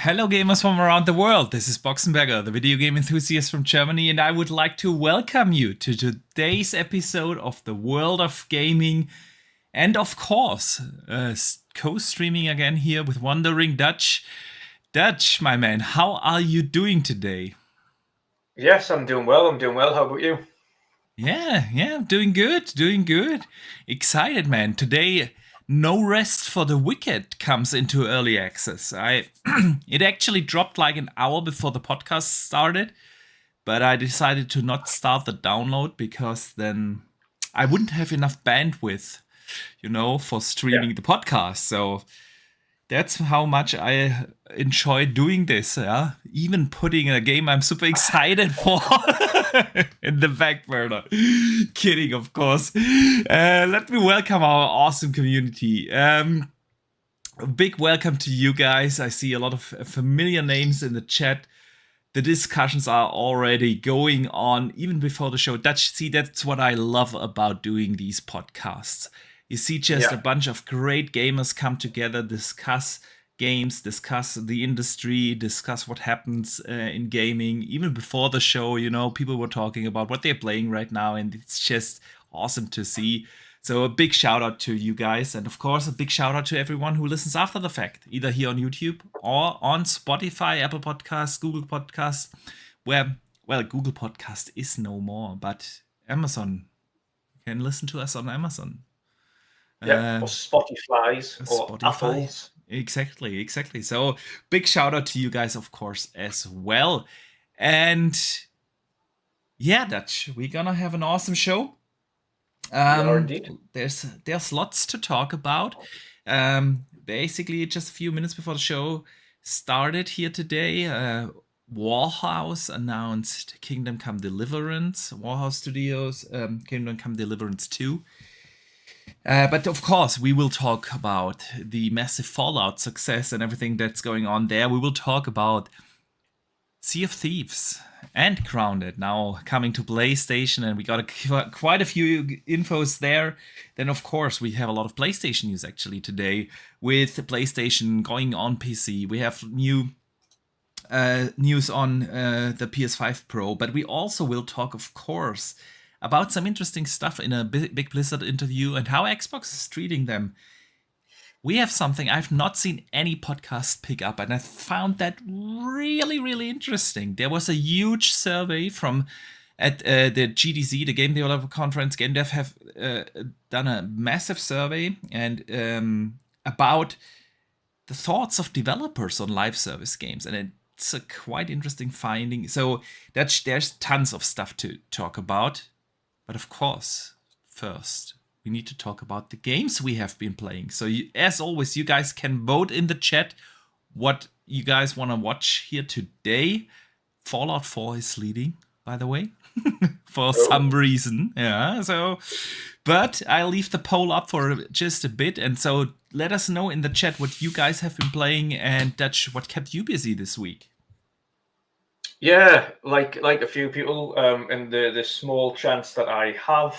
Hello gamers from around the world, this is Boxenberger, the video game enthusiast from Germany, and I would like to welcome you to today's episode of the World of Gaming, and of course, co-streaming again here with Wandering Dutch. Dutch, my man, how are you doing today? Yes, I'm doing well, How about you? Yeah, doing good. Excited, man. Today, No Rest for the Wicked comes into early access. It actually dropped like an hour before the podcast started, but I decided to not start the download because then I wouldn't have enough bandwidth, for streaming the podcast. So that's how much I enjoy doing this. Yeah, even putting a game I'm super excited for in the back burner. Kidding, of course. Let me welcome our awesome community. A big welcome to you guys. I see a lot of familiar names in the chat. The discussions are already going on even before the show. That's what I love about doing these podcasts. You see just a bunch of great gamers come together, discuss games, discuss the industry, discuss what happens in gaming. Even before the show, people were talking about what they're playing right now, and it's just awesome to see. So a big shout out to you guys, and of course a big shout out to everyone who listens after the fact, either here on YouTube or on Spotify, Apple Podcasts, Google Podcasts, where, well, Google Podcast is no more, but Amazon, you can listen to us on Amazon. Or Spotify's or Apple's. Exactly. So big shout out to you guys, of course, as well. And yeah, Dutch, we're gonna have an awesome show. Indeed. There's lots to talk about. Basically, just a few minutes before the show started here today, Warhouse announced Kingdom Come Deliverance. Warhouse Studios, Kingdom Come Deliverance 2. But of course, we will talk about the massive Fallout success and everything that's going on there. We will talk about Sea of Thieves and Grounded now coming to PlayStation, and we got quite a few infos there. Then, of course, we have a lot of PlayStation news actually today with PlayStation going on PC. We have new news on the PS5 Pro, but we also will talk, of course, about some interesting stuff in a big Blizzard interview and how Xbox is treating them. We have something I've not seen any podcast pick up, and I found that really, really interesting. There was a huge survey at the GDC, the Game Developer Conference. Game Dev have done a massive survey and about the thoughts of developers on live service games, and it's a quite interesting finding. So there's tons of stuff to talk about. But of course, first, we need to talk about the games we have been playing. So as always, you guys can vote in the chat what you guys want to watch here today. Fallout 4 is leading, by the way, for some reason. Yeah, but I'll leave the poll up for just a bit. And so let us know in the chat what you guys have been playing, and Dutch, what kept you busy this week. Yeah, like a few people, in the small chance that I have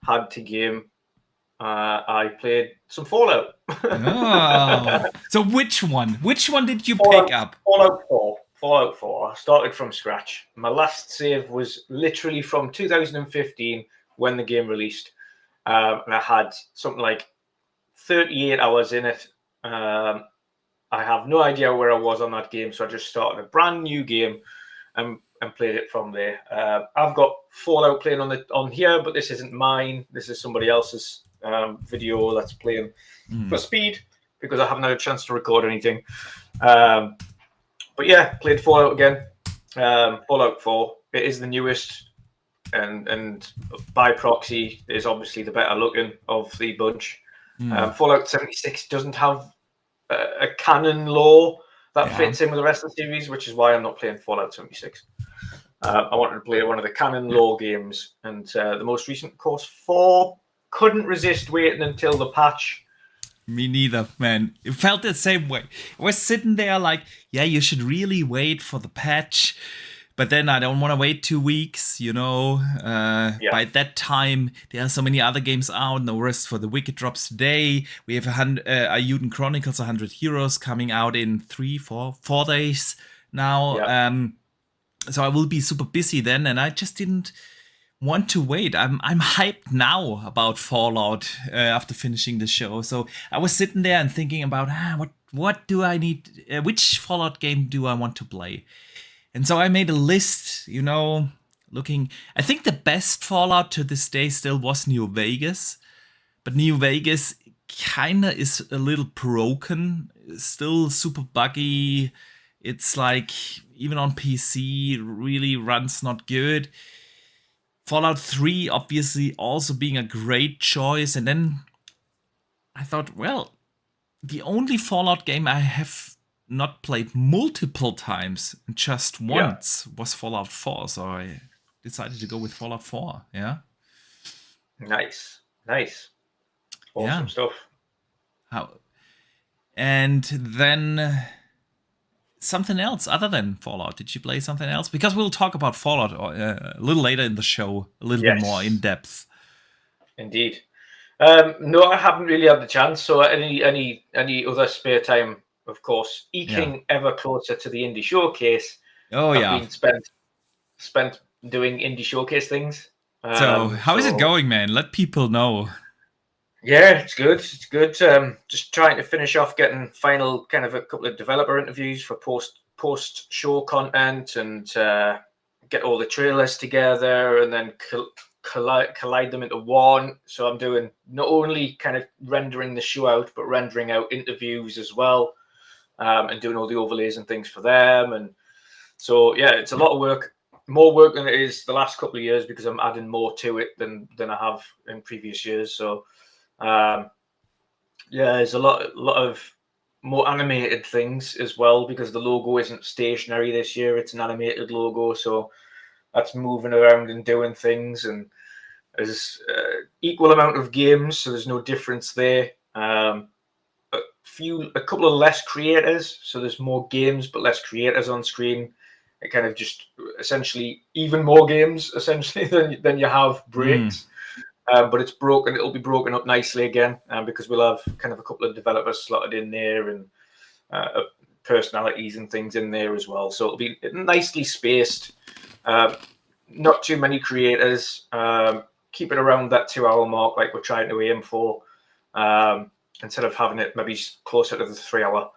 had to game, I played some Fallout. Oh. So which one? Which one did you pick up? Fallout 4. I started from scratch. My last save was literally from 2015 when the game released. And I had something like 38 hours in it. I have no idea where I was on that game, so I just started a brand new game and played it from there. I've got Fallout playing on here, but this isn't mine. This is somebody else's video that's playing for speed because I haven't had a chance to record anything. But yeah, played Fallout again. Fallout 4. It is the newest, and by proxy is obviously the better looking of the bunch. Fallout 76 doesn't have a canon lore that fits in with the rest of the series, which is why I'm not playing Fallout 76. I wanted to play one of the canon lore games, and the most recent, of course, 4. Couldn't resist waiting until the patch. Me neither, man. It felt the same way. I was sitting there like, yeah, you should really wait for the patch. but then I don't want to wait 2 weeks, By that time, there are so many other games out. No Rest for the Wicked drops today. We have Ayuden Chronicles 100 Heroes coming out in 4 days now. Yeah. So I will be super busy then, and I just didn't want to wait. I'm hyped now about Fallout after finishing the show. So I was sitting there and thinking about what do I need? Which Fallout game do I want to play? And so I made a list, looking. I think the best Fallout to this day still was New Vegas, but New Vegas kinda is a little broken, still super buggy. It's like even on PC really runs not good. Fallout 3 obviously also being a great choice, and then I thought, well, the only Fallout game I have not played multiple times, just once, was Fallout 4, so I decided to go with Fallout 4, yeah? Nice. Awesome stuff. And then something else other than Fallout. Did you play something else? Because we'll talk about Fallout a little later in the show, a little bit more in depth. Indeed. No, I haven't really had the chance. So any other spare time, of course, eking ever closer to the indie showcase. I've been spent doing indie showcase things. So how is it going, man? Let people know. Yeah, it's good. It's good. Just trying to finish off getting final kind of a couple of developer interviews for post show content, and get all the trailers together, and then collide them into one. So I'm doing not only kind of rendering the show out, but rendering out interviews as well, and doing all the overlays and things for them. And so yeah, it's a lot of work, more work than it is the last couple of years, because I'm adding more to it than I have in previous years. So there's a lot of more animated things as well, because the logo isn't stationary this year, it's an animated logo, so that's moving around and doing things. And there's equal amount of games, so there's no difference there. A couple of less creators, so there's more games but less creators on screen. It kind of just essentially even more games essentially than you have breaks. But it's broken. It'll be broken up nicely again, because we'll have kind of a couple of developers slotted in there, and personalities and things in there as well. So it'll be nicely spaced. Not too many creators. Keep it around that 2-hour mark, like we're trying to aim for, instead of having it maybe closer to the 3-hour.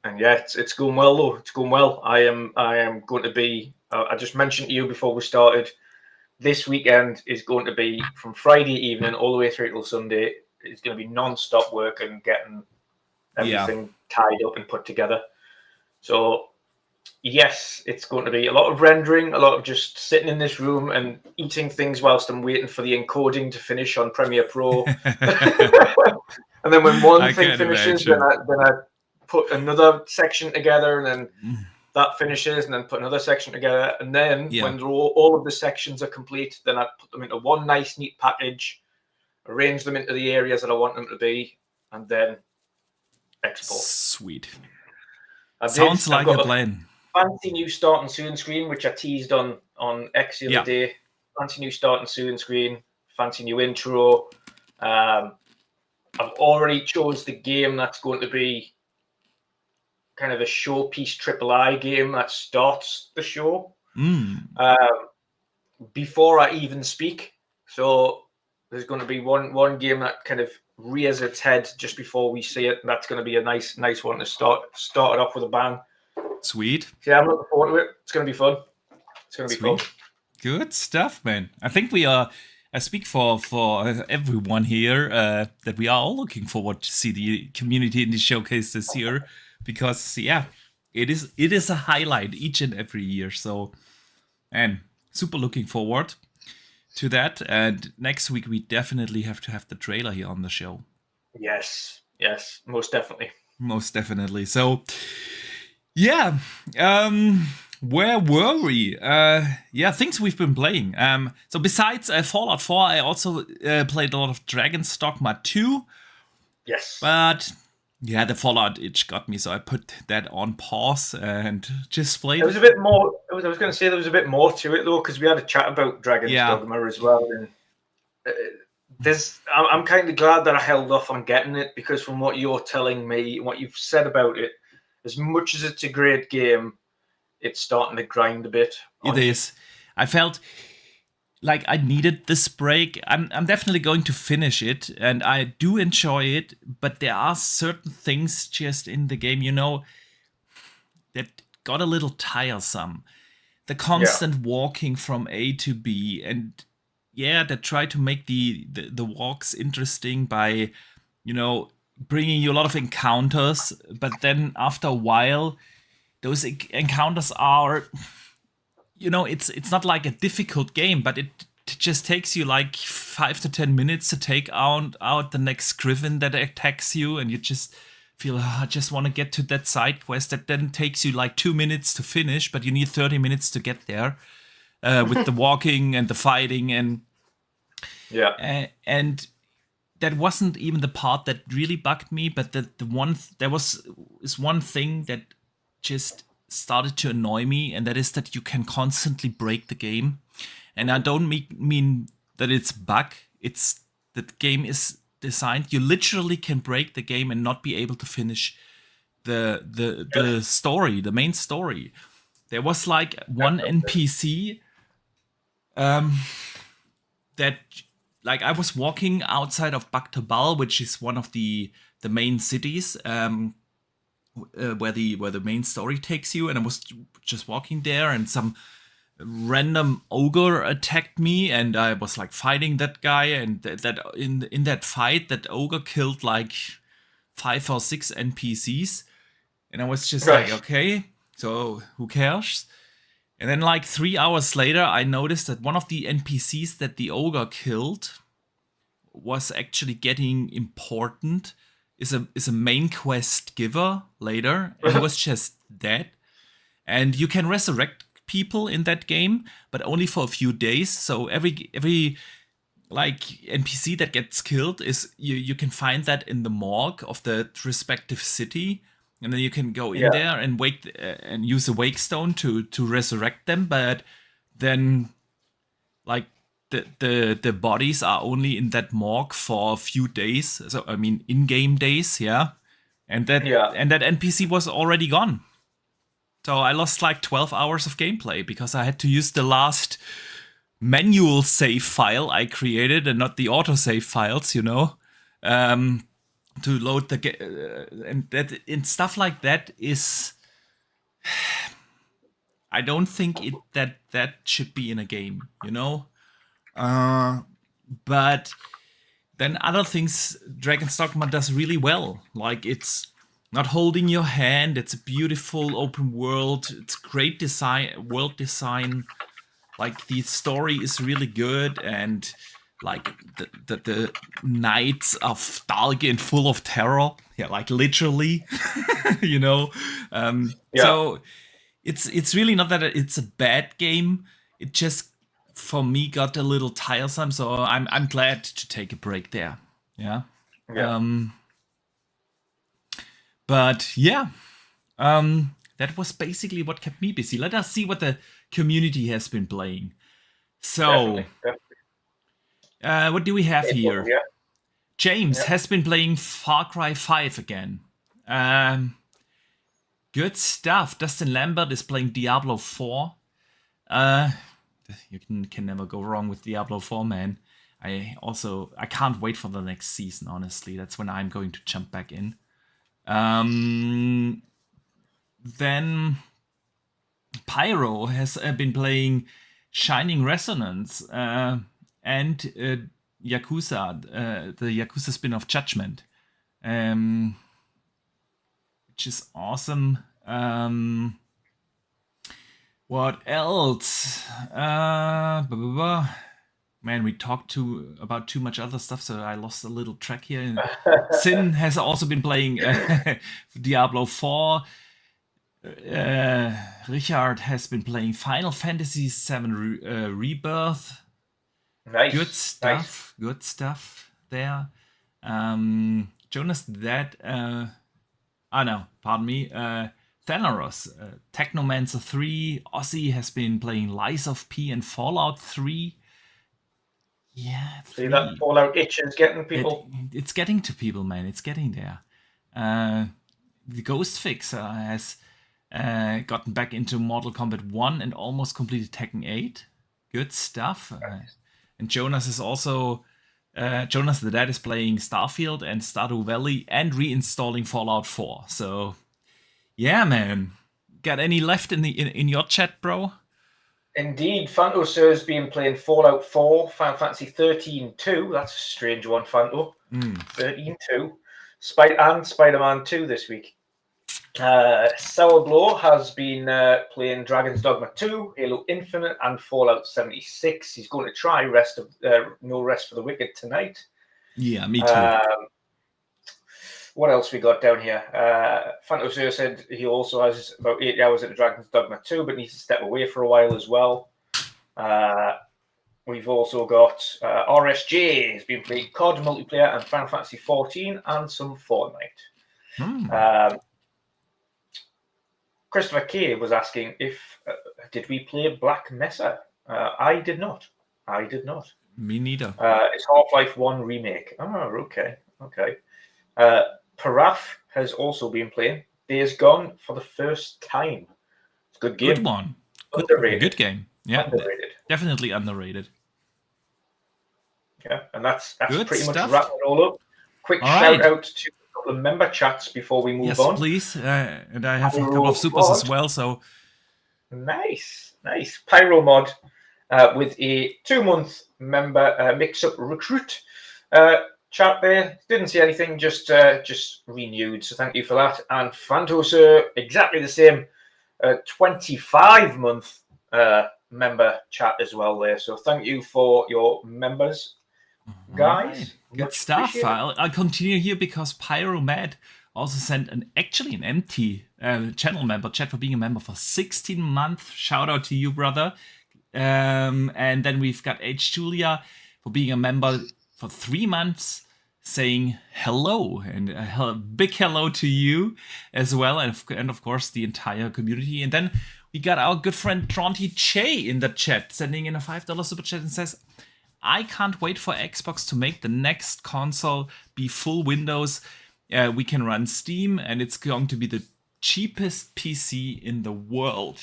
And yeah, it's going well though. It's going well. I am going to be. I just mentioned to you before we started. This weekend is going to be from Friday evening all the way through till Sunday. It's going to be non-stop work and getting everything tied up and put together. So yes, it's going to be a lot of rendering, a lot of just sitting in this room and eating things whilst I'm waiting for the encoding to finish on Premiere Pro. And then when one thing finishes, then I put another section together, and then that finishes, and then put another section together. And then when all of the sections are complete, then I put them into one nice, neat package, arrange them into the areas that I want them to be, and then export. Sweet. Sounds like a plan. Fancy new starting soon screen, which I teased on X the other day. Fancy new starting soon screen, fancy new intro. I've already chose the game that's going to be kind of a showpiece AAA game that starts the show before I even speak. So there's going to be one game that kind of rears its head just before we see it, and that's going to be a nice one to start it off with a bang. Sweet. Yeah, I'm looking forward to it. It's going to be fun. It's going to be fun. Good stuff, man. I think we are. I speak for everyone here that we are all looking forward to see the community in the showcase this year, because it is a highlight each and every year. So, and super looking forward to that. And next week we definitely have to have the trailer here on the show. Yes, most definitely. So, yeah. Where were we? Things we've been playing. So besides Fallout 4, I also played a lot of Dragon's Dogma 2. Yes. But Yeah, the Fallout itch got me, so I put that on pause and just played There was it. a bit more. I was going to say there was a bit more to it though, because we had a chat about Dragon's Yeah, Dogma as well, and uh, I'm kind of glad that I held off on getting it, because from what you're telling me, what you've said about it, as much as it's a great game, it's starting to grind a bit it on you. is. I felt like I needed this break. I'm definitely going to finish it, and I do enjoy it. But there are certain things just in the game, that got a little tiresome. The Yeah, constant walking from A to B, and yeah, they try to make the walks interesting by, you know, bringing you a lot of encounters. But then after a while, those encounters are, it's not like a difficult game, but it just takes you like 5 to 10 minutes to take out the next griffin that attacks you, and you just feel, "Ah, I just want to get to that side quest that then takes you like 2 minutes to finish, but you need 30 minutes to get there, with the walking and the fighting, yeah, and that wasn't even the part that really bugged me, but there was is one thing that just started to annoy me, and that is that you can constantly break the game. And I don't mean that it's bug. It's that the game is designed. You literally can break the game and not be able to finish the story, the main story. There was like one NPC that, like, I was walking outside of Baktabal, which is one of the main cities, where the main story takes you, and I was just walking there, and some random ogre attacked me, and I was like fighting that guy, and that in that fight, that ogre killed like 5 or 6 NPCs, and I was just like, right. okay, so who cares? And then like 3 hours later, I noticed that one of the NPCs that the ogre killed was actually getting important. Is a main quest giver later, and he was just dead. And you can resurrect people in that game, but only for a few days. So every like NPC that gets killed, is you can find that in the morgue of the respective city, and then you can go in Yeah, there and wake and use a wake stone to resurrect them. But then, like, the bodies are only in that morgue for a few days. So I mean, in-game days, yeah. And that yeah. and that NPC was already gone. So I lost like 12 hours of gameplay because I had to use the last manual save file I created, and not the autosave files, to load the and that and stuff like that is, I don't think that should be in a game, but then other things Dragon's Dogma does really well. Like, it's not holding your hand. It's a beautiful open world. It's great world design. Like, the story is really good, and like the nights of Dalgin full of terror. Yeah, like literally, you know. Yeah. So it's really not that it's a bad game. It just, for me, got a little tiresome. So I'm glad to take a break there. Yeah. Yeah. Um, but yeah, that was basically what kept me busy. Let us see what the community has been playing. So, Definitely. Definitely. what do we have April, here? yeah. James Yeah. has been playing Far Cry 5 again. Um, Good stuff. Dustin Lambert is playing Diablo 4. Uh, you can never go wrong with Diablo 4, man. I can't wait for the next season, honestly. That's when I'm going to jump back in. Then Pyro has been playing Shining Resonance, and Yakuza, the Yakuza spin-off Judgment, um, which is awesome. What else? Blah, blah, blah. Man, we talked about too much other stuff, so I lost a little track here. Sin has also been playing Diablo 4. Richard has been playing Final Fantasy VII Rebirth. Good Nice. Nice. stuff. Good stuff there. Jonas, that Oh no, pardon me. Thanaros, Technomancer 3, Ozzy has been playing Lies of P and Fallout 3. Yeah, See that 3. Fallout itch is getting It, people. it's getting to people, man. It's getting there. The Ghost Fix has gotten back into Mortal Kombat 1 and almost completed Tekken 8. Good stuff. And Jonas is also. Jonas the Dead is playing Starfield and Stardew Valley and reinstalling Fallout 4. So, yeah, man. Got any left in your chat, bro? Indeed, Fanto Sir's been playing Fallout 4, Final Fantasy 13 2. That's a strange one, Fanto. 13 2. And Spider-Man 2 this week. Sour Blow has been playing Dragon's Dogma 2, Halo Infinite, and Fallout 76. He's going to try No Rest for the Wicked tonight. Yeah, me too. What else we got down here? Fantasy said he also has about 80 hours into Dragon's Dogma 2, but needs to step away for a while as well. We've also got RSJ has been playing COD multiplayer and Final Fantasy 14 and some Fortnite. Christopher K was asking if did we play Black Mesa? I did not. Me neither. It's Half-Life 1 remake. Oh, okay. Paraf has also been playing Days Gone for the first time. It's a good game. Good one. Good game. Yeah, underrated. Definitely underrated. Yeah, and that's good pretty stuff. much wrapping it all up. Quick shout out to a couple of member chats before we move on. Yes, please. And I have a couple of supers as well. So nice. Pyro Mod with a 2-month member mix-up recruit. Chat there, didn't see anything, just renewed, so thank you for that. And Fantos, exactly the same, 25-month member chat as well there. So thank you for your members, guys. Right. Good stuff. I'll continue here because Pyromad also sent an empty channel member chat for being a member for 16 months. Shout out to you, brother. And then we've got H. Julia for being a member for 3 months, saying hello, and a big hello to you as well, and of course the entire community. And then we got our good friend Tronty Che in the chat, sending in a $5 super chat and says, I can't wait for Xbox to make the next console be full Windows. We can run Steam, and it's going to be the cheapest PC in the world.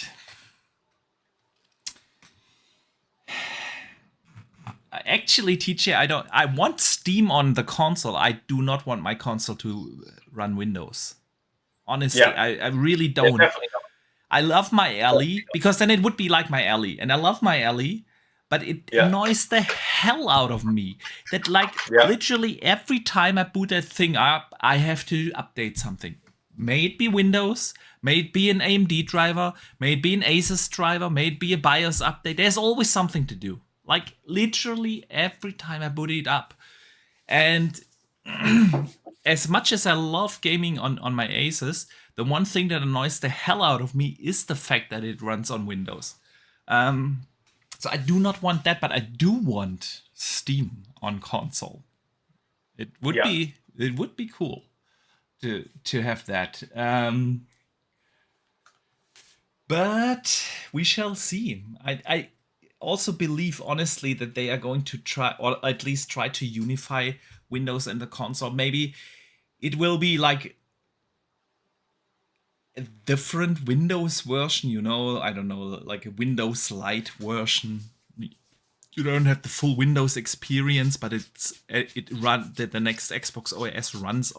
Actually, TJ, I want Steam on the console. I do not want my console to run Windows. Honestly, yeah. I really don't. Yeah, I love my Ellie, because then it would be like my Ellie. And I love my Ellie, but it annoys the hell out of me that literally every time I boot that thing up, I have to update something. May it be Windows, may it be an AMD driver, may it be an Asus driver, may it be a BIOS update. There's always something to do. Literally every time I boot it up. And as much as I love gaming on my Asus, the one thing that annoys the hell out of me is the fact that it runs on Windows. So I do not want that, but I do want Steam on console. It would be cool to have that. But we shall see. I also believe, honestly, that they are going to try, or at least try to unify Windows and the console. Maybe it will be like a different Windows version, I don't know, like a Windows Lite version. You don't have the full Windows experience, but the next Xbox OS runs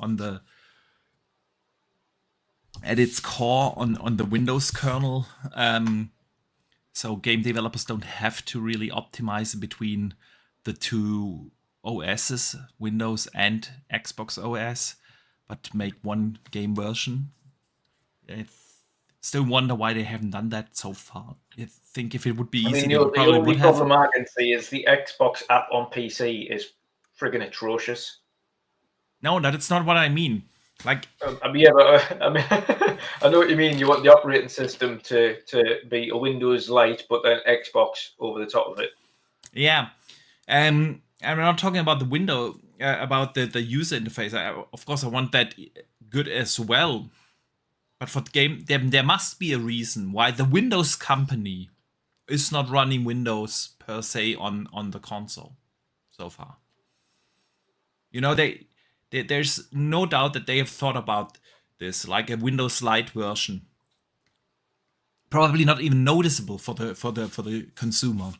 at its core on the Windows kernel. So game developers don't have to really optimize between the two OSs, Windows and Xbox OS, but make one game version. I still wonder why they haven't done that so far. I think if it would be easy, the only problem I can see is the Xbox app on PC is friggin' atrocious. No, that's not what I mean. I know what you mean. You want the operating system to be a Windows Lite, but then Xbox over the top of it. Yeah, and I'm not talking about the window, about the user interface. Of course, I want that good as well. But for the game, there must be a reason why the Windows company is not running Windows per se on the console so far. You know, there's no doubt that they have thought about this, like a Windows Lite version. Probably not even noticeable for the consumer,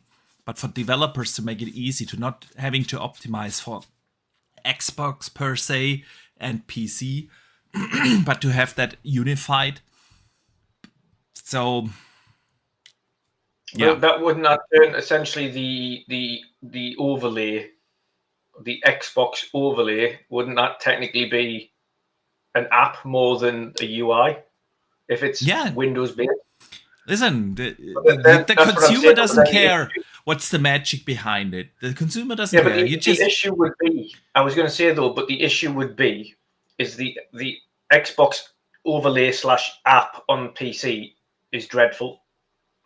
but for developers to make it easy to not having to optimize for Xbox per se and PC, but to have that unified. So yeah, But that would not turn essentially the overlay, the Xbox overlay, wouldn't that technically be an app more than a UI if it's yeah. Windows based? Listen, Then the that's what I'm consumer saying. But doesn't then care what's the magic behind it. The consumer doesn't yeah, but care. You the just issue would be, I was going to say though, but the issue would be, is the Xbox overlay / app on PC is dreadful,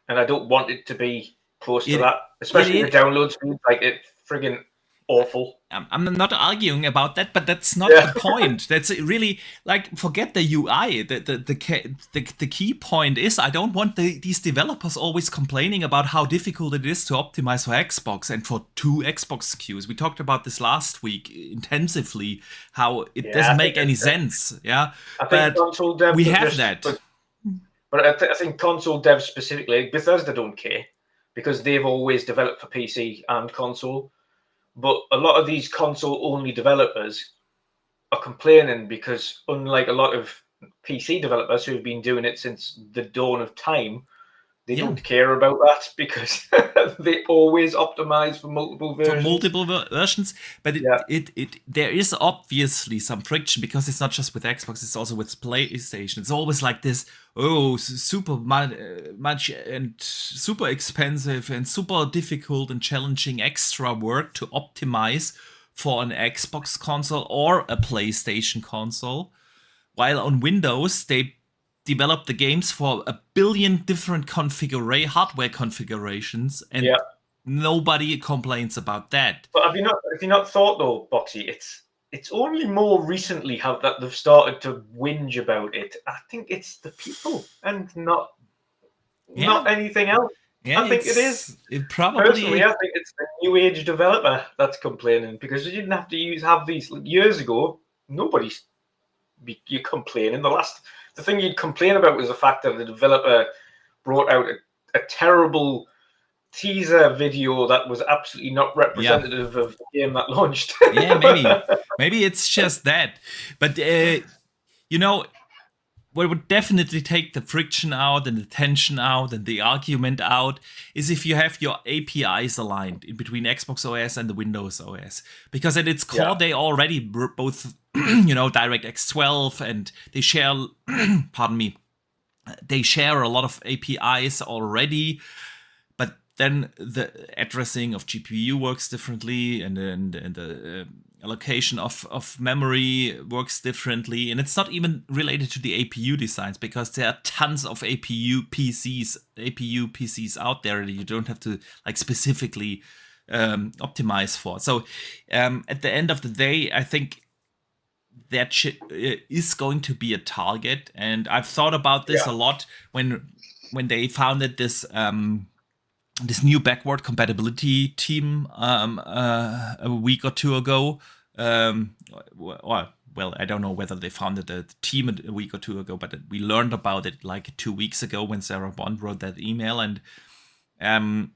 and I don't want it to be close to it that, especially the it download speed. Like it's friggin' awful. I'm not arguing about that, but that's not the Yeah, point. That's really like forget the UI. The key point is I don't want these developers always complaining about how difficult it is to optimize for Xbox and for two Xbox SKUs. We talked about this last week intensively, how it yeah. doesn't make any sense. Yeah, I think but console devs we are have just, that. but I think console devs specifically, Bethesda don't care because they've always developed for PC and console. But a lot of these console-only developers are complaining because, unlike a lot of PC developers who have been doing it since the dawn of time, they Yeah. don't care about that because they always optimize for multiple For versions. multiple versions, but Yeah. there is obviously some friction because it's not just with Xbox, it's also with PlayStation. It's always like this, super much and super expensive and super difficult and challenging extra work to optimize for an Xbox console or a PlayStation console, while on Windows they develop the games for a billion different hardware configurations, and Yeah. nobody complains about that. But have you not thought though, Boxy? It's only more recently how that they've started to whinge about it. I think it's the people and Yeah, not anything else. yeah, I think it is. it Personally, probably I think it's the new age developer that's complaining because you didn't have to have these years ago. Nobody's you complaining. The thing you'd complain about was the fact that the developer brought out a terrible teaser video that was absolutely not representative of the game that launched. yeah, maybe it's just that, but you know. What would definitely take the friction out and the tension out and the argument out is if you have your APIs aligned in between Xbox OS and the Windows OS. Because at its core, they already both, DirectX 12 and they share, pardon me, they share a lot of APIs already. But then the addressing of GPU works differently and the allocation of memory works differently, and it's not even related to the APU designs because there are tons of APU PCs out there that you don't have to like specifically optimize for. So at the end of the day, I think that is going to be a target, and I've thought about this a lot when they founded this new backward compatibility team a week or two ago. Well, I don't know whether they founded the team a week or two ago, but we learned about it like 2 weeks ago when Sarah Bond wrote that email. And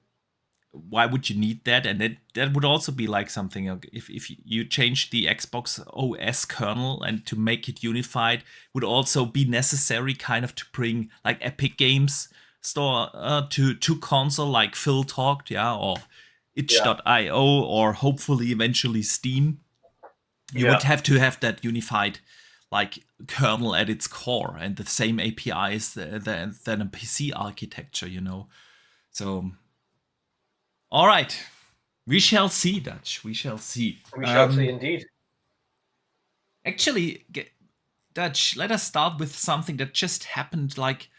why would you need that? And that would also be like something if you change the Xbox OS kernel and to make it unified would also be necessary kind of to bring like Epic Games Store to console like Phil talked, or itch.io or hopefully eventually Steam. You would have to have that unified like kernel at its core and the same APIs than a PC architecture, So, all right, we shall see, Dutch. We shall see. We shall see, indeed. Actually, Dutch, let us start with something that just happened like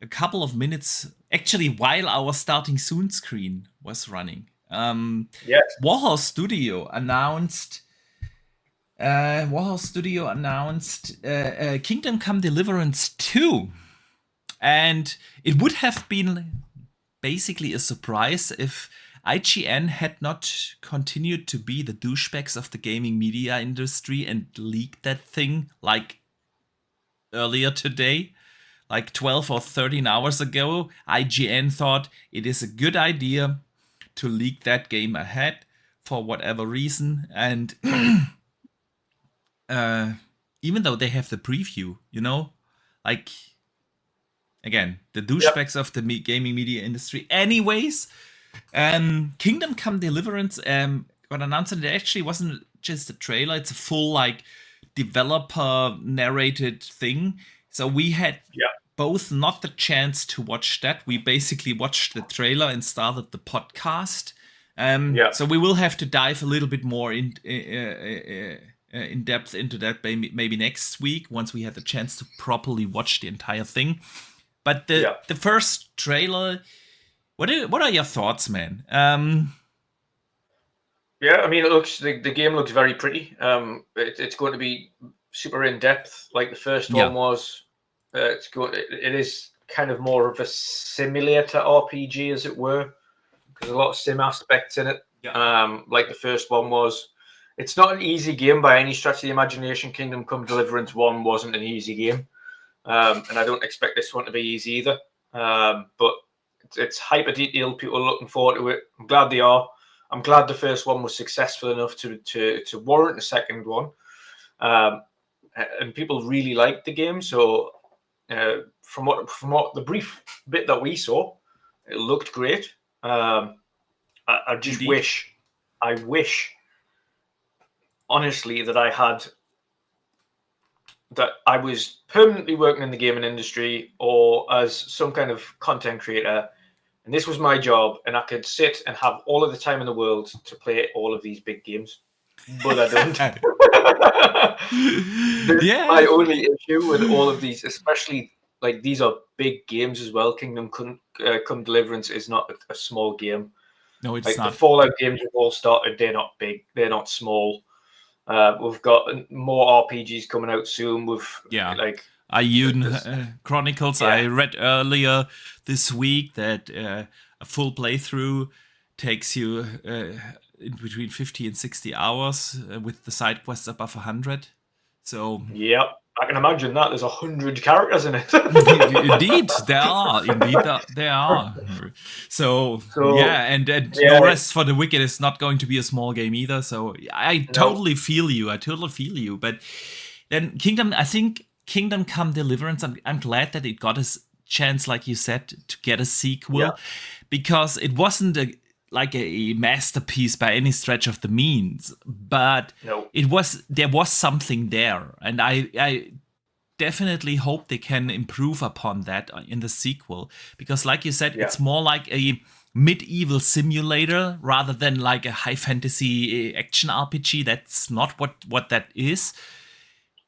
a couple of minutes, actually, while our starting soon screen was running. Yes. Warhol Studio announced Warhol Studio announced Kingdom Come Deliverance 2. And it would have been basically a surprise if IGN had not continued to be the douchebags of the gaming media industry and leaked that thing like earlier today. Like 12 or 13 hours ago, IGN thought it is a good idea to leak that game ahead for whatever reason. And even though they have the preview, like, again, the douchebags of the gaming media industry. Anyways, Kingdom Come Deliverance got announced, and it actually wasn't just a trailer, it's a full, like, developer narrated thing. So we had both not the chance to watch that. We basically watched the trailer and started the podcast. So we will have to dive a little bit more in depth into that maybe next week once we have the chance to properly watch the entire thing. But the first trailer, what are your thoughts, man? Yeah, I mean, the game looks very pretty. It's going to be super in depth, like the first one was. It is kind of more of a simulator RPG, as it were, because a lot of sim aspects in it. Like the first one was. It's not an easy game by any stretch of the imagination. Kingdom Come Deliverance 1 wasn't an easy game, and I don't expect this one to be easy either. But it's hyper detailed. People are looking forward to it. I'm glad they are. I'm glad the first one was successful enough to warrant a second one, and people really liked the game. So. From what the brief bit that we saw, it looked great. I just wish, honestly, that I was permanently working in the gaming industry or as some kind of content creator, and this was my job, and I could sit and have all of the time in the world to play all of these big games. But I don't. My only issue with all of these, especially like these are big games as well. Kingdom Come Deliverance is not a small game. No, it's like not. The Fallout games we've all started, they're not big, they're not small. We've got more RPGs coming out soon. Like Ioun Chronicles. I read earlier this week that a full playthrough takes you in between 50 and 60 hours with the side quests above 100. So I can imagine that. There's 100 characters in it. Indeed, there are. So and no rest for the wicked is not going to be a small game either. So I totally feel you. But then I think Kingdom Come Deliverance, I'm glad that it got a chance, like you said, to get a sequel, because it wasn't like a masterpiece by any stretch of the means, but there was something there, and I definitely hope they can improve upon that in the sequel, because like you said, it's more like a medieval simulator rather than like a high fantasy action RPG. That's not what that is.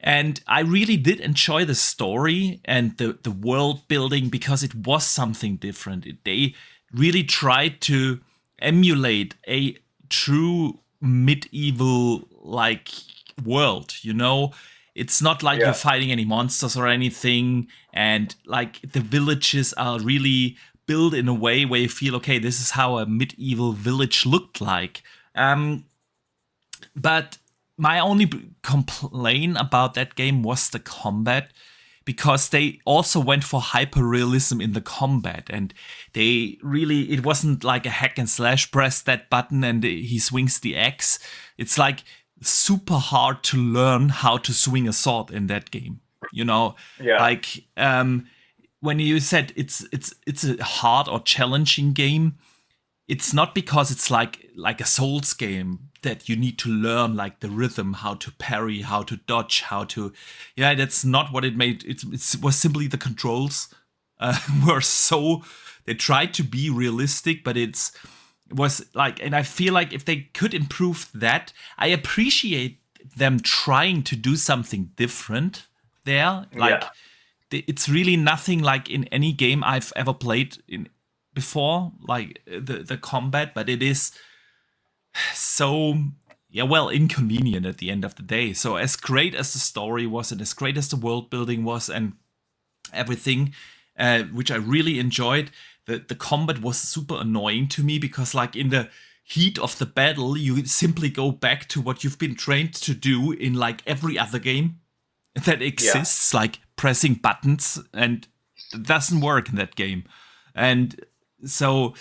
And I really did enjoy the story and the world building, because it was something different. They really tried to emulate a true medieval like world, It's not like you're fighting any monsters or anything, and like the villages are really built in a way where you feel, okay, this is how a medieval village looked like. But my only complaint about that game was the combat, because they also went for hyper realism in the combat, and it wasn't like a hack and slash, press that button and he swings the axe. It's like super hard to learn how to swing a sword in that game. Like when you said it's a hard or challenging game, it's not because it's like a Souls game that you need to learn like the rhythm, how to parry, how to dodge, that's not what it made. It was simply the controls were so, they tried to be realistic, but it was like, and I feel like if they could improve that, I appreciate them trying to do something different there. Like it's really nothing like in any game I've ever played in before, like the combat, but it is so inconvenient at the end of the day. So as great as the story was, and as great as the world building was, and everything, which I really enjoyed, the combat was super annoying to me, because like in the heat of the battle, you simply go back to what you've been trained to do in like every other game that exists, like pressing buttons, and it doesn't work in that game. And so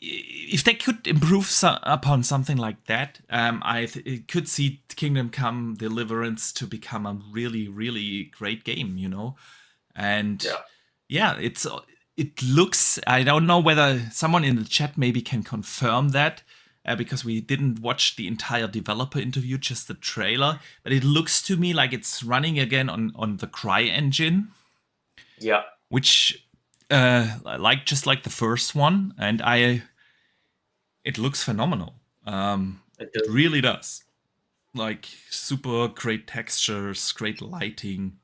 if they could improve upon something like that, I could see Kingdom Come Deliverance to become a really, really great game, you know? And it looks, I don't know whether someone in the chat maybe can confirm that, because we didn't watch the entire developer interview, just the trailer, but it looks to me like it's running again on the Cry engine. Yeah. Which, just like the first one, and it looks phenomenal. It really does. Like super great textures, great lighting,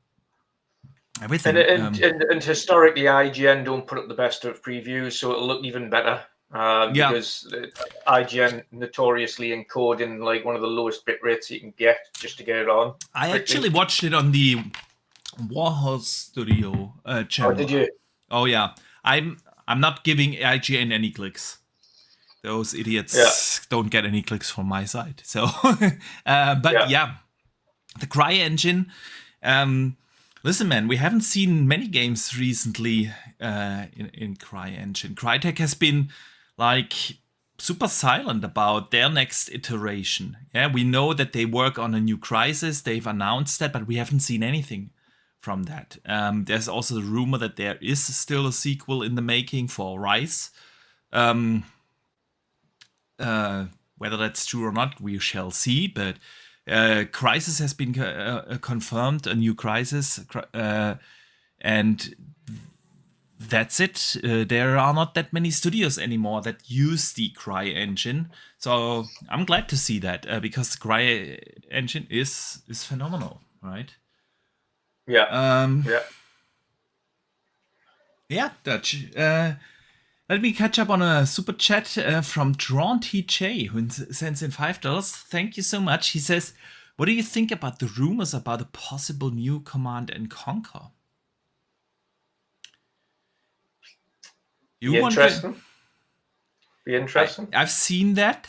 everything. And historically, IGN don't put up the best of previews, so it'll look even better. Because IGN notoriously encoding like one of the lowest bit rates you can get just to get it on. I actually watched it on the Warhol Studio channel. Oh, did you? Oh yeah. I'm not giving IGN any clicks. Those idiots don't get any clicks from my side. So, the Cry engine. Listen, man, we haven't seen many games recently in Cry engine. Crytek has been like super silent about their next iteration. Yeah, we know that they work on a new Crysis. They've announced that, but we haven't seen anything from that. There's also the rumor that there is still a sequel in the making for Rise. Whether that's true or not, we shall see. But Crysis has been confirmed, a new Crysis, and that's it. There are not that many studios anymore that use the Cry engine, so I'm glad to see that, because the Cry engine is phenomenal, right? Dutch. Let me catch up on a super chat from Drawn TJ, who sends in $5. Thank you so much. He says, "What do you think about the rumors about a possible new Command and Conquer?" Be interesting. I've seen that.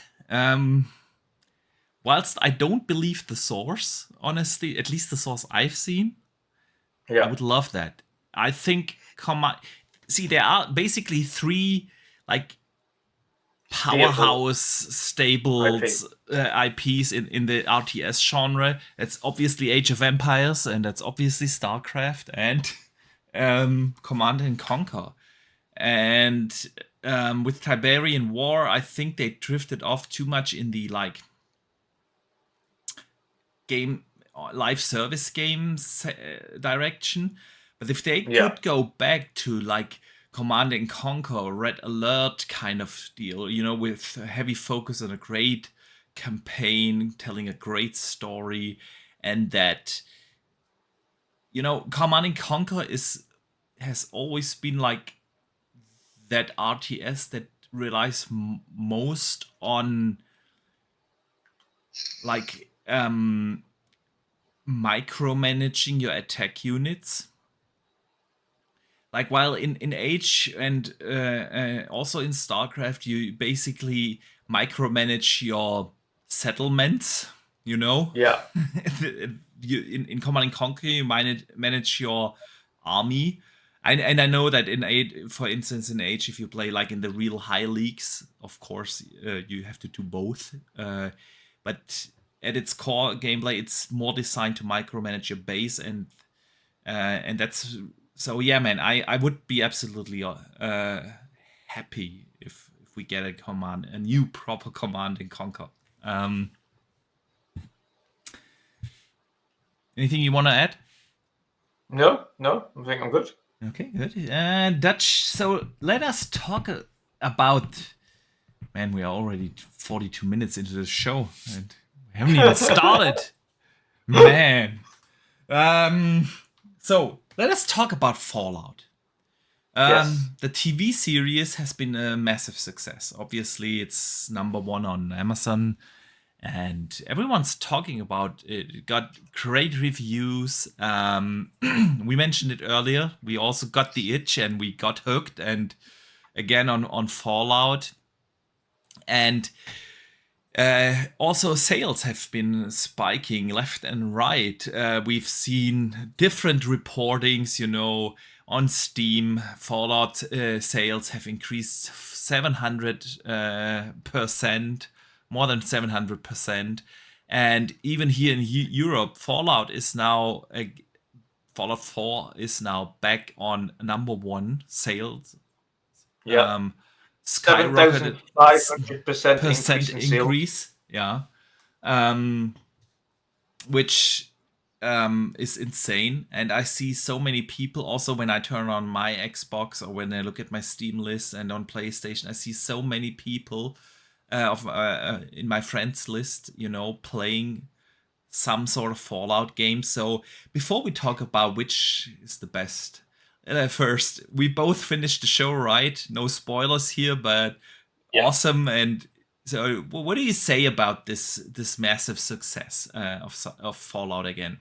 Whilst I don't believe the source, honestly, at least the source I've seen, I would love that. I think See, there are basically 3 like powerhouse stabled IPs in the RTS genre. It's obviously Age of Empires, and that's obviously StarCraft, and Command and Conquer. And with Tiberian War, I think they drifted off too much in the like game live service games direction. But if they could go back to like Command and Conquer, Red Alert kind of deal, you know, with a heavy focus on a great campaign, telling a great story, and that, you know, Command and Conquer has always been like that RTS that relies most on like micromanaging your attack units. Like, while in Age and also in StarCraft, you basically micromanage your settlements, you know? Yeah. in Command and Conquer, you manage your army. And I know that in Age, for instance, in Age, if you play like in the real high leagues, of course, you have to do both. But at its core gameplay, it's more designed to micromanage your base, and that's... So yeah, man, I would be absolutely happy if we get a new proper Command and Conquer. Anything you want to add? No, I think I'm good. Okay, good. Dutch, so let us talk about... Man, we are already 42 minutes into the show, and we haven't even started. Man. So... let us talk about Fallout. Yes. The TV series has been a massive success. Obviously, it's number one on Amazon, and everyone's talking about it. It got great reviews. We mentioned it earlier. We also got the itch and we got hooked. And again on Fallout, and also sales have been spiking left and right. We've seen different reportings, on Steam. Fallout sales have increased 700%, more than 700%. And even here in Europe, Fallout 4 is now back on number one sales. Yeah. Skyrocketed 7,500% increase percent in sales. increase. Yeah. um, which is insane. And I see so many people also when I turn on my Xbox or when I look at my Steam list and on PlayStation, I see so many people in my friends list, playing some sort of Fallout game. So before we talk about which is the best, first, we both finished the show, right? No spoilers here, but Yeah. awesome. And so, what do you say about this massive success of Fallout again?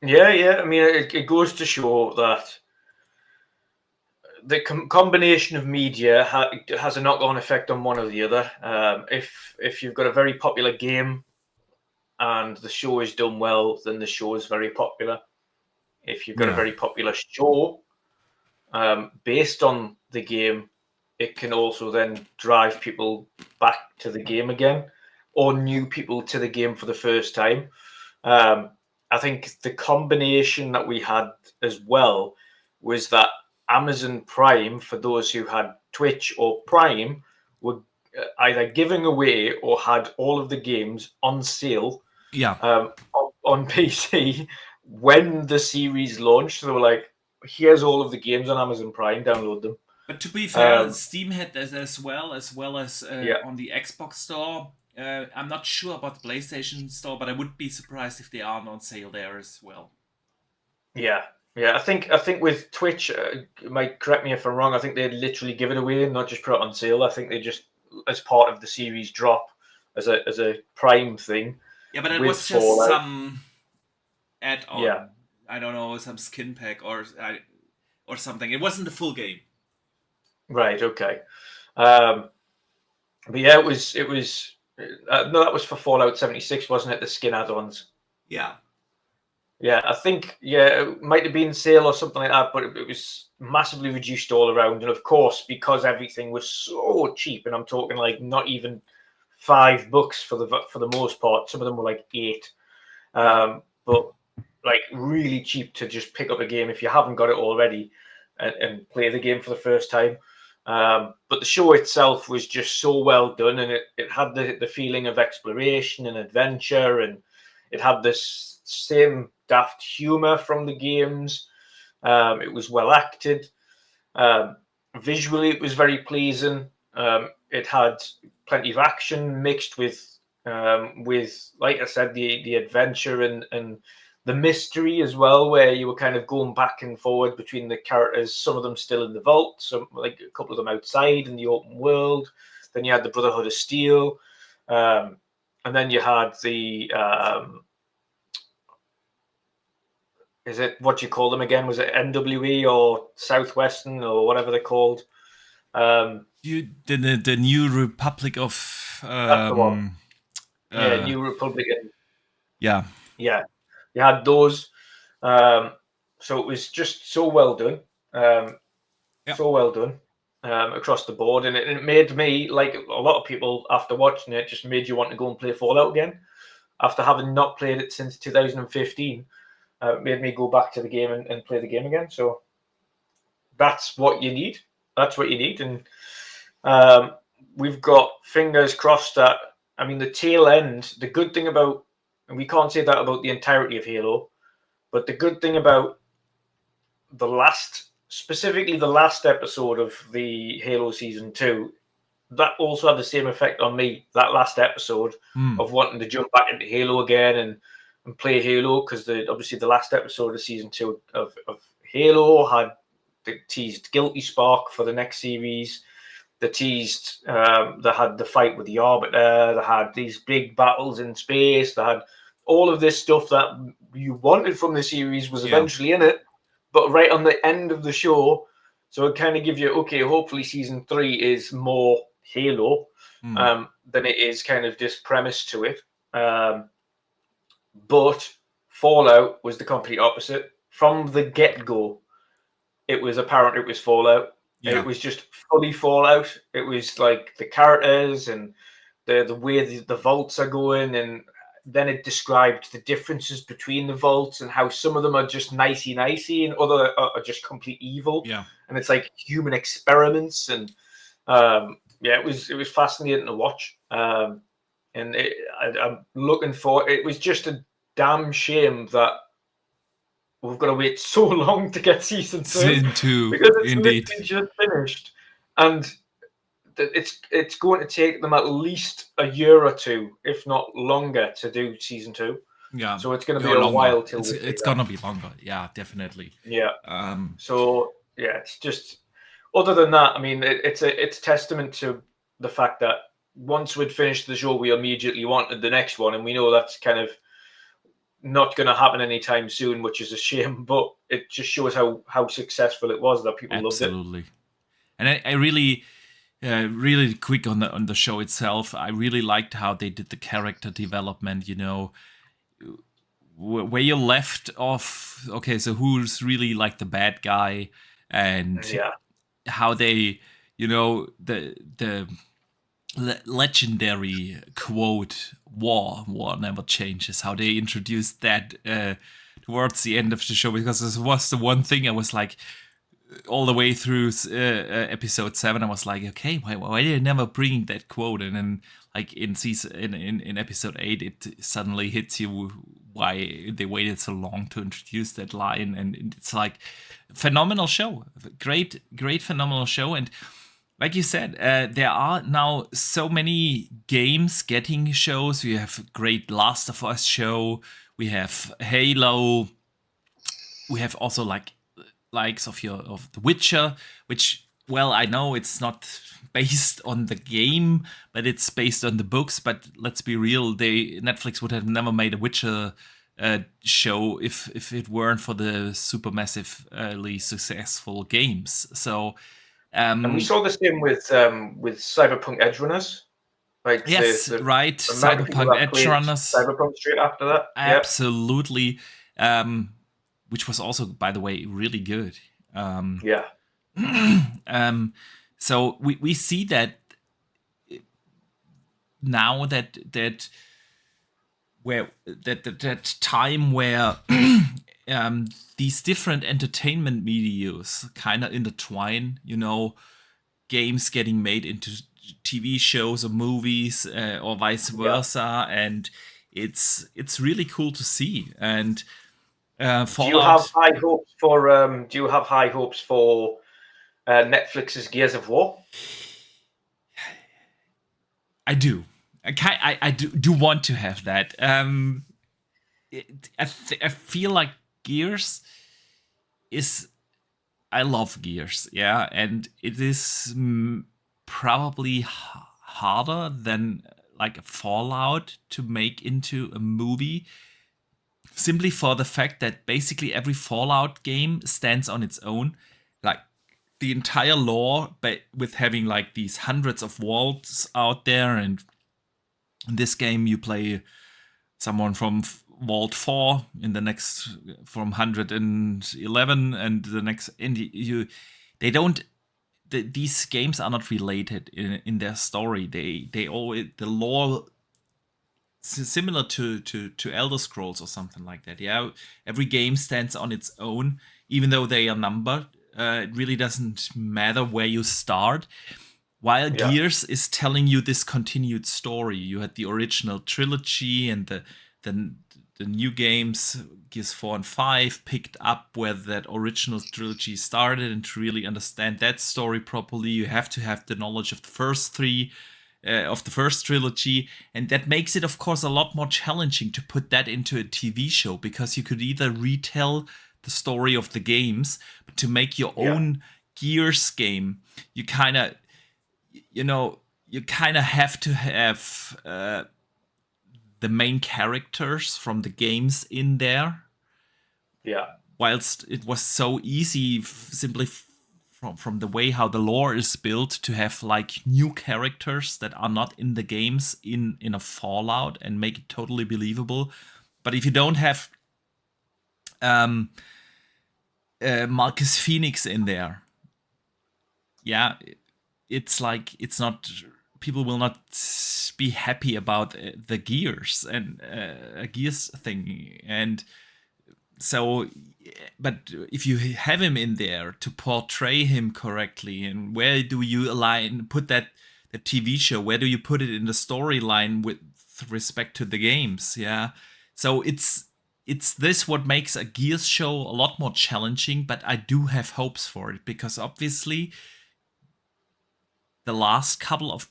Yeah. I mean, it goes to show that the combination of media has a knock-on effect on one or the other. If you've got a very popular game and the show is done well, then the show is very popular. If you've got a Yeah, very popular show based on the game, it can also then drive people back to the game again, or new people to the game for the first time. I think the combination that we had as well was that Amazon Prime, for those who had Twitch or Prime, were either giving away or had all of the games on sale yeah. on PC when the series launched. They were like, here's all of the games on Amazon Prime, download them. But to be fair, Um, Steam had this as well as yeah, on the Xbox Store. I'm not sure about the PlayStation Store, but I would be surprised if they are on sale there as well. yeah, yeah. I think with Twitch, you might correct me if I'm wrong. I think they'd literally give it away and not just put it on sale. I think they just, as part of the series drop, as a Prime thing Yeah, but it with was just Fallout. some Yeah, add-on. I don't know, some skin pack or something. It wasn't the full game. right, okay. Um, but yeah, it was. No, that was for Fallout 76, wasn't it? The skin add-ons. Yeah. Yeah, I think it might have been sale or something like that, but it was massively reduced all around. And of course, because everything was so cheap, and I'm talking like not even $5 for the most part. Some of them were like 8, but like really cheap to just pick up a game if you haven't got it already and play the game for the first time. But the show itself was just so well done, and it had the feeling of exploration and adventure, and it had this same daft humor from the games. It was well acted. Um, Visually, it was very pleasing. It had plenty of action mixed with, like I said, the adventure and the mystery as well, where you were kind of going back and forward between the characters. Some of them still in the vault, some like a couple of them outside in the open world. Then you had the Brotherhood of Steel, and then you had the is it what do you call them again? Was it NWE or Southwestern or whatever they're called? The New Republic of That's the one. Yeah, uh New Republican. yeah. Yeah, you had those. Um, so it was just so well done, um, Yeah. so well done across the board, and it made me, like a lot of people, after watching it, just made you want to go and play Fallout again after having not played it since 2015. It made me go back to the game and play the game again. So that's what you need. That's what you need, and um, we've got fingers crossed that. I mean, the tail end. The good thing about, and we can't say that about the entirety of Halo, but the good thing about specifically the last episode of the Halo season 2, that also had the same effect on me. That last episode Mm. of wanting to jump back into Halo again and play Halo, because obviously the last episode of season 2 of Halo had They teased Guilty Spark for the next series. They teased. They had the fight with the Arbiter. They had these big battles in space. They had all of this stuff that you wanted from the series was Yeah. eventually in it, but right on the end of the show. So it kind of gives you, okay, hopefully season 3 is more Halo than it is kind of this premise to it. But Fallout was the complete opposite. From the get-go, it was apparent it was Fallout. Yeah. It was just fully Fallout. It was like the characters and the way the vaults are going, and then it described the differences between the vaults and how some of them are just nicey and other are just complete evil. Yeah. And it's like human experiments, and it was fascinating to watch. I'm looking for. It was just a damn shame that we've got to wait so long to get season 2 Season 2, because it's indeed. literally just finished, and it's going to take them at least a year or two, if not longer, to do season 2. Yeah. So it's going to be Or a longer. while till it's gonna be longer. Yeah, definitely. Yeah. So it's just. Other than that, I mean, it's testament to the fact that once we'd finished the show, we immediately wanted the next one, and we know that's kind of not going to happen anytime soon, which is a shame. But it just shows how successful it was, that people loved it. Absolutely. And I really, really quick on the show itself, I really liked how they did the character development. Where you left off. Okay, so who's really like the bad guy, and how they, the legendary quote, war never changes, how they introduced that towards the end of the show, because this was the one thing I was like, all the way through episode 7, I was like, okay, why are they never bringing that quote? And then like in episode 8, it suddenly hits you why they waited so long to introduce that line. And it's like phenomenal show, great phenomenal show. And like you said, there are now so many games getting shows. We have a great Last of Us show, we have Halo, we have also likes of The Witcher, which, well, I know it's not based on the game, but it's based on the books. But let's be real, Netflix would have never made a Witcher show if it weren't for the super massively successful games. So and we saw the same with Cyberpunk Edge Runners. Like yes, right. Cyberpunk Edge Runners. Cyberpunk straight after that. Absolutely. Which was also, by the way, really good. So we see that now that time where these different entertainment medias kind of intertwine. Games getting made into TV shows or movies, or vice versa, and it's really cool to see. And do you have high hopes for Netflix's Gears of War? I do. I do want to have that. I feel like Gears is. I love Gears, yeah, and it is probably harder than like a Fallout to make into a movie. Simply for the fact that basically every Fallout game stands on its own. Like the entire lore, but with having like these hundreds of vaults out there, and in this game you play someone from Vault 4, in the next from 111, and the next these games are not related in their story. They always, the lore, similar to Elder Scrolls or something like that. Yeah, every game stands on its own, even though they are numbered. It really doesn't matter where you start. While Gears is telling you this continued story. You had the original trilogy, and the new games, Gears 4 and 5, picked up where that original trilogy started. And to really understand that story properly, you have to have the knowledge of the first three. Of the first trilogy, and that makes it, of course, a lot more challenging to put that into a TV show, because you could either retell the story of the games, but to make your Yeah. own Gears game, you kind of, you kind of have to have the main characters from the games in there. Yeah. Whilst it was so easy, simply from the way how the lore is built, to have like new characters that are not in the games in a Fallout and make it totally believable. But if you don't have Marcus Phoenix in there, yeah, it's like it's not. People will not be happy about the Gears and a Gears thing. And so, but if you have him in there to portray him correctly, and where do you put that the TV show? Where do you put it in the storyline with respect to the games? Yeah, so it's this what makes a Gears show a lot more challenging. But I do have hopes for it, because obviously the last couple of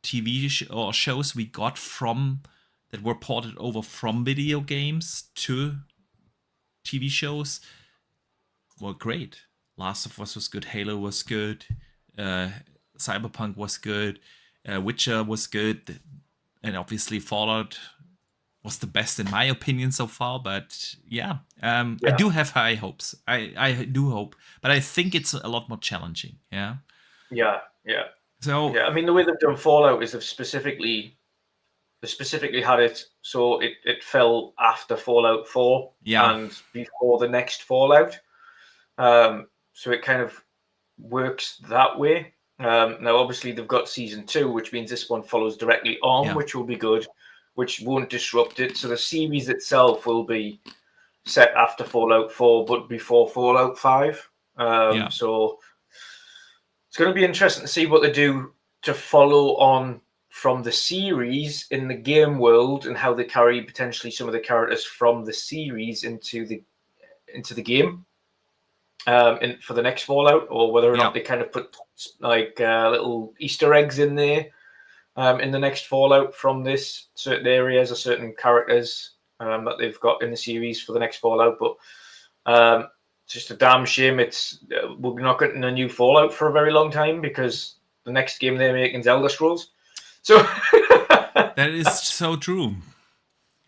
TV or shows we got from that were ported over from video games to TV shows were great. Last of Us was good. Halo was good. Cyberpunk was good. Witcher was good. And obviously Fallout was the best in my opinion so far. But yeah, I do have high hopes. I do hope. But I think it's a lot more challenging. Yeah. Yeah. Yeah. So yeah, I mean, the way they've done Fallout is they specifically had it so it fell after Fallout 4 and before the next Fallout. So it kind of works that way. Now, obviously, they've got season 2, which means this one follows directly on, which will be good, which won't disrupt it. So the series itself will be set after Fallout 4, but before Fallout 5. So it's going to be interesting to see what they do to follow on from the series in the game world, and how they carry potentially some of the characters from the series into the game for the next Fallout, or whether or not they kind of put like little Easter eggs in there in the next Fallout from this certain areas or certain characters that they've got in the series for the next Fallout. But it's just a damn shame we're not getting a new Fallout for a very long time, because the next game they're making is Elder Scrolls. So that is so true.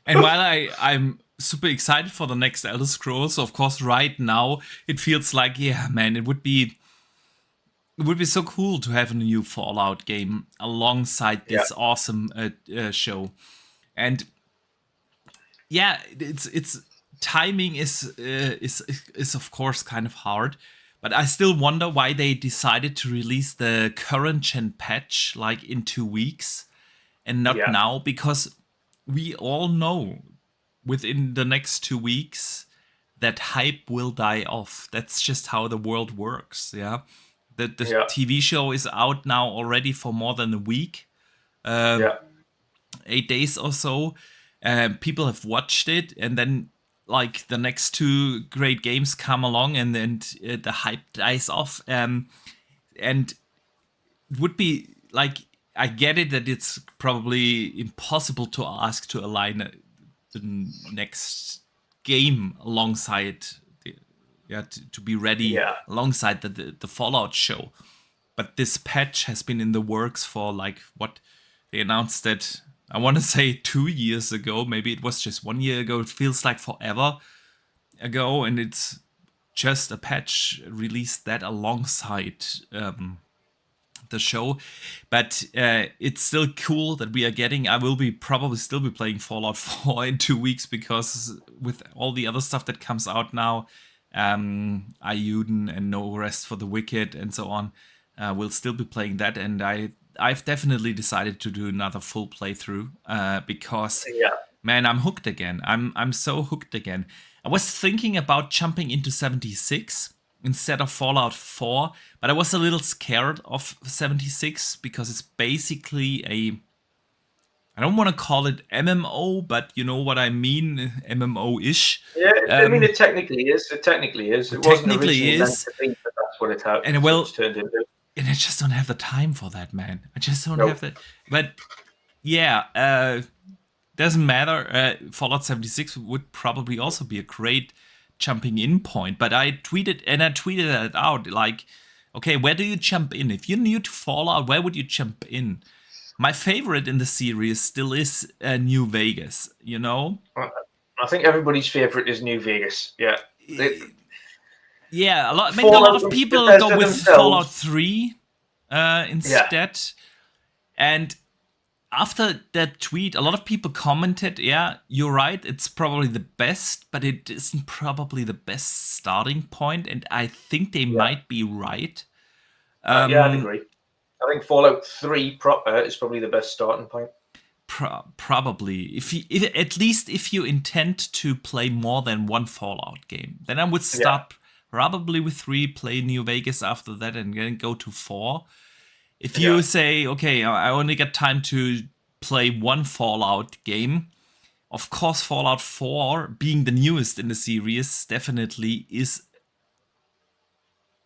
And while I'm super excited for the next Elder Scrolls, of course, right now it feels like, yeah, man, it would be so cool to have a new Fallout game alongside this awesome show. And yeah, it's timing is of course kind of hard, but I still wonder why they decided to release the current gen patch like in 2 weeks and not now, because we all know within the next 2 weeks that hype will die off. That's just how the world works. Yeah, the TV show is out now already for more than a week, 8 days or so. People have watched it, and then like the next 2 great games come along, and then the hype dies off. And it would be like, I get it that it's probably impossible to ask to align the next game alongside to be ready alongside the Fallout show. But this patch has been in the works for like, what, they announced that, I want to say 2 years ago, maybe it was just 1 year ago. It feels like forever ago, and it's just a patch released that alongside the show. But it's still cool that we are getting. I will probably still be playing Fallout 4 in 2 weeks, because with all the other stuff that comes out now, Ayuden and No Rest for the Wicked and so on, we'll still be playing that. And I've definitely decided to do another full playthrough because man, I'm hooked again. I'm so hooked again. I was thinking about jumping into 76 instead of Fallout 4, but I was a little scared of 76 because it's basically I don't want to call it MMO, but you know what I mean, MMO-ish. Yeah, I mean, it technically is. It wasn't originally meant to be, but that's what it's turned into. And I just don't have the time for that, man. I just don't have that. But yeah, doesn't matter. Fallout 76 would probably also be a great jumping in point, but I tweeted it out like, okay, where do you jump in? If you're new to Fallout, where would you jump in? My favorite in the series still is New Vegas, you know? I think everybody's favorite is New Vegas. Yeah. Yeah, maybe a lot of people go with Fallout 3 instead. And after that tweet, a lot of people commented, yeah, you're right, it's probably the best, but it isn't probably the best starting point. And I think they might be right. Yeah, I'd agree. I think Fallout 3 proper is probably the best starting point. Probably. At least if you intend to play more than one Fallout game, then I would start probably with 3, play New Vegas after that, and then go to 4. If you say, okay, I only get time to play one Fallout game, of course, Fallout 4, being the newest in the series, definitely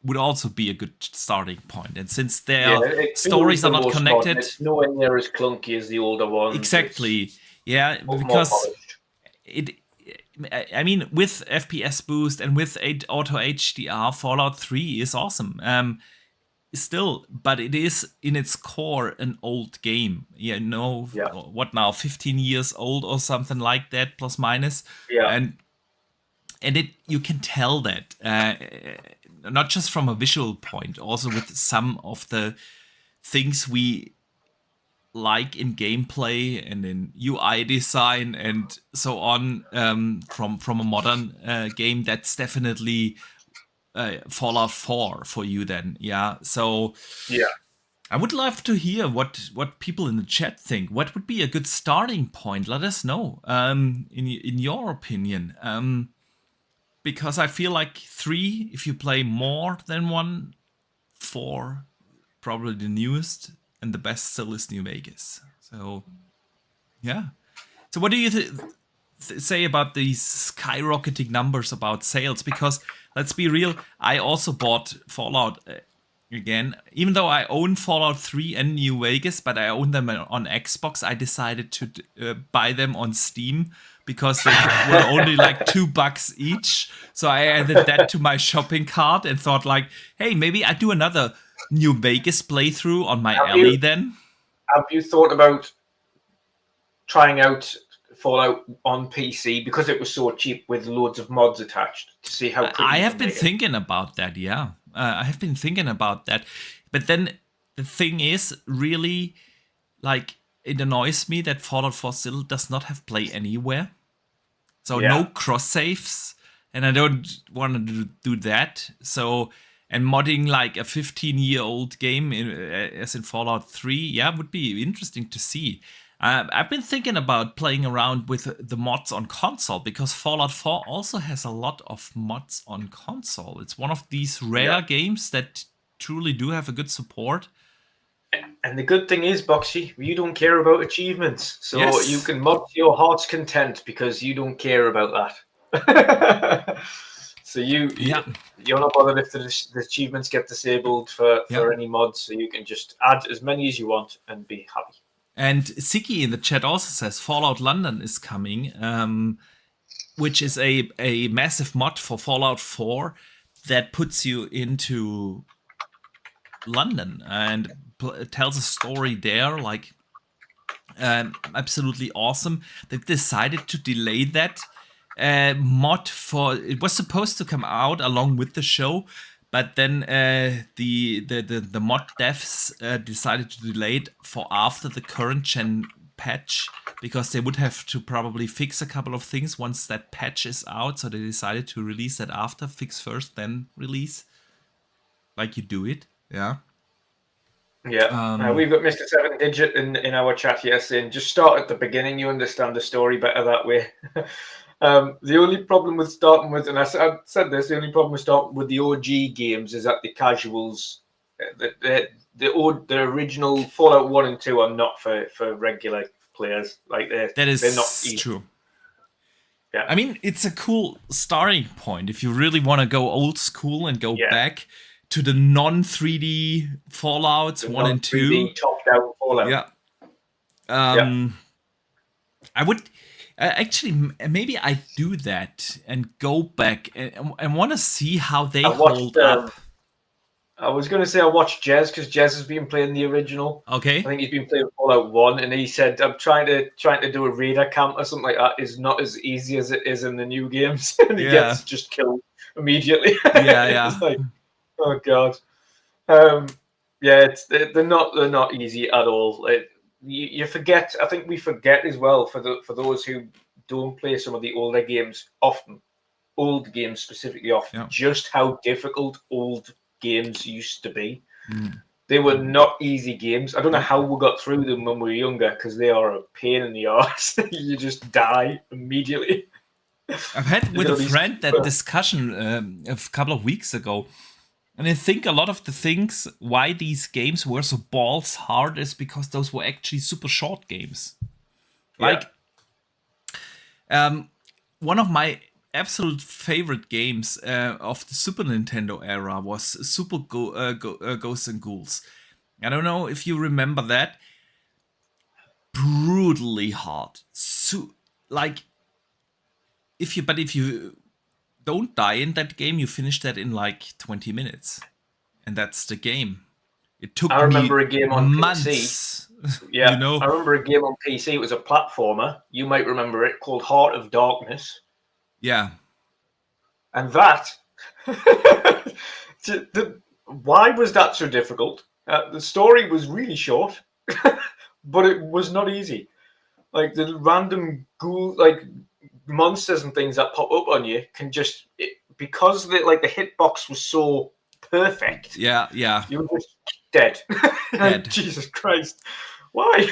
would also be a good starting point. And since their stories are not connected, it's nowhere near as clunky as the older ones. Exactly. Yeah, because I mean, with FPS boost and with auto HDR, Fallout 3 is awesome. Still, but it is in its core an old game. What now? 15 years old or something like that, plus minus. Yeah. And you can tell that not just from a visual point, also with some of the things we like in gameplay and in UI design and so on from a modern game. That's definitely Fallout 4 for you then. So I would love to hear what people in the chat think. What would be a good starting point? Let us know in your opinion, because I feel like 3, if you play more than one, 4 probably the newest, and the best still is New Vegas. So so what do you say about these skyrocketing numbers about sales? Because let's be real, I also bought Fallout again, even though I own Fallout 3 and New Vegas, but I own them on Xbox. I decided to buy them on Steam because they were only like $2 each. So I added that to my shopping cart and thought like, hey, maybe I do another New Vegas playthrough on my alley then. Have you thought about trying out Fallout on PC because it was so cheap with loads of mods attached to see how pretty I have been thinking about that, I have been thinking about that. But then the thing is, really, like, it annoys me that Fallout 4 still does not have Play Anywhere. So no cross saves, and I don't want to do that. So, and modding like a 15-year-old game as in Fallout 3, would be interesting to see. I've been thinking about playing around with the mods on console, because Fallout 4 also has a lot of mods on console. It's one of these rare games that truly do have a good support. And the good thing is, Boxy, you don't care about achievements. So you can mod to your heart's content because you don't care about that. So you're not bothered if the achievements get disabled for any mods. So you can just add as many as you want and be happy. And Siki in the chat also says Fallout London is coming, which is a massive mod for Fallout 4 that puts you into London and tells a story there, like absolutely awesome. They've decided to delay that mod it was supposed to come out along with the show, but then the mod devs decided to delay it for after the current gen patch, because they would have to probably fix a couple of things once that patch is out. So they decided to release that after, fix first, then release, like you do it. We've got Mr. 7 Digit in our chat here saying, just start at the beginning, you understand the story better that way. The only problem with starting with, and I said this, the only problem with starting with the OG games is that the casuals, the original Fallout 1 and 2 are not for regular players. Like they're not easy. True. Yeah. I mean, it's a cool starting point if you really want to go old school and go back to the non-3D Fallouts 1 and 2. top-down Fallout. I would, Actually, maybe I do that and go back and want to see how they I watched. hold up. I was going to say I watched Jez because Jez has been playing the original. I Okay. think he's been playing Fallout 1, and he said, "I'm trying to do a raider camp or something like that is not as easy as it is in the new games," and he Yeah. gets just killed immediately. Yeah. Yeah. It's like, oh god. Um, yeah, they're not easy at all. You forget. I think we forget as well for those who don't play some of the older games often, old games specifically often, Yeah. just how difficult old games used to be. Mm. They were not easy games. I don't know Nope. how we got through them when we were younger because they are a pain in the arse. You just die immediately. I've had There's with a got to be friend that discussion a couple of weeks ago, and I think a lot of the things why these games were so balls hard is because those were actually super short games. yeah. Like, um, one of my absolute favorite games of the Super Nintendo era was Ghosts and Ghouls. I don't know if you remember that. Brutally hard. Like, if you don't die in that game, you finish that in like 20 minutes, and that's the game. It took I remember me a game on PC. months, you Yeah, know. I remember a game on PC. It was a platformer. You might remember it called Heart of Darkness, Yeah, and that. Why was that so difficult? The story was really short, but it was not easy. Like the random ghoul, like monsters and things that pop up on you can just because the hitbox was so perfect, yeah, yeah. you were just dead. Dead. Jesus Christ, why?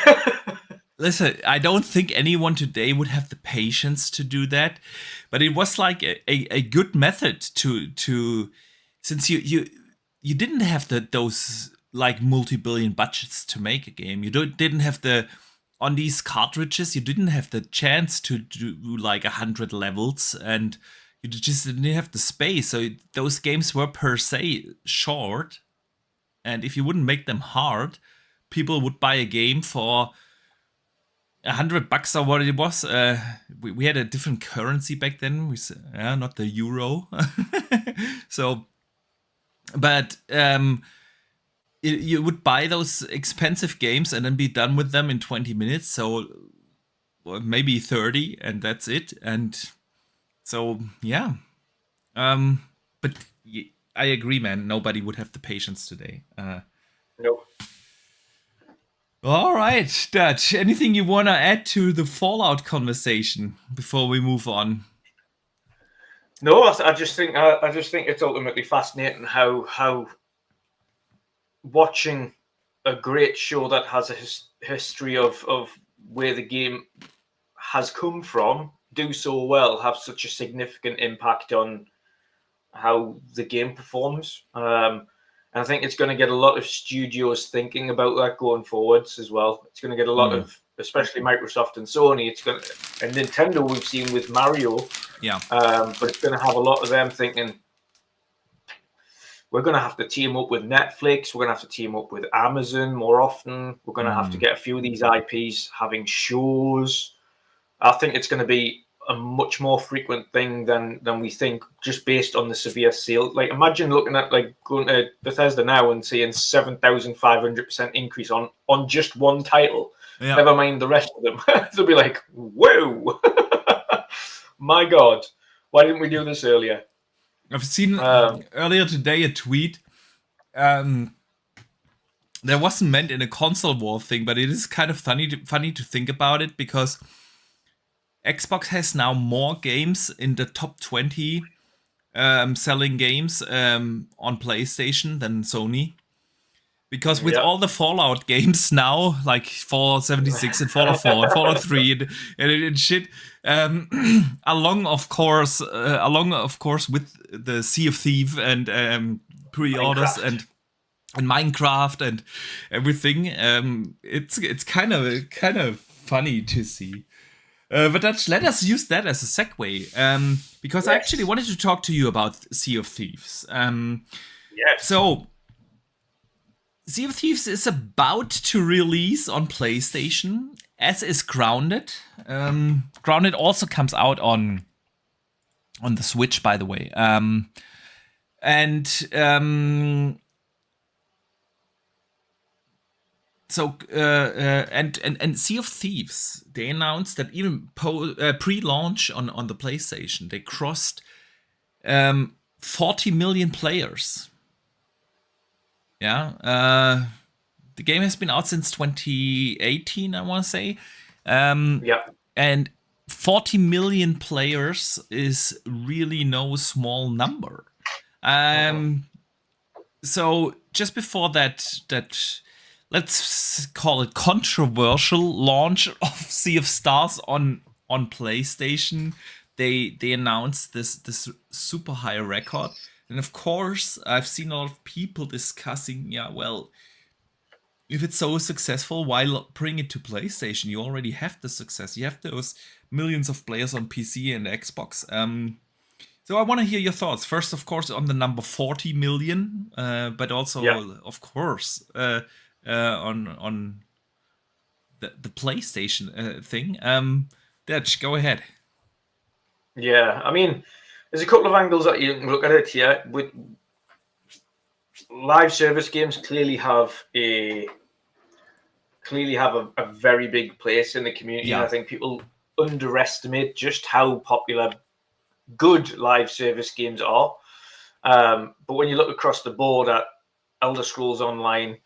Listen, I don't think anyone today would have the patience to do that, but it was like a good method to since you didn't have those like multi-billion budgets to make a game. You didn't have the on these cartridges. You didn't have the chance to do like 100 levels, and you just didn't have the space. So those games were per se short, and if you wouldn't make them hard, people would buy a game for $100 or what it was. We had a different currency back then. Not the euro. So, but you would buy those expensive games and then be done with them in 20 minutes. So, well, maybe 30, and that's it. And so, yeah. But I agree, man. Nobody would have the patience today. No, All right, Dutch. Anything you want to add to the Fallout conversation before we move on? no. I just think it's ultimately fascinating how watching a great show that has a history of where the game has come from do so well have such a significant impact on how the game performs. And I think it's going to get a lot of studios thinking about that going forwards as well. It's going to get a lot Mm, of, especially Microsoft and Sony. It's going to, and Nintendo we've seen with Mario, yeah. but it's going to have a lot of them thinking we're going to have to team up with Netflix. We're going to have to team up with Amazon more often. We're going to have to Mm, get a few of these IPs having shows. I think it's going to be a much more frequent thing than we think, just based on the severe sale. Like, imagine looking at like going to Bethesda now and seeing 7,500% increase on just one title. yeah. Never mind the rest of them. They'll be like, whoa, my God, why didn't we do this earlier? I've seen Um, earlier today a tweet. Um, that wasn't meant in a console war thing, but it is kind of funny to think about it because Xbox has now more games in the top 20 selling games on PlayStation than Sony. Because with yeah, all the Fallout games now, like Fallout 76 and Fallout 4 and Fallout 3 and shit, along of course with the Sea of Thieves and pre-orders Minecraft. and Minecraft and everything, it's kind of funny to see. But let us use that as a segue, because I actually Yes, wanted to talk to you about Sea of Thieves. yes. So Sea of Thieves is about to release on PlayStation, as is Grounded. Grounded also comes out on the Switch, by the way. And so and Sea of Thieves, they announced that even pre-launch on the PlayStation, they crossed 40 million players. Yeah, the game has been out since 2018, I want to say. Yeah. And 40 million players is really no small number. So just before that let's call it controversial launch of Sea of Stars on PlayStation, they announced this super high record. And of course, I've seen a lot of people discussing, yeah, well, if it's so successful, why bring it to PlayStation? You already have the success. You have those millions of players on PC and Xbox. So I want to hear your thoughts. First, of course, on the number 40 million, but also, Yeah. of course, on the PlayStation thing. Dutch, go ahead. Yeah. I mean, there's a couple of angles that you can look at it here. With live service games clearly have a very big place in the community, and I Yeah. think people underestimate just how popular good live service games are. But when you look across the board at Elder Scrolls Online,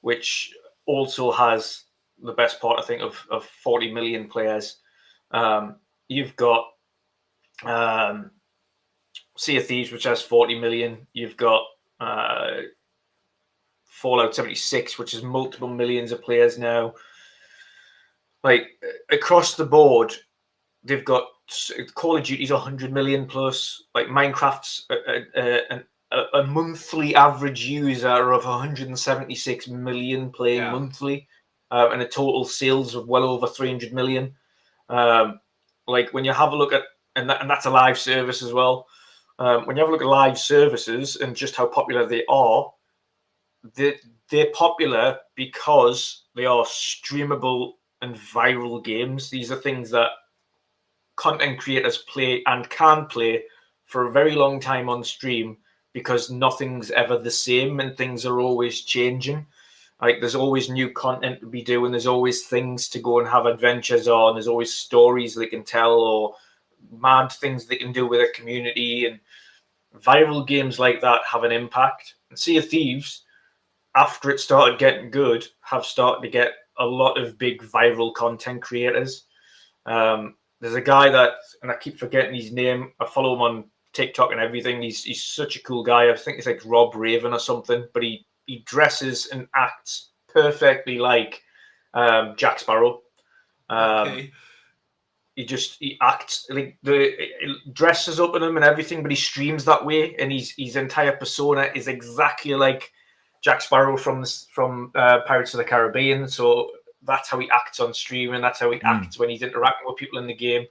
which also has the best part, I think, of 40 million players, you've got Sea of Thieves, which has 40 million. You've got Fallout 76, which has multiple millions of players now. Like across the board, they've got Call of Duty's 100 million plus. Like Minecraft's a monthly average user of 176 million playing Yeah. monthly, and a total sales of well over 300 million. Like when you have a look at, and that's a live service as well. When you have a look at live services and just how popular they are, they, they're popular because they are streamable and viral games. These are things that content creators play and can play for a very long time on stream because nothing's ever the same and things are always changing. Like there's always new content to be doing, there's always things to go and have adventures on, there's always stories they can tell or mad things they can do with a community, and viral games like that have an impact. And Sea of Thieves, after it started getting good, have started to get a lot of big viral content creators. There's a guy that, and I keep forgetting his name. I follow him on TikTok and everything. He's such a cool guy. I think it's like Rob Raven or something. But he dresses and acts perfectly like Jack Sparrow. Um, Okay. he acts like the dresses up in him and everything, but he streams that way, and his entire persona is exactly like Jack Sparrow from Pirates of the Caribbean. So that's how he acts on stream, and that's how he acts when he's interacting with people in the game.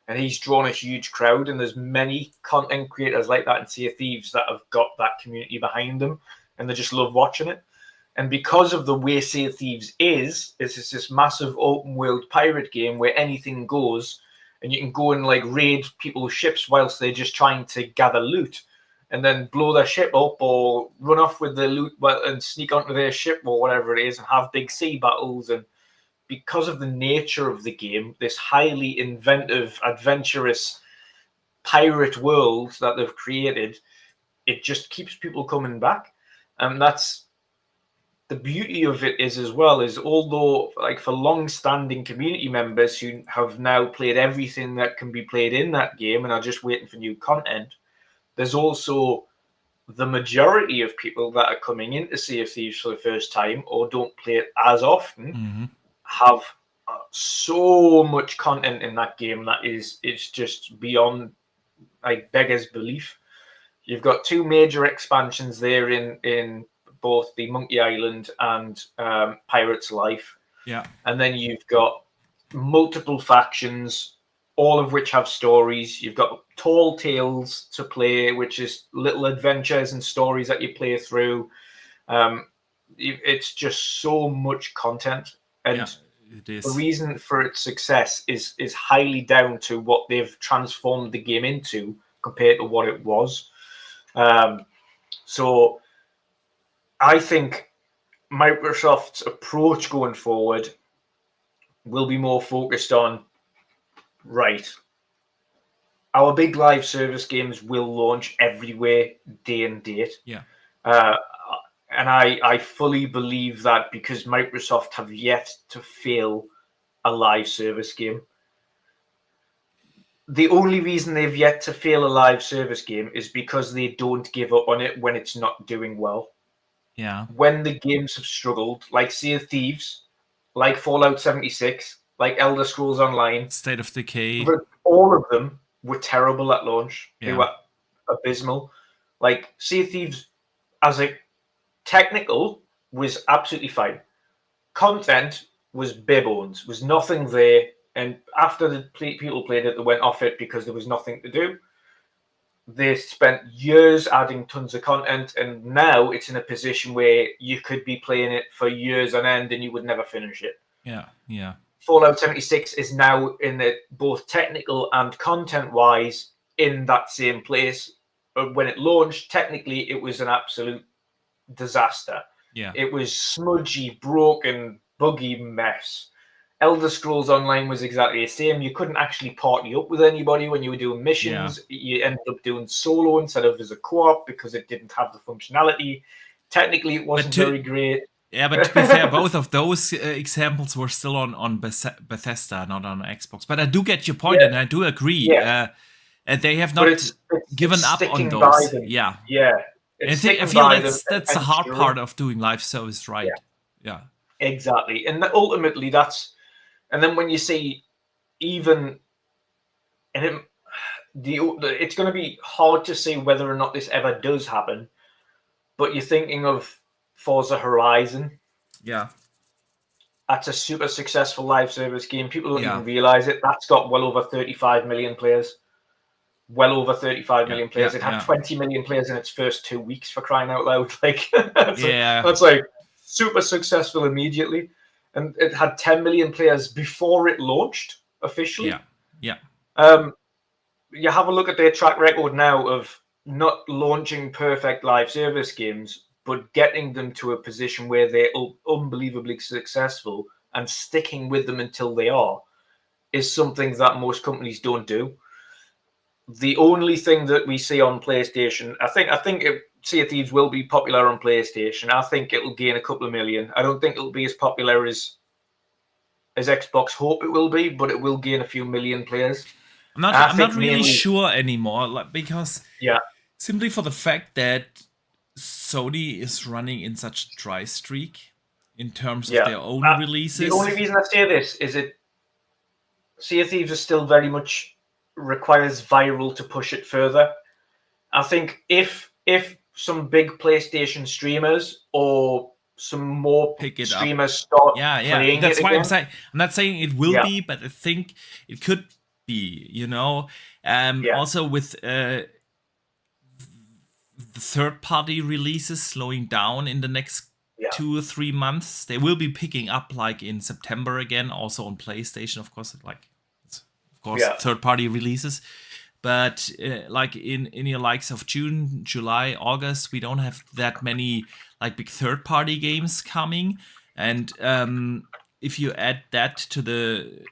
And he's drawn a huge crowd, and there's many content creators like that in Sea of Thieves that have got that community behind them, and they just love watching it. And because of the way Sea of Thieves it's this massive open world pirate game where anything goes, and you can go and like raid people's ships whilst they're just trying to gather loot, and then blow their ship up or run off with the loot and sneak onto their ship or whatever it is, and have big sea battles. And because of the nature of the game, this highly inventive, adventurous pirate world that they've created, it just keeps people coming back. And that's the beauty of it is as well, is although like for long-standing community members who have now played everything that can be played in that game and are just waiting for new content, there's also the majority of people that are coming into Sea of Thieves for the first time or don't play it as often have so much content in that game that it's just beyond like beggars belief. You've got two major expansions there in both the Monkey Island and Pirates Life. Yeah. And then you've got multiple factions, all of which have stories. You've got Tall Tales to play, which is little adventures and stories that you play through. it's just so much content, and it the is. reason for its success is highly down to what they've transformed the game into compared to what it was. So I think Microsoft's approach going forward will be more focused on, right, our big live service games will launch everywhere, day and date. Yeah. Uh, and I fully believe that because Microsoft have yet to fail a live service game. The only reason they've yet to fail a live service game is because they don't give up on it when it's not doing well. Yeah. When the games have struggled, like Sea of Thieves, like Fallout 76, like Elder Scrolls Online, State of Decay. all of them were terrible at launch. They Yeah. were abysmal. Like Sea of Thieves, as a technical, was absolutely fine. Content was bare bones, was nothing there. And after the people played it, they went off it because there was nothing to do. They spent years adding tons of content, and now it's in a position where you could be playing it for years on end and you would never finish it. Yeah. Yeah. Fallout 76 is now in the both technical and content wise in that same place. But when it launched, technically it was an absolute disaster. Yeah. It was smudgy, broken, buggy mess. Elder Scrolls Online was exactly the same. You couldn't actually party up with anybody when you were doing missions. You ended up doing solo instead of as a co-op because it didn't have the functionality. Technically, it wasn't very great. Yeah, but to be fair, both of those examples were still on Bethesda, not on Xbox. But I do get your point, and I do agree. Yeah. And they have not given up on those. By them. Yeah. Yeah. I feel that's the hard part of doing live service right. Yeah. Exactly. And ultimately that's, and then when you see even, and it's going to be hard to say whether or not this ever does happen, but you're thinking of Forza Horizon. Yeah. That's a super successful live service game. People don't even realize it. That's got well over 35 million players. Well over 35 million players. It had 20 million players in its first 2 weeks, for crying out loud. Like, that's like super successful immediately. And it had 10 million players before it launched officially. Yeah. You have a look at their track record now of not launching perfect live service games, but getting them to a position where they're unbelievably successful and sticking with them until they are, is something that most companies don't do. The only thing that we see on PlayStation, I think Sea of Thieves will be popular on PlayStation. I think it'll gain a couple of million. I don't think it'll be as popular as Xbox hope it will be, but it will gain a few million players. I'm not really sure anymore, like, because simply for the fact that Sony is running in such a dry streak in terms of their own releases. The only reason I say this is that Sea of Thieves is still very much requires viral to push it further. I think if some big PlayStation streamers or some more streamers start playing that's it why again, I'm not saying it will be, but I think it could be, also with the third-party releases slowing down in the next 2 or 3 months. They will be picking up like in September again, also on PlayStation, of course, third-party releases. But like in your likes of June, July, August, we don't have that many like big third-party games coming. And if you add that to the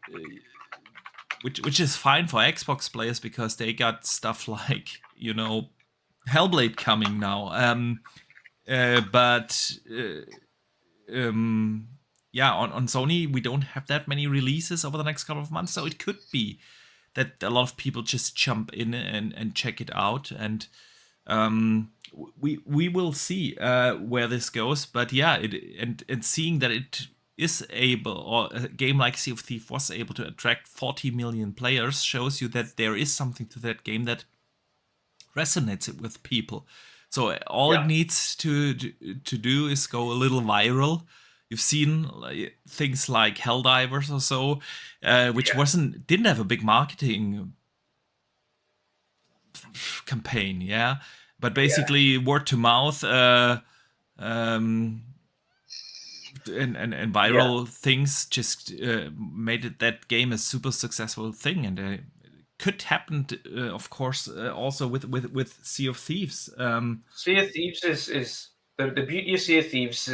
which is fine for Xbox players because they got stuff like Hellblade coming now. On Sony we don't have that many releases over the next couple of months, so it could be that a lot of people just jump in and check it out, and we will see where this goes. But and seeing that it is able, or a game like Sea of Thieves was able to attract 40 million players, shows you that there is something to that game that resonates with people. So all it needs to do is go a little viral. You've seen things like Helldivers or so, which didn't have a big marketing campaign, but basically word to mouth. and viral things just made that game a super successful thing, and could happen, of course, also with Sea of Thieves. Sea of Thieves is the beauty of Sea of Thieves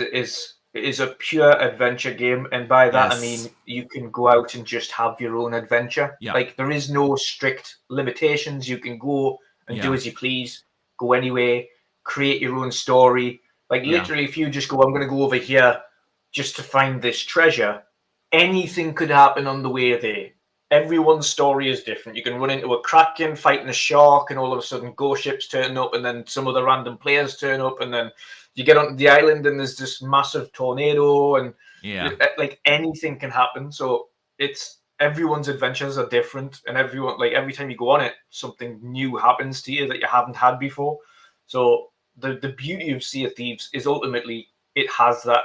is a pure adventure game, and by that I Yes. mean you can go out and just have your own adventure. Yeah. Like there is no strict limitations. You can go and do Yeah. as you please, go anywhere, create your own story. Like Yeah. literally, if you just go, I'm going to go over here just to find this treasure, anything could happen on the way there. Everyone's story is different. You can run into a kraken fighting a shark, and all of a sudden ghost ships turn up, and then some other random players turn up, and then you get onto the island and there's this massive tornado, and Yeah. like anything can happen. So it's everyone's adventures are different, and everyone like every time you go on it, something new happens to you that you haven't had before. So the beauty of Sea of Thieves is ultimately it has that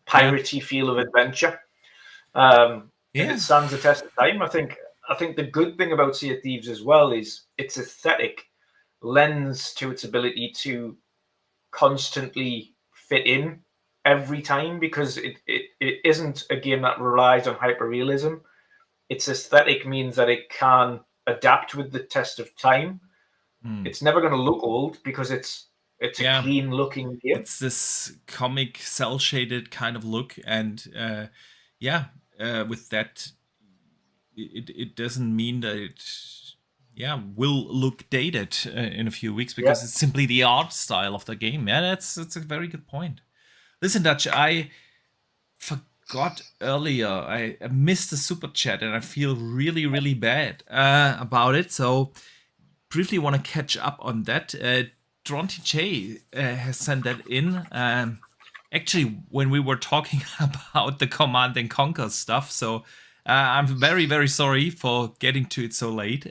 Yeah. piratey feel of adventure. And Yeah. it stands the test of time. I think the good thing about Sea of Thieves as well is its aesthetic lends to its ability to constantly fit in every time, because it isn't a game that relies on hyperrealism. Its aesthetic means that it can adapt with the test of time. Mm. It's never going to look old because it's a Yeah. clean looking game. It's this comic cell shaded kind of look, and with that, it doesn't mean that it will look dated in a few weeks, Yeah. because it's simply the art style of the game. Yeah, that's a very good point. Listen, Dutch, I forgot earlier. I missed the super chat, and I feel really, really bad about it. So briefly want to catch up on that. Dronty J has sent that in. Actually, when we were talking about the Command and Conquer stuff, so I'm very, very sorry for getting to it so late.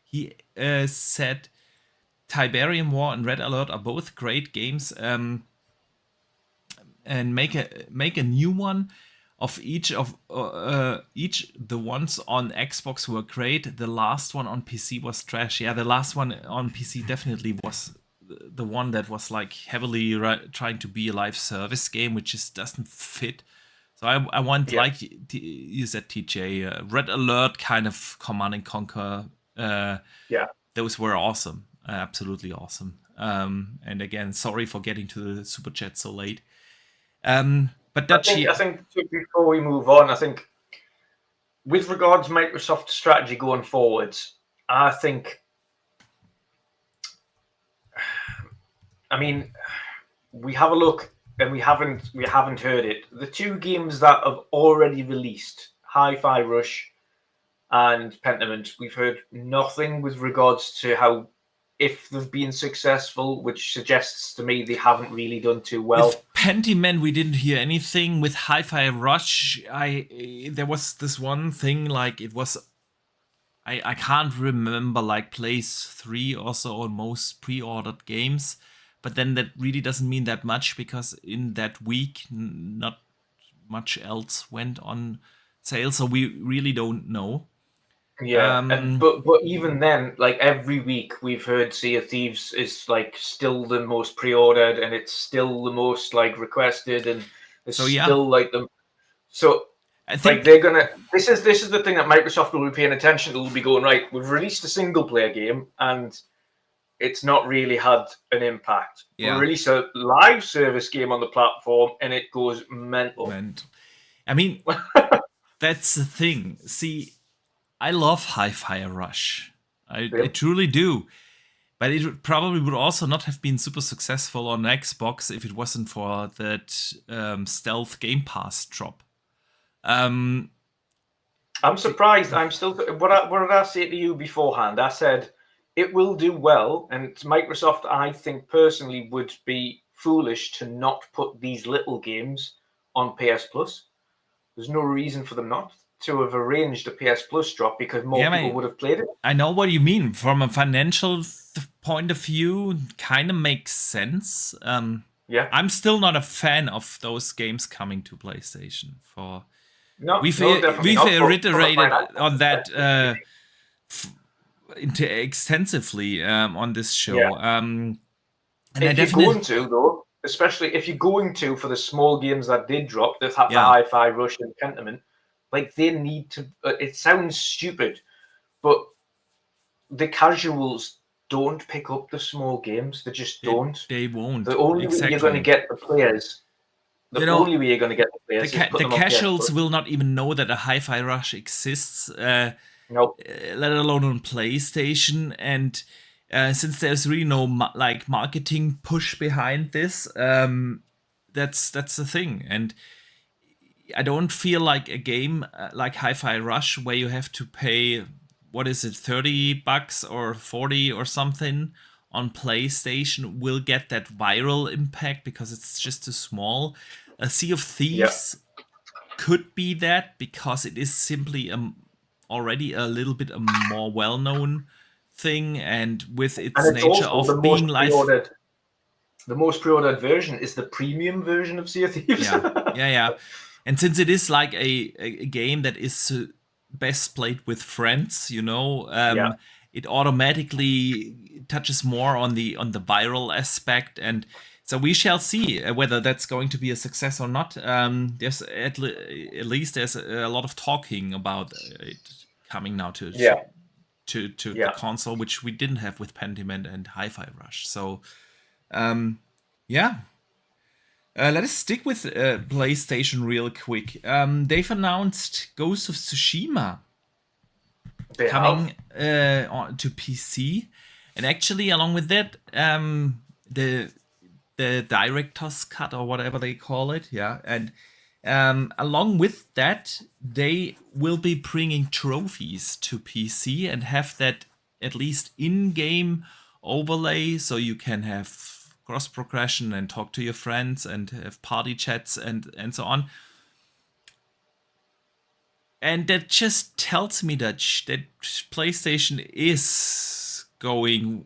He said Tiberium War and Red Alert are both great games, and make a new one of each of each. The ones on Xbox were great. The last one on PC was trash. Yeah, the last one on PC definitely was the one that was like heavily trying to be a live service game, which just doesn't fit. So I want, like you said, TJ, Red Alert kind of Command and Conquer. Those were awesome, absolutely awesome. And again, sorry for getting to the super chat so late. But I think before we move on, I think with regards to Microsoft's strategy going forwards, I think, I mean, we have a look and we haven't heard it. The two games that have already released, Hi-Fi Rush and Pentiment, we've heard nothing with regards to how, if they've been successful, which suggests to me they haven't really done too well. With Pentiment, we didn't hear anything. With Hi-Fi Rush, there was this one thing, like it was, I can't remember, like place 3 also on most pre-ordered games, but then that really doesn't mean that much, because in that week not much else went on sale, so we really don't know. Yeah, but even then, like every week, we've heard Sea of Thieves is like still the most pre-ordered, and it's still the most like requested, and it's still like the. So I think like they're gonna. This is the thing that Microsoft will be paying attention to. Will be going, right. We've released a single player game, and it's not really had an impact. We release a live service game on the platform, and it goes mental. I mean, that's the thing. See, I love Hi-Fi Rush. I truly do. But it probably would also not have been super successful on Xbox if it wasn't for that stealth Game Pass drop. I'm surprised. I'm still. What did I say to you beforehand? I said it will do well, and Microsoft, I think personally, would be foolish to not put these little games on PS Plus. There's no reason for them not to have arranged a PS Plus drop, because more people would have played it. I know what you mean. From a financial point of view, kind of makes sense. I'm still not a fan of those games coming to PlayStation. We've reiterated on that extensively on this show. And if you're going to, though, especially if you're going to for the small games that did drop, the Yeah. Hi-Fi Rush and Pentiment, like they need to. It sounds stupid, but the casuals don't pick up the small games. They just don't. They won't. The only way you're going to get the players, only way you're going to get the players is put the them on casuals PS5. will not even know that a Hi-Fi Rush exists, Nope. let alone on PlayStation. And since there's really no marketing push behind this, that's the thing. And I don't feel like a game like Hi-Fi Rush where you have to pay, what is it, $30 or 40 or something on PlayStation will get that viral impact because it's just too small. A Sea of Thieves could be that because it is simply already a little bit a more well-known thing, and with its nature of being live. The most pre-ordered version is the premium version of Sea of Thieves. Yeah. And since it is like a game that is best played with friends, it automatically touches more on the viral aspect, and so we shall see whether that's going to be a success or not. There's at least there's a lot of talking about it coming now to the console, which we didn't have with Pentiment and Hi-Fi Rush. So, let us stick with PlayStation real quick. They've announced Ghost of Tsushima coming to PC, and actually, along with that, the director's cut or whatever they call it, and along with that, they will be bringing trophies to PC and have that at least in-game overlay, so you can have cross progression and talk to your friends and have party chats and so on. And that just tells me that PlayStation is going.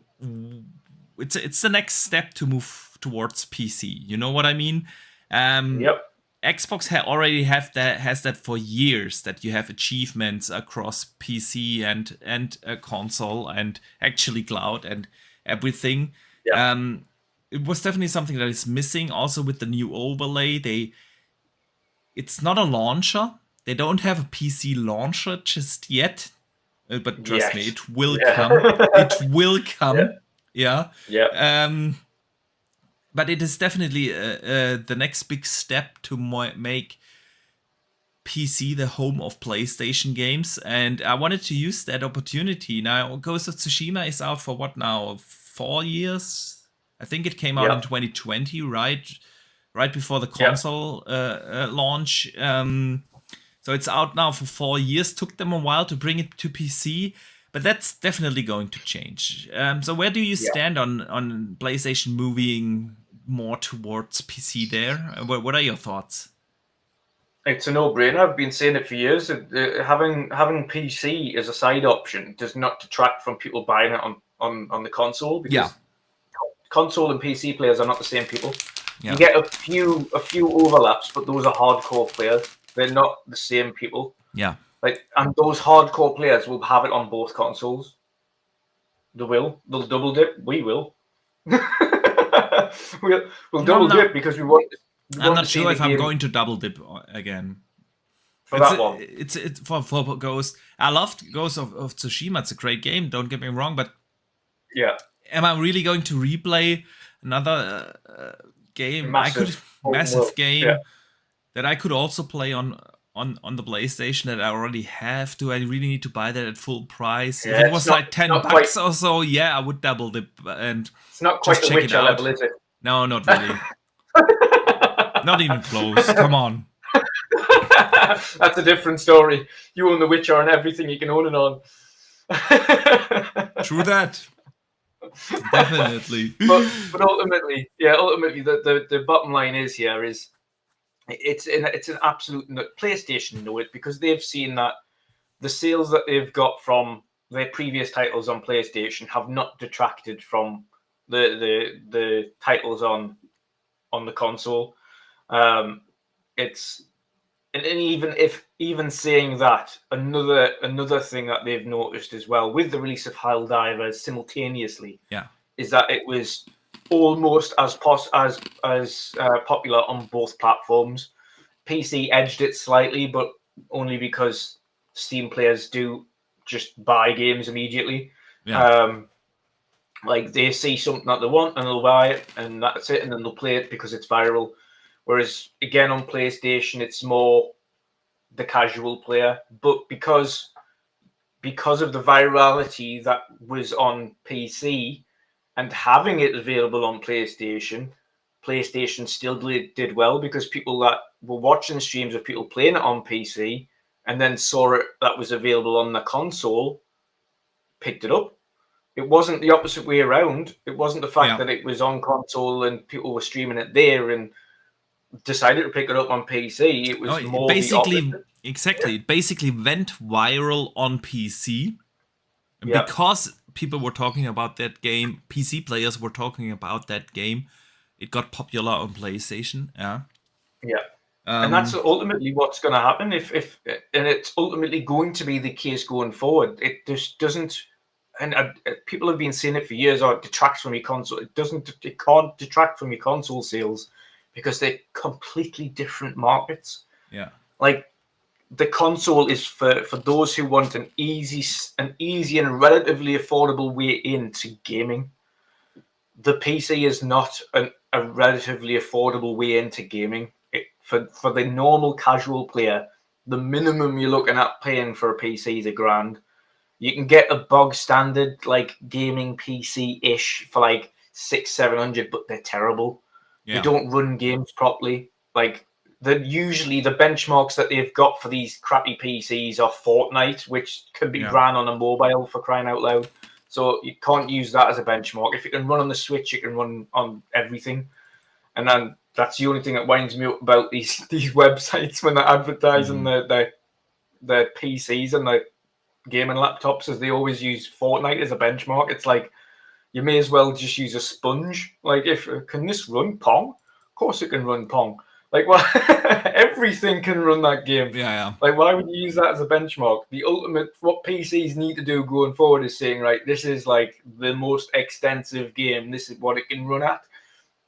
It's the next step to move towards PC. You know what I mean? Yep. Xbox already has that for years, that you have achievements across PC and a console and actually cloud and everything. Yep. It was definitely something that is missing. Also with the new overlay, it's not a launcher. They don't have a PC launcher just yet, but trust me, it will come. It will come. Yeah. But it is definitely the next big step to make PC the home of PlayStation games, and I wanted to use that opportunity. Now, Ghost of Tsushima is out for what now? 4 years? I think it came out in 2020, right before the console launch. So it's out now for 4 years. Took them a while to bring it to PC, but that's definitely going to change. So where do you stand on PlayStation moving more towards PC there? What are your thoughts? It's a no-brainer. I've been saying it for years. Having PC as a side option does not detract from people buying it on the console, because console and PC players are not the same people. You get a few overlaps, but those are hardcore players. They're not the same people. And those hardcore players will have it on both consoles. They'll double dip. We will. we'll double dip because we want. I'm not sure if I'm going to double dip again. For that one. It's for Ghost. I loved Ghost of Tsushima. It's a great game. Don't get me wrong, but am I really going to replay another game? Massive game that I could also play on the PlayStation that I already have. Do I really need to buy that at full price? If it was like $10 or so, I would double dip and it's not quite the Witcher level, is it? No, not really. Not even close. Come on. That's a different story. You own The Witcher and everything you can own it on. True that. Definitely. But ultimately, the bottom line is it's an absolute PlayStation know it, because they've seen that the sales that they've got from their previous titles on PlayStation have not detracted from the titles on the console. It's and even saying that, another thing that they've noticed as well with the release of Helldivers simultaneously, is that it was almost as popular on both platforms. PC edged it slightly, but only because Steam players do just buy games immediately. Yeah. Like they see something that they want and they'll buy it, and that's it, and then they'll play it because it's viral. Whereas again on PlayStation, it's more the casual player, but because of the virality that was on PC and having it available on PlayStation, PlayStation still did well because people that were watching streams of people playing it on PC and then saw it that was available on the console picked it up. It wasn't the opposite way around. It wasn't the fact Yeah. that it was on console and people were streaming it there and decided to pick it up on PC. It No, was it more the basically, opposite. exactly. It basically went viral on PC. And Yeah, because people were talking about that game, PC players were talking about that game, it got popular on PlayStation. Yeah. yeah. And that's Um, ultimately what's going to happen and it's ultimately going to be the case going forward. It just doesn't, and people have been saying it for years. Or it detracts from your console. It doesn't. It can't detract from your console sales because they're completely different markets. yeah. Like the console is for those who want an easy and relatively affordable way into gaming. The PC is not a relatively affordable way into gaming. For the normal casual player, the minimum you're looking at paying for a PC is £1,000. You can get a bog standard like gaming PC ish for like 600-700, but they're terrible. They Yeah. don't run games properly. Like usually the benchmarks that they've got for these crappy PCs are Fortnite, which can be Yeah. ran on a mobile for crying out loud. So you can't use that as a benchmark. If it can run on the Switch, it can run on everything. And then that's the only thing that winds me up about these websites when they're advertising Mhm. their PCs and their gaming laptops, as they always use Fortnite as a benchmark. It's like you may as well just use a sponge. Like, if can this run Pong? Of course it can run Pong. Like, well, everything can run that game. Yeah. Yeah. Like, why would you use that as a benchmark? The ultimate, what PCs need to do going forward is saying, right, this is like the most extensive game. This is what it can run at.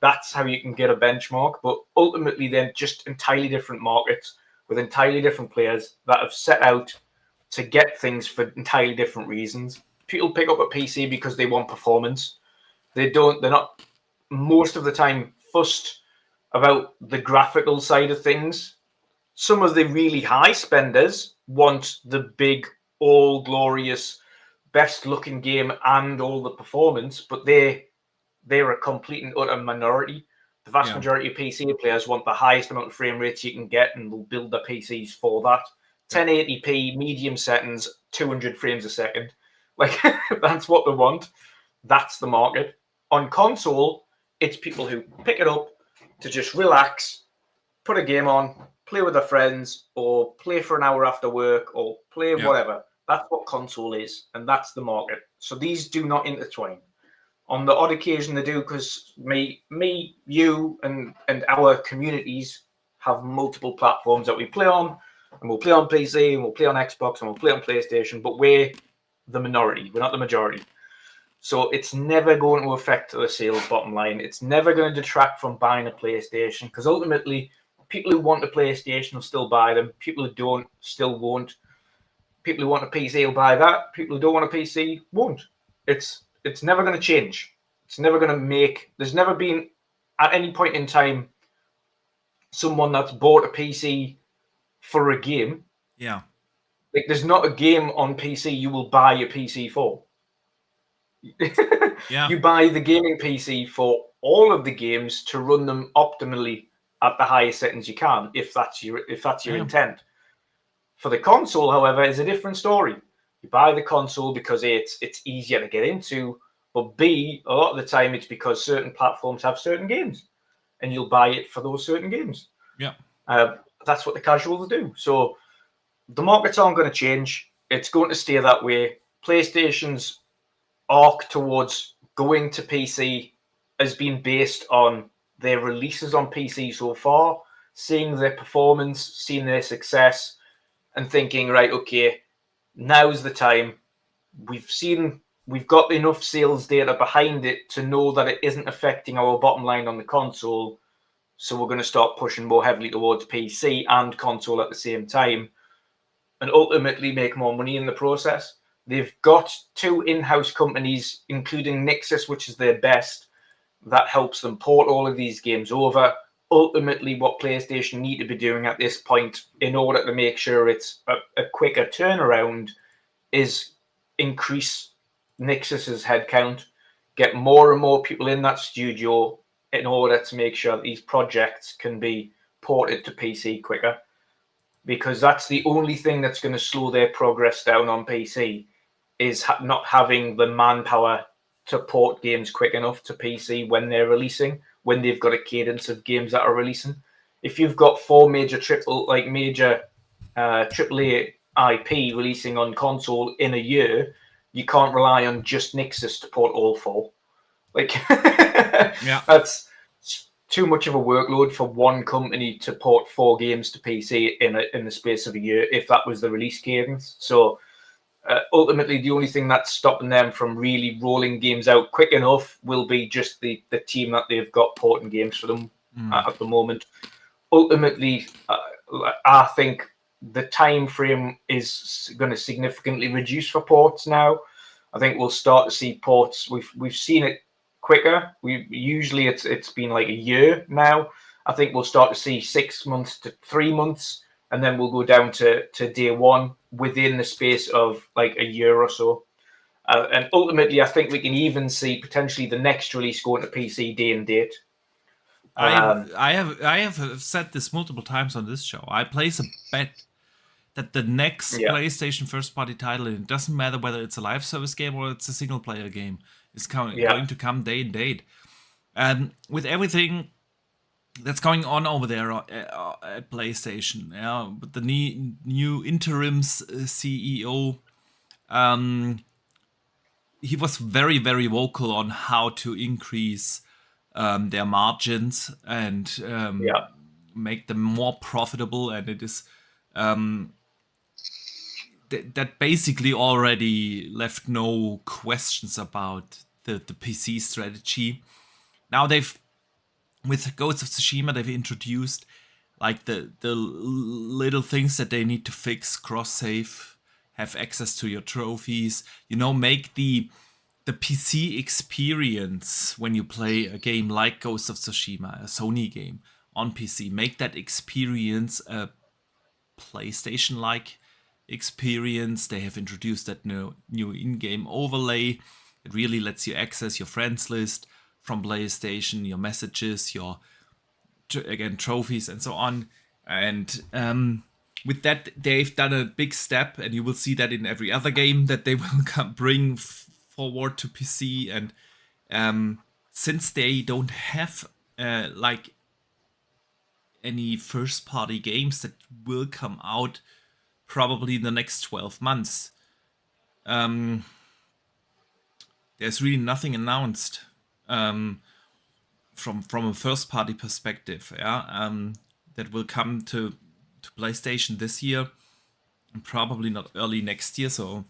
That's how you can get a benchmark. But ultimately, then just entirely different markets with entirely different players that have set out to get things for entirely different reasons. People pick up a PC because they want performance. They're not most of the time fussed about the graphical side of things. Some of the really high spenders want the big, all glorious, best looking game and all the performance, but they're a complete and utter minority. The vast Yeah. majority of PC players want the highest amount of frame rates you can get and will build their PCs for that. Yeah. 1080p, medium settings, 200 frames a second. Like, that's what they want. That's the market. On console, it's people who pick it up to just relax, put a game on, play with their friends, or play for an hour after work, or play Yeah. whatever. That's what console is, and that's the market. So these do not intertwine. On the odd occasion, they do because you, and our communities have multiple platforms that we play on, and we'll play on PC, and we'll play on Xbox, and we'll play on PlayStation. But we're the minority. We're not the majority. So it's never going to affect the sales bottom line. It's never going to detract from buying a PlayStation because ultimately, people who want a PlayStation will still buy them. People who don't still won't. People who want a PC will buy that. People who don't want a PC won't. It's never going to change. It's never going to make. There's never been at any point in time someone that's bought a PC for a game. Yeah. Like there's not a game on PC you will buy a PC for. Yeah. You buy the gaming PC for all of the games to run them optimally at the highest settings you can, if that's your Yeah. intent. For the console, however, is a different story. You buy the console because A, it's easier to get into, but B, a lot of the time it's because certain platforms have certain games, and you'll buy it for those certain games. Yeah. Uh, that's what the casuals do. So the markets aren't going to change. It's going to stay that way. PlayStation's arc towards going to PC has been based on their releases on PC so far, seeing their performance, seeing their success, and thinking, right, okay, now's the time. We've seen we've got enough sales data behind it to know that it isn't affecting our bottom line on the console. So we're going to start pushing more heavily towards PC and console at the same time, and ultimately make more money in the process. They've got 2 in-house companies, including Nixxes, which is their best, that helps them port all of these games over. Ultimately, what PlayStation need to be doing at this point in order to make sure it's a quicker turnaround is increase Nixxes's headcount, get more and more people in that studio in order to make sure that these projects can be ported to PC quicker, because that's the only thing that's going to slow their progress down on PC is not having the manpower to port games quick enough to PC when they're releasing, when they've got a cadence of games that are releasing. If you've got 4 major AAA IP releasing on console in a year, you can't rely on just Nixxes to port all 4. Like, Yeah. that's too much of a workload for one company to port 4 games to PC in the space of a year, if that was the release cadence. So ultimately, the only thing that's stopping them from really rolling games out quick enough will be just the team that they've got porting games for them at the moment. Ultimately, I think the time frame is going to significantly reduce for ports now. I think we'll start to see ports. We've seen it quicker. Usually it's been like a year now. I think we'll start to see 6 months to 3 months, and then we'll go down to day one within the space of like a year or so. And ultimately, I think we can even see potentially the next release going to PC day and date. I have said this multiple times on this show. I place a bet that the next Yeah, PlayStation first party title, and it doesn't matter whether it's a live service game or it's a single player game, is yeah, going to come day and date. With everything that's going on over there at PlayStation, with the new interims CEO, he was very, very vocal on how to increase their margins and yeah, make them more profitable. And it is that basically already left no questions about the PC strategy. Now with Ghost of Tsushima, they've introduced like the little things that they need to fix: cross save, have access to your trophies, make the PC experience when you play a game like Ghost of Tsushima, a Sony game on PC, make that experience a PlayStation like experience. They have introduced that new in-game overlay. It really lets you access your friends list from PlayStation, your messages, your again trophies, and so on. And with that, they've done a big step, and you will see that in every other game that they will bring forward to PC. And since they don't have like any first party games that will come out probably in the next 12 months, there's really nothing announced from a first party perspective, that will come to PlayStation this year, and probably not early next year. So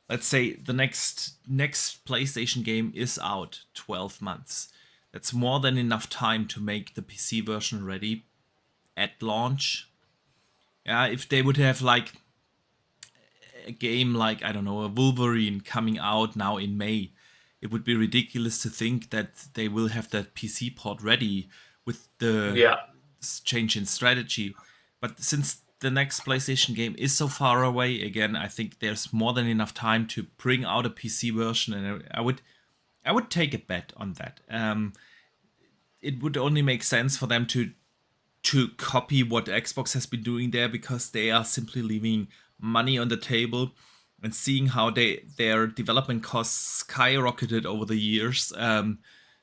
let's say the next PlayStation game is out 12 months. That's more than enough time to make the PC version ready at launch. Yeah, if they would have like a game like, I don't know, a Wolverine coming out now in May, it would be ridiculous to think that they will have that PC port ready with the yeah. change in strategy. But since the next PlayStation game is so far away, again, I think there's more than enough time to bring out a PC version, and I would take a bet on that. It would only make sense for them to copy what Xbox has been doing there, because they are simply leaving money on the table and seeing how their development costs skyrocketed over the years. The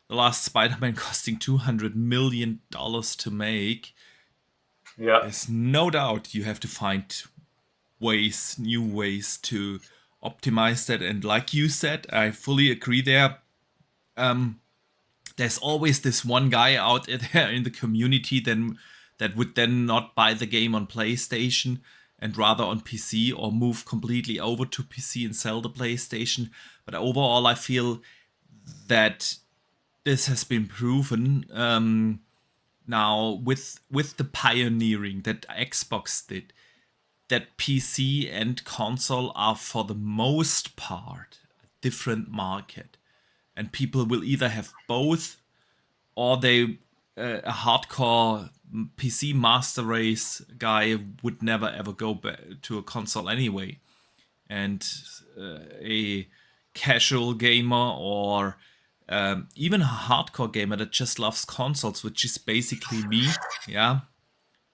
last Spider-Man costing $200 million to make. Yeah, There's no doubt you have to find new ways to optimize that. And like you said, I fully agree there. There's always this one guy out there in the community that would then not buy the game on PlayStation and rather on PC, or move completely over to PC and sell the PlayStation. But overall, I feel that this has been proven now with the pioneering that Xbox did, that PC and console are for the most part a different market, and people will either have both, or they a hardcore PC master race guy would never ever go back to a console anyway, and a casual gamer or even a hardcore gamer that just loves consoles, which is basically me, yeah,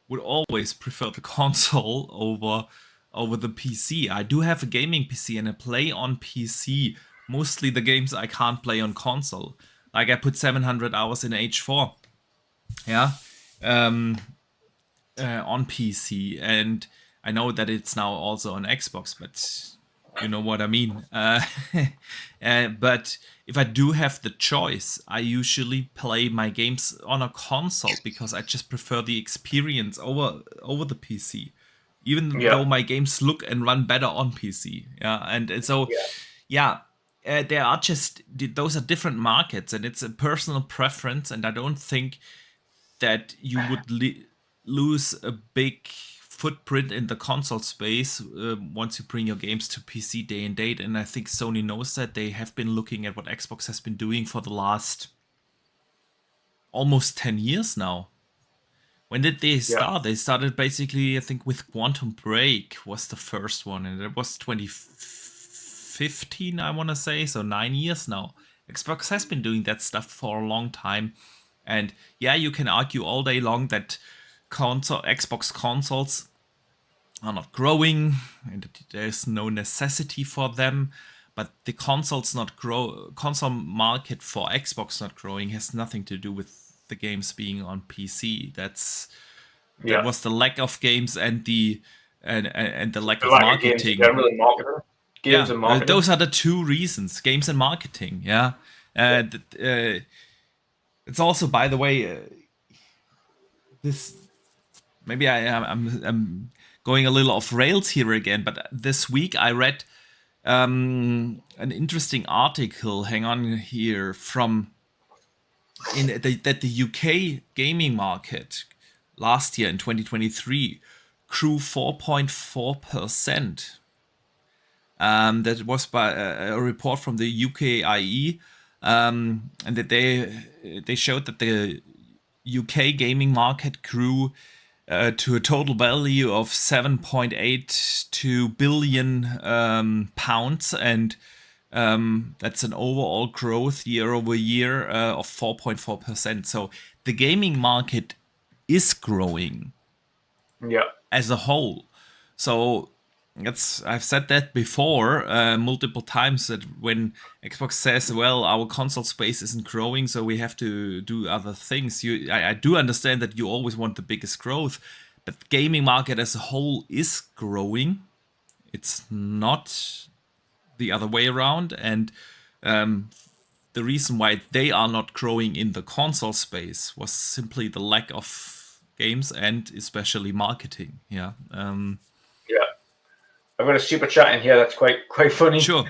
would always prefer the console over the PC. I do have a gaming PC and I play on PC mostly the games I can't play on console. Like I put 700 hours in H4, yeah, um, on PC, and I know that it's now also on Xbox, but you know what I mean. But if I do have the choice, I usually play my games on a console because I just prefer the experience over the PC, even though my games look and run better on PC. Yeah, and so yeah. There are just those are different markets, and it's a personal preference, and I don't think that you would lose a big footprint in the console space once you bring your games to PC day and date. And I think Sony knows that. They have been looking at what Xbox has been doing for the last almost 10 years now. When did they start? They started basically, I think, with Quantum Break was the first one, and it was 2015, I want to say, so 9 years now. Xbox has been doing that stuff for a long time. And yeah, you can argue all day long that Xbox consoles are not growing and there's no necessity for them. But the console market for Xbox not growing has nothing to do with the games being on PC. That was the lack of games and the lack of marketing. Games and marketing. Those are the two reasons: games and marketing. Yeah. It's also, by the way, this maybe I'm going a little off rails here again, but this week I read an interesting article. Hang on here that the UK gaming market last year in 2023 grew 4.4%. That was by a report from the UKIE. And that they showed that the UK gaming market grew to a total value of 7.82 billion pounds, and that's an overall growth year over year of 4.4%. So the gaming market is growing, as a whole. So I've said that before multiple times, that when Xbox says, well, our console space isn't growing, so we have to do other things. I do understand that you always want the biggest growth, but the gaming market as a whole is growing. It's not the other way around. And the reason why they are not growing in the console space was simply the lack of games and especially marketing. Yeah. I've got a super chat in here that's quite funny. Sure.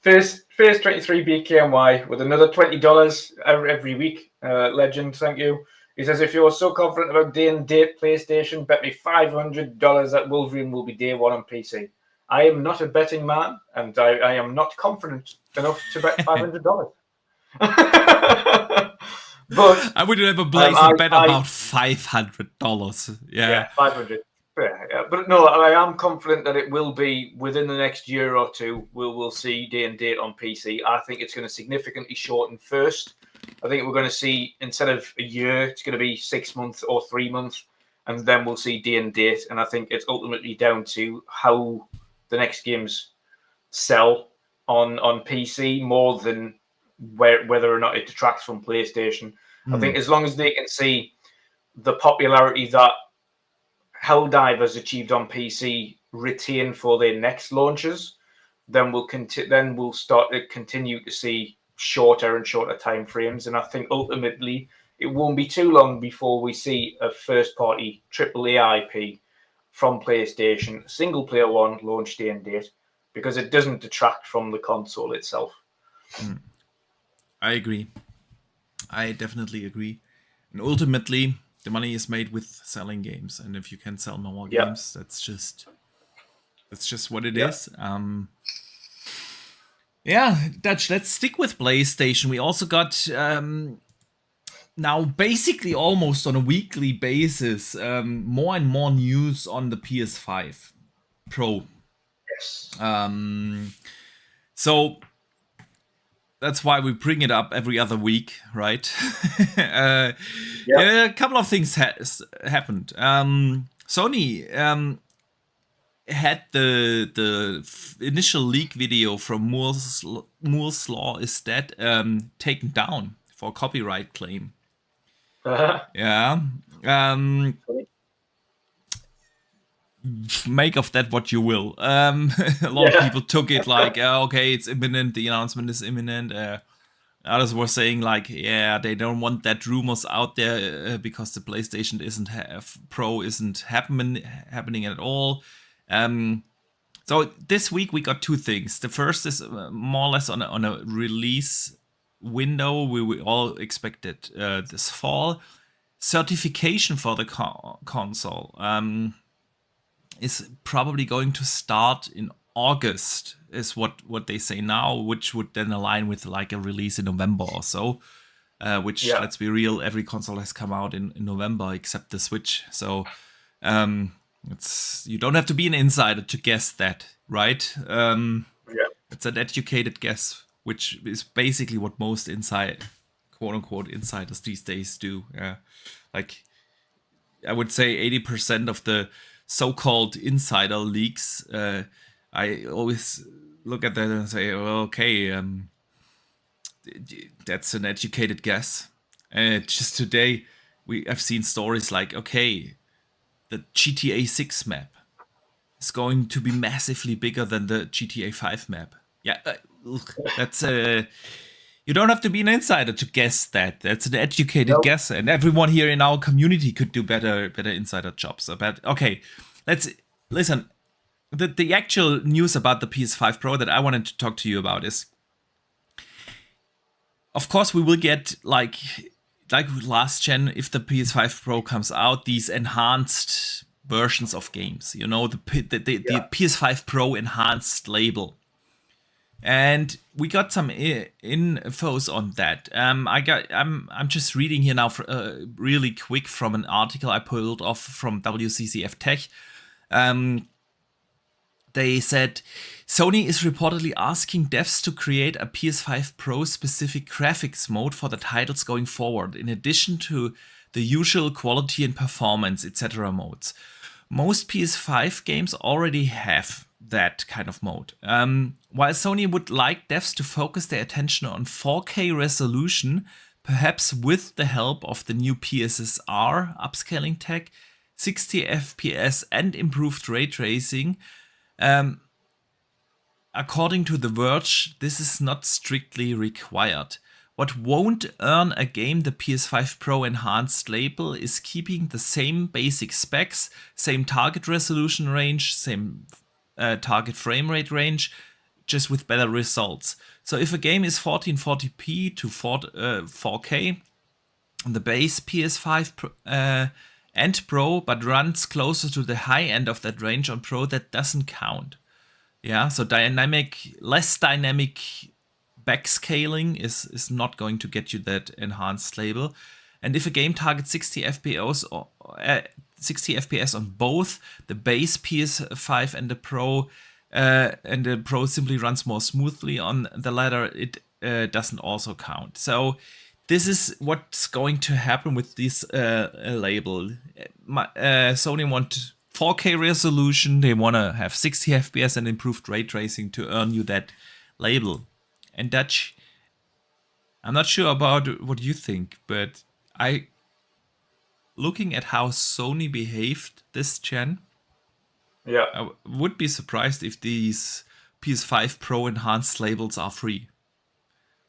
First 23 BKMY with another $20 every week. Legend, thank you. He says, if you're so confident about day and date PlayStation, bet me $500 that Wolverine will be day one on PC. I am not a betting man, and I am not confident enough to bet $500. But I would never place a bet about $500. Yeah, 500. Yeah, but no, I am confident that it will be within the next year or two. We'll see day and date on PC. I think it's going to significantly shorten first. I think we're going to see, instead of a year, it's going to be 6 months or 3 months, and then we'll see day and date. And I think it's ultimately down to how the next games sell on PC more than whether or not it detracts from PlayStation. I think as long as they can see the popularity that Helldivers achieved on PC retain for their next launches, then we'll start to continue to see shorter and shorter time frames. And I think ultimately it won't be too long before we see a first party AAA IP from PlayStation, single player one, launch day and date, because it doesn't detract from the console itself. I agree. I definitely agree. And ultimately, the money is made with selling games, and if you can sell more games, that's just what it is. Yeah, Dutch. Let's stick with PlayStation. We also got now basically almost on a weekly basis more and more news on the PS5 Pro. Yes. So that's why we bring it up every other week, right? A couple of things happened. Sony had the initial leak video from Moore's Law is Dead taken down for copyright claim. Yeah. Make of that what you will. A lot of people took it like, okay, it's imminent. The announcement is imminent. Others were saying like, yeah, they don't want that rumors out there because the PlayStation Pro isn't happening at all. So this week we got two things. The first is more or less on a release window. We all expected this fall. Certification for the console is probably going to start in August, is what they say now, which would then align with like a release in November or so. Let's be real, every console has come out in November except the Switch. So you don't have to be an insider to guess that, right? It's an educated guess, which is basically what most quote unquote insiders these days do. Like I would say 80% of the so-called insider leaks, I always look at that and say, well, okay, that's an educated guess. Just today, I've seen stories like, okay, the GTA 6 map is going to be massively bigger than the GTA 5 map. Yeah, that's you don't have to be an insider to guess that. That's an educated guess, and everyone here in our community could do better insider jobs. But okay, let's listen. The actual news about the PS5 Pro that I wanted to talk to you about is, of course, we will get like last gen, if the PS5 Pro comes out, these enhanced versions of games. You know, the PS5 Pro enhanced label. And we got some infos on that. I'm just reading here now really quick from an article I pulled off from WCCF Tech. They said Sony is reportedly asking devs to create a PS5 Pro specific graphics mode for the titles going forward, in addition to the usual quality and performance, etc. modes. Most PS5 games already have that kind of mode. While Sony would like devs to focus their attention on 4K resolution, perhaps with the help of the new PSSR upscaling tech, 60 FPS and improved ray tracing, according to The Verge, this is not strictly required. What won't earn a game the PS5 Pro enhanced label is keeping the same basic specs, same target resolution range, same target frame rate range, just with better results. So if a game is 1440p to 4K, the base PS5 and Pro, but runs closer to the high end of that range on Pro, that doesn't count. Yeah, so less dynamic backscaling is not going to get you that enhanced label. And if a game targets 60 FPS or 60 FPS on both the base PS5 and the Pro simply runs more smoothly on the latter, it doesn't also count. So this is what's going to happen with this label. Sony want 4K resolution, they want to have 60 FPS and improved ray tracing to earn you that label. And Dutch, I'm not sure about what you think, but looking at how Sony behaved this gen, I would be surprised if these PS5 Pro enhanced labels are free.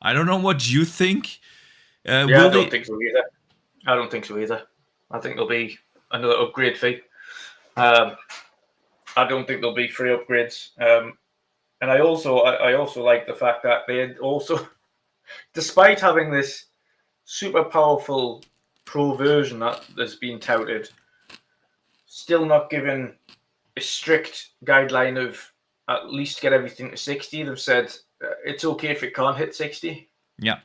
I don't know what you think. I don't think so either. I think there'll be another upgrade fee. I don't think there'll be free upgrades. And I also like the fact that they also, despite having this super powerful pro version that has been touted, still not given a strict guideline of at least get everything to 60. They've said it's okay if it can't hit 60. Yeah.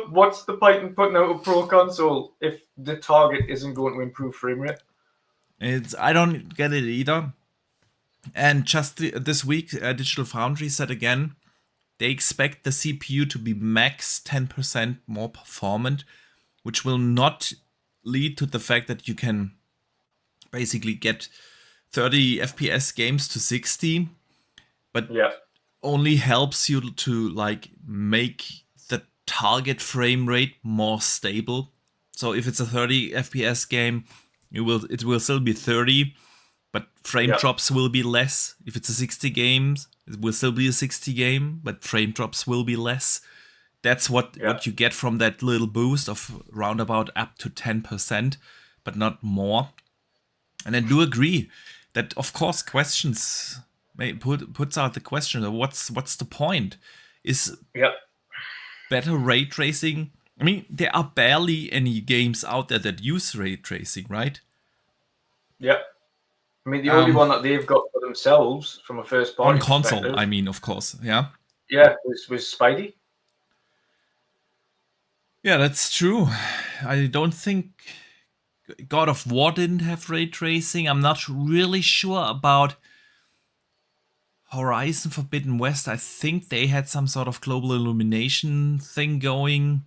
What's the point in putting out a pro console if the target isn't going to improve frame rate? I don't get it either. And just this week, Digital Foundry said again, they expect the CPU to be max 10% more performant, which will not lead to the fact that you can basically get 30 FPS games to 60, but Yeah, only helps you to like make the target frame rate more stable. So if it's a 30 FPS game, it will still be 30, but frame yeah, drops will be less. If it's a 60 games, it will still be a 60 game, but frame drops will be less. That's yeah, what you get from that little boost of roundabout up to 10%, but not more. And I do agree that, of course, questions puts out the question of what's the point? Is yeah, better ray tracing? I mean, there are barely any games out there that use ray tracing, right? yeah. I mean, the only Um, one that they've got for themselves from a first on party console, I perspective, mean, of course, yeah. yeah, was Spidey. Yeah, that's true. I don't think God of War didn't have ray tracing. I'm not really sure about Horizon Forbidden West. I think they had some sort of global illumination thing going,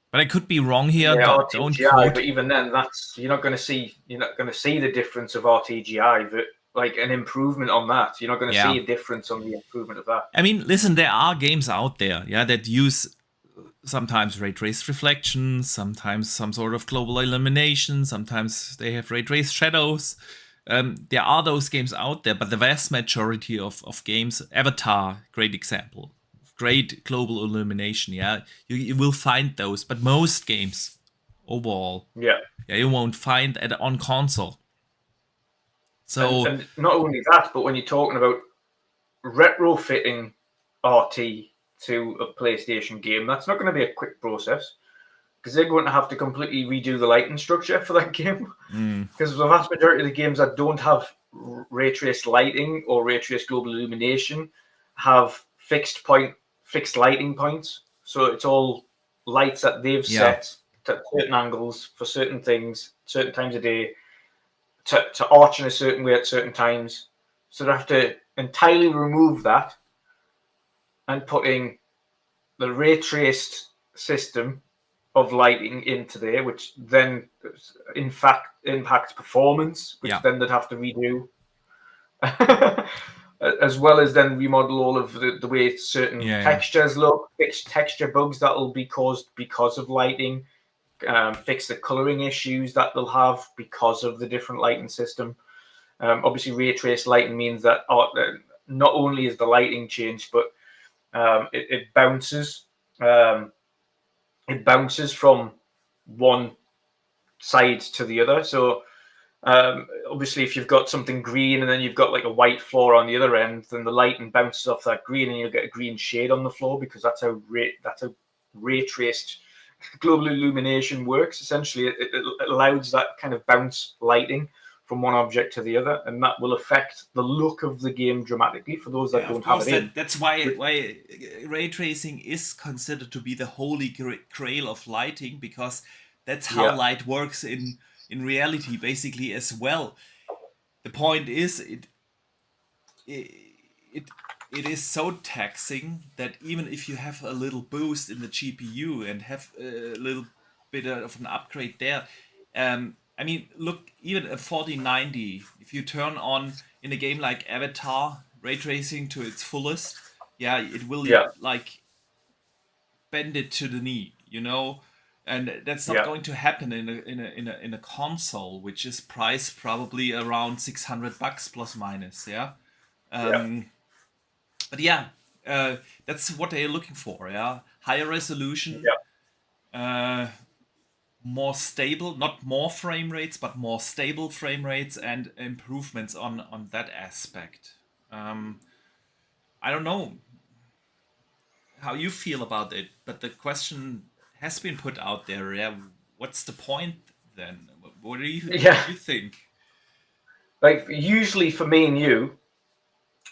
but I could be wrong here. Yeah, Don't RTGI, quote. but even then, that's you're not going to see the difference of RTGI, but like an improvement on that. You're not going to Yeah. see a difference on the improvement of that. I mean, listen, there are games out there, yeah, that use sometimes ray traced reflections, sometimes some sort of global illumination, sometimes they have ray traced shadows. There are those games out there, but the vast majority of games, Avatar, great example, great global illumination, yeah, you will find those, but most games overall, Yeah, yeah, you won't find it on console. So and not only that, but when you're talking about retrofitting RT to a PlayStation game, that's not going to be a quick process because they're going to have to completely redo the lighting structure for that game. Because the vast majority of the games that don't have ray traced lighting or ray traced global illumination have fixed lighting points. So it's all lights that they've yeah, set to certain angles for certain things, certain times of day, to arch in a certain way at certain times. So they have to entirely remove that and putting the ray traced system of lighting into there, which then in fact impacts performance, which yeah, then they'd have to redo, as well as then remodel all of the way certain yeah, textures look, fix texture bugs that will be caused because of lighting, fix the coloring issues that they'll have because of the different lighting system. Obviously, ray trace lighting means that not only is the lighting changed, but it bounces. It bounces from one side to the other. So obviously, if you've got something green and then you've got like a white floor on the other end, then the lighting bounces off that green, and you'll get a green shade on the floor because that's how ray traced global illumination works. Essentially, it allows that kind of bounce lighting from one object to the other, and that will affect the look of the game dramatically for those that yeah. Of don't have course, it in. that's why ray tracing is considered to be the holy grail of lighting, because that's how Yeah, light works in reality, basically as well. The point is, it it is so taxing that even if you have a little boost in the GPU and have a little bit of an upgrade there, I mean, look, even a 4090, if you turn on in a game like Avatar ray tracing to its fullest, yeah, it will yeah, like bend it to the knee, you know. And that's not yeah, going to happen in a console, which is priced probably around $600 plus minus, yeah. yeah, Um, but yeah, that's what they're looking for. Yeah, higher resolution, yeah, uh, more stable, not more frame rates, but more stable frame rates and improvements on that aspect. Um, I don't know how you feel about it, but the question has been put out there. Yeah, what's the point then? What do Yeah, you think? like usually for me and you,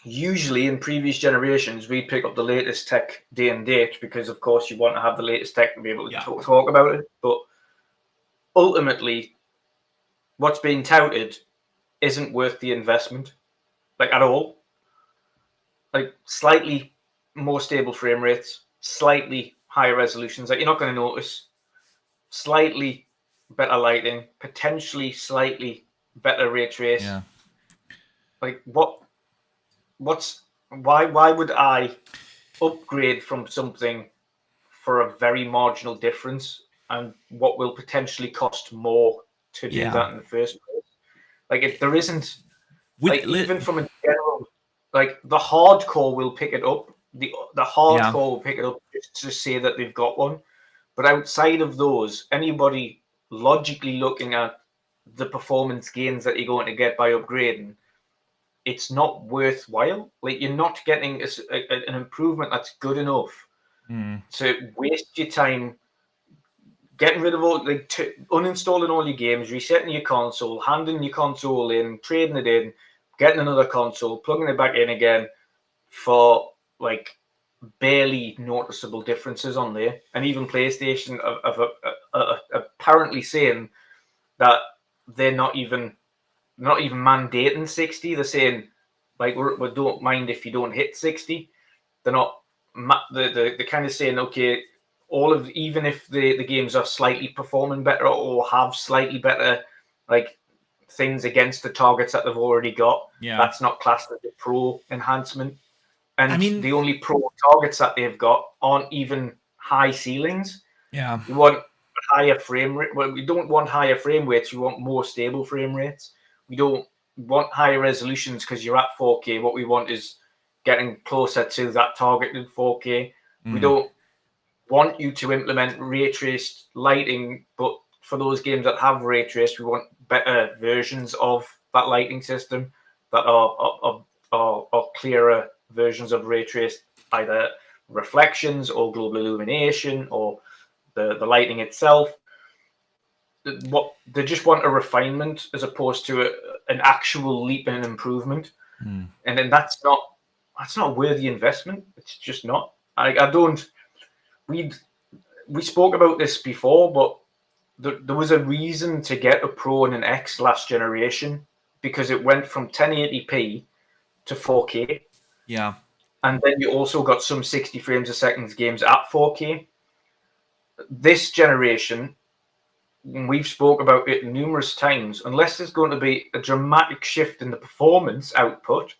usually in previous generations, we pick up the latest tech day and date because, of course, you want to have the latest tech and be able to Yeah, talk about it. But ultimately, what's being touted isn't worth the investment, like at all. Like slightly more stable frame rates, slightly higher resolutions that you're not going to notice, slightly better lighting, potentially slightly better ray trace. yeah, Like what's why would I upgrade from something for a very marginal difference and what will potentially cost more to do yeah. that in the first place? Like if there isn't, With like even from a general, like the hardcore will pick it up. The yeah, hardcore will pick it up just to say that they've got one. But outside of those, anybody logically looking at the performance gains that you're going to get by upgrading, it's not worthwhile. Like you're not getting an improvement that's good enough mm, to waste your time getting rid of all, like uninstalling all your games, resetting your console, handing your console in, trading it in, getting another console, plugging it back in again for like barely noticeable differences on there. And even PlayStation have apparently saying that they're not even mandating 60. They're saying like we don't mind if you don't hit 60. They're not. They're kind of saying okay, all of even if the games are slightly performing better or have slightly better like things against the targets that they've already got, yeah. that's not classed as a pro enhancement. I And mean, the only pro targets that they've got aren't even high ceilings. yeah, We want higher frame rate. Well, we don't want higher frame rates. We want more stable frame rates. We don't want higher resolutions because you're at 4K. What we want is getting closer to that targeted 4K. We mm, don't want you to implement ray traced lighting, but for those games that have ray trace, we want better versions of that lighting system that are clearer versions of ray trace, either reflections or global illumination or the lighting itself. What they just want a refinement as opposed to an actual leap and improvement, mm, and then that's not worthy investment. It's just not. I don't. We we spoke about this before, but there was a reason to get a Pro and an X last generation because it went from 1080p to 4K, yeah. and then you also got some 60 frames a second games at 4K. This generation, we've spoke about it numerous times, unless there's going to be a dramatic shift in the performance output,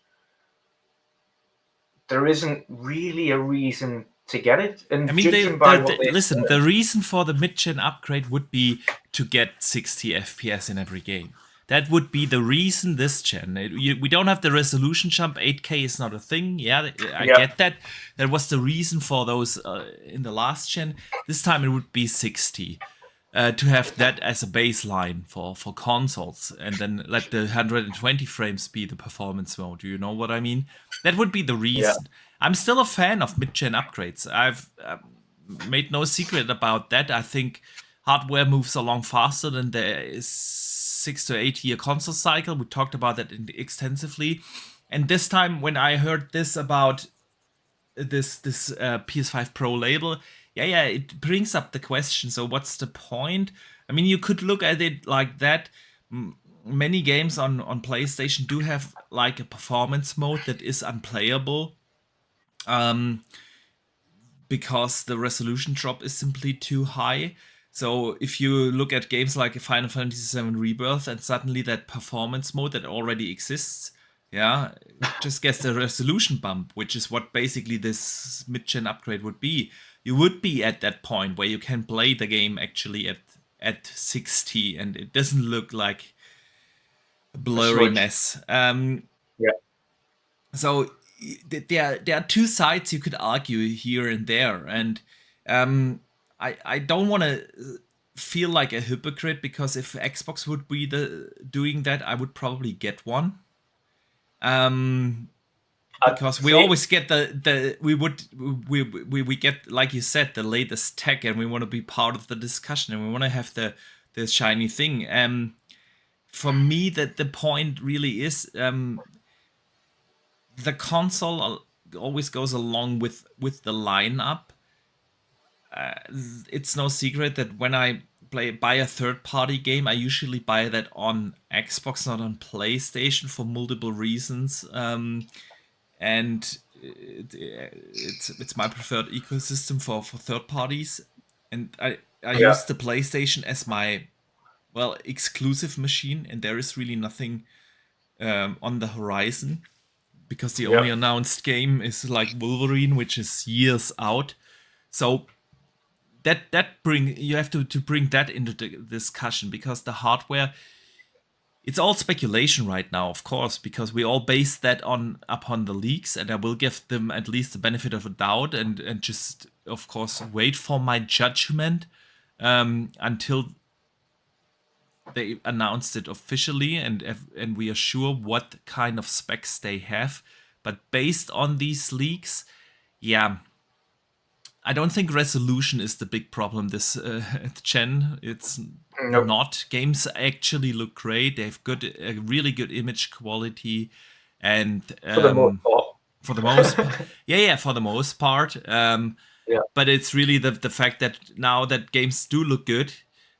there isn't really a reason to get it. I And mean, judging by what they listen. said, The reason for the mid-gen upgrade would be to get 60 FPS in every game. That would be the reason this gen. We don't have the resolution jump. 8K is not a thing. Yeah, I yeah, get that. That was the reason for those in the last gen. This time it would be 60. To have that as a baseline for consoles, and then let the 120 frames be the performance mode. Do you know what I mean? That would be the yeah, reason. I'm still a fan of mid-gen upgrades. I've made no secret about that. I think hardware moves along faster than the 6 to 8 year console cycle. We talked about that extensively. And this time, when I heard this about this PS5 Pro label, yeah, it brings up the question. So what's the point? I mean, you could look at it like that. Many games on PlayStation do have like a performance mode that is unplayable. Um, because the resolution drop is simply too high. So if you look at games like Final Fantasy VII Rebirth and suddenly that performance mode that already exists, yeah, just gets the resolution bump, which is what basically this mid-gen upgrade would be. You would be at that point where you can play the game actually at 60 and it doesn't look like a a blurry smudge. mess. Yeah, So there are two sides you could argue here and there, and I don't want to. feel like a hypocrite because if Xbox would be doing that, I would probably get one. Um, I'd because we say always get we get, like you said, the latest tech, and we want to be part of the discussion, and we want to have the shiny thing. For me, that the point really is, the console always goes along with the lineup. It's no secret that when I buy a third party game, I usually buy that on Xbox, not on PlayStation, for multiple reasons. And it's my preferred ecosystem for third parties. And I yeah, use the PlayStation as my, well, exclusive machine, and there is really nothing on the horizon, because the yeah. only announced game is like Wolverine, which is years out. So that bring you have to bring that into the discussion, because the hardware, it's all speculation right now, of course, because we all base that on upon the leaks, and I will give them at least the benefit of a doubt, and just, of course, wait for my judgment until they announced it officially, and we are sure what kind of specs they have. But based on these leaks, yeah, I don't think resolution is the big problem this gen. It's Nope. not. Games actually look great. They have really good image quality, and For the most for the most, yeah, for the most part. yeah. But it's really the fact that now that games do look good,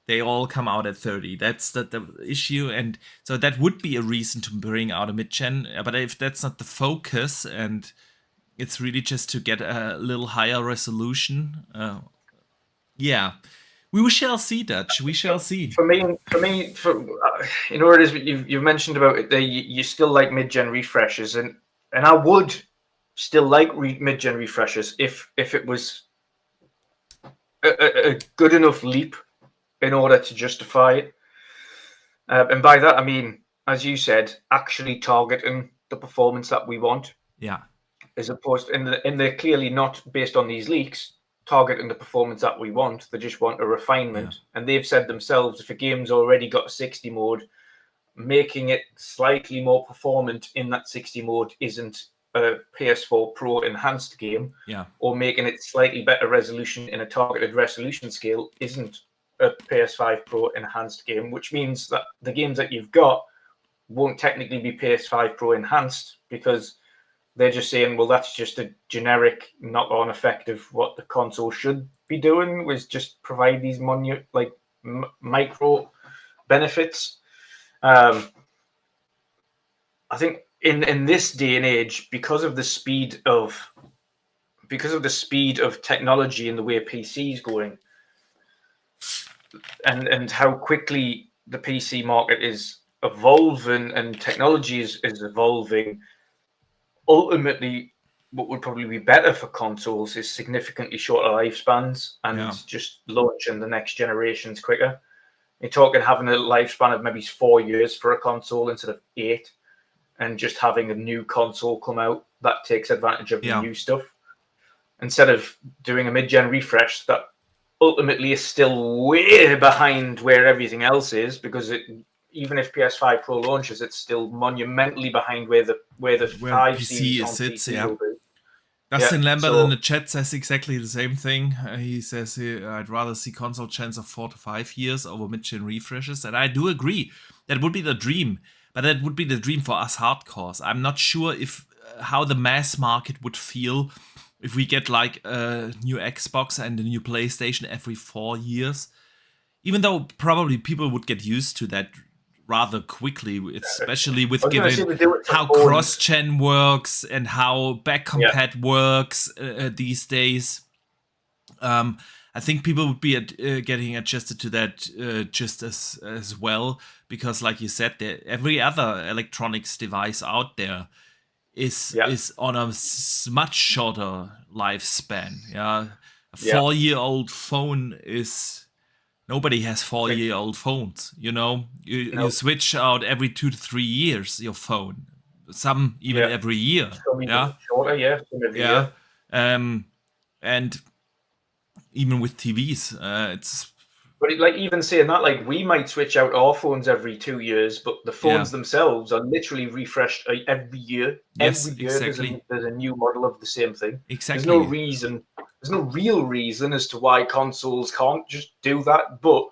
they all come out at 30. That's the issue, and so that would be a reason to bring out a mid-gen. But if that's not the focus, and it's really just to get a little higher resolution, yeah, we shall see, Dutch. We shall see. You know, it is you've mentioned about it. You still like mid-gen refreshes, and I would still like mid-gen refreshes if it was a good enough leap in order to justify it. And by that I mean, as you said, actually targeting the performance that we want, Yeah, as opposed in they're clearly not based on these leaks targeting the performance that we want. They just want a yeah, refinement, and they've said themselves, if a game's already got a 60 mode, making it slightly more performant in that 60 mode isn't a PS4 Pro enhanced game, yeah, or making it slightly better resolution in a targeted resolution scale isn't a PS5 Pro enhanced game, which means that the games that you've got won't technically be PS5 Pro enhanced, because they're just saying, well, that's just a generic knock-on effect of what the console should be doing, was just provide these micro benefits. I think in this day and age, because of the speed of technology and the way PC is going, and how quickly the PC market is evolving and technology is evolving, ultimately what would probably be better for consoles is significantly shorter lifespans and yeah, just launching the next generations quicker. You're talking having a lifespan of maybe 4 years for a console instead of 8, and just having a new console come out that takes advantage of the yeah. new stuff, instead of doing a mid-gen refresh that ultimately is still way behind where everything else is, because even if PS5 Pro launches, it's still monumentally behind where the Where 5 PC series is on sits, PC yeah. will be. Yeah, Dustin Lambert in the so chat says exactly the same thing. He says, I'd rather see console gens of 4 to 5 years over mid-gen refreshes. And I do agree. That would be the dream. But that would be the dream for us hardcores. I'm not sure if how the mass market would feel if we get like a new Xbox and a new PlayStation every 4 years. Even though probably people would get used to that rather quickly, especially I with was going to say given they do it for how phones. cross-gen works and how back Yeah, compat works these days. I think people would be getting adjusted to that just as well, because, like you said, every other electronics device out there yeah, is on a much shorter lifespan. Yeah, a yeah. 4-year-old phone is. Nobody has four Like, year old phones. You no, switch out every 2 to 3 years your phone. Some even yeah. every year. Some even Yeah, shorter, yeah, some every yeah. year. And even with TVs, it's But like even saying that, like we might switch out our phones every 2 years, but the Yeah. phones themselves are literally refreshed every year. Yes, Every year exactly. there's a new model of the same thing. There's no Exactly. reason, there's no real reason as to why consoles can't just do that, but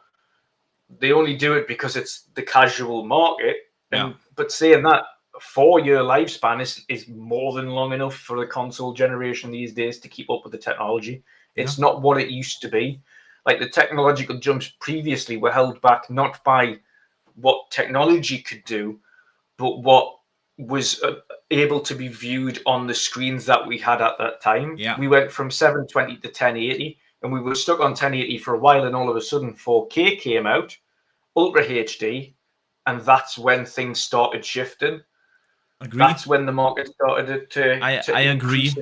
they only do it because it's the casual market. Yeah. And but saying that, a 4 year lifespan is more than long enough for the console generation these days to keep up with the technology. Yeah. It's not what it used to be. Like the technological jumps previously were held back not by what technology could do, but what was able to be viewed on the screens that we had at that time. Yeah. We went from 720 to 1080, and we were stuck on 1080 for a while, and all of a sudden 4K came out, Ultra HD, and that's when things started shifting. Agree. That's when the market started I to agree. increase.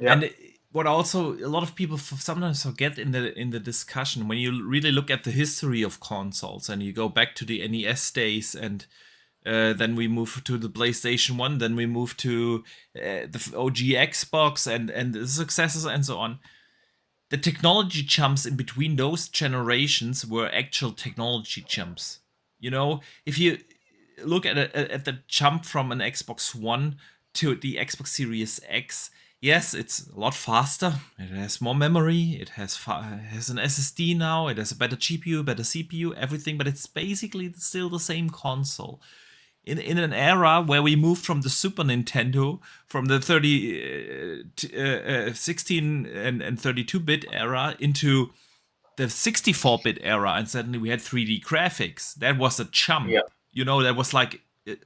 Yeah, And what also a lot of people sometimes forget in the discussion, when you really look at the history of consoles and you go back to the NES days, and then we move to the PlayStation 1, then we move to the OG Xbox and the successors and so on. The technology jumps in between those generations were actual technology jumps. You know, if you look at the jump from an Xbox One to the Xbox Series X, yes, it's a lot faster. It has more memory. It has an SSD now. It has a better GPU, better CPU, everything. But it's basically still the same console. In an era where we moved from the Super Nintendo, from the 16 and 32-bit era into the 64-bit era, and suddenly we had 3D graphics. That was a jump. yeah, You know, that was like a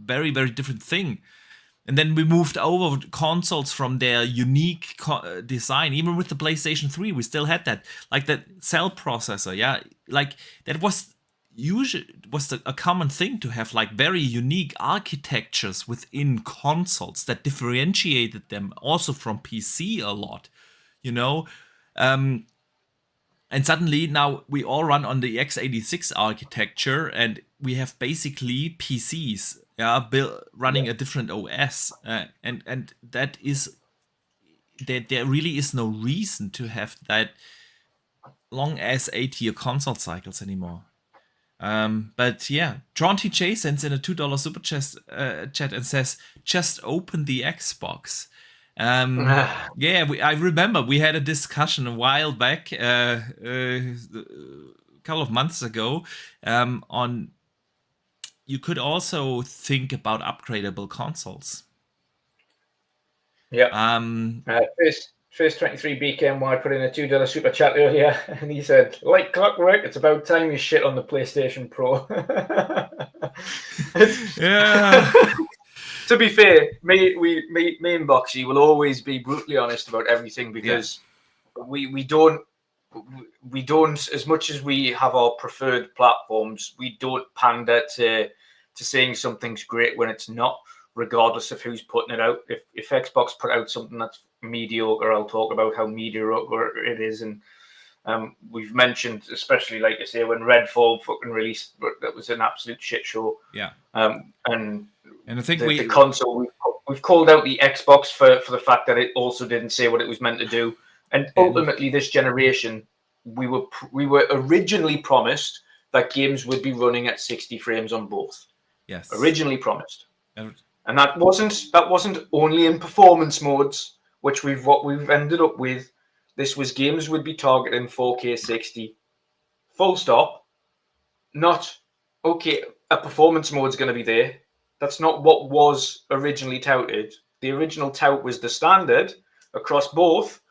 very, very different thing. And then we moved over consoles from their unique design. Even with the PlayStation 3, we still had that. Like that cell processor, yeah? Like that was a common thing to have like very unique architectures within consoles that differentiated them also from PC a lot, you know? Um, and suddenly now we all run on the x86 architecture, and we have basically PCs, yeah, running yeah. a different OS, and that is there really is no reason to have that long as 8-year console cycles anymore. But yeah, Tron TJ sends in a $2 super chat and says, "Just open the Xbox." Yeah, I remember we had a discussion a while back, a couple of months ago, on you could also think about upgradable consoles. Yeah. Um, First 23 BKMY put in a $2 super chat earlier, and he said, "Like clockwork, it's about time you shit on the PlayStation Pro." yeah, To be fair, me and Boxy will always be brutally honest about everything, yeah, because we don't as much as we have our preferred platforms, we don't pander to saying something's great when it's not, regardless of who's putting it out. If Xbox put out something that's mediocre, I'll talk about how mediocre it is. And we've mentioned, especially like you say, when Redfall fucking released, that was an absolute shit show. yeah. And And I think the console, we've called out the Xbox for the fact that it also didn't say what it was meant to do. And ultimately, this generation, we were originally promised that games would be running at 60 frames on both. yes, Originally promised, and and that wasn't only in performance modes, which what we've ended up with. This was games would be targeting 4K 60, full stop. Not okay. A performance mode's going to be there. That's not what was originally touted. The original tout was the standard across both,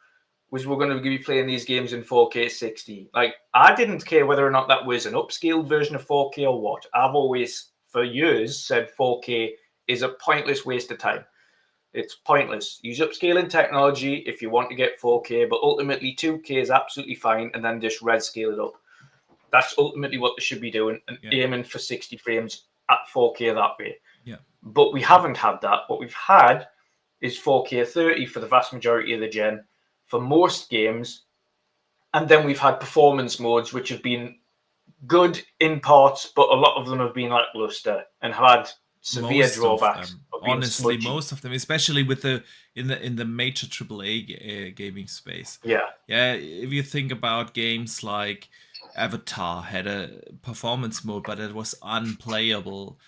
was we're going to be playing these games in 4K 60. Like, I didn't care whether or not that was an upscaled version of 4K or what. I've always, for years, said 4K is a pointless waste of time. It's pointless. Use upscaling technology if you want to get 4K, but ultimately 2K is absolutely fine, and then just red scale it up. That's ultimately what they should be doing, and yeah, aiming for 60 frames at 4K that way. yeah, But we haven't had that. What we've had is 4K 30 for the vast majority of the gen for most games. And then we've had performance modes, which have been good in parts, but a lot of them have been lackluster and have had severe most of drawbacks them, of being honestly, smudgy. most of them, especially with in the major AAA gaming space. Yeah. Yeah, if you think about games like Avatar had a performance mode, but it was unplayable.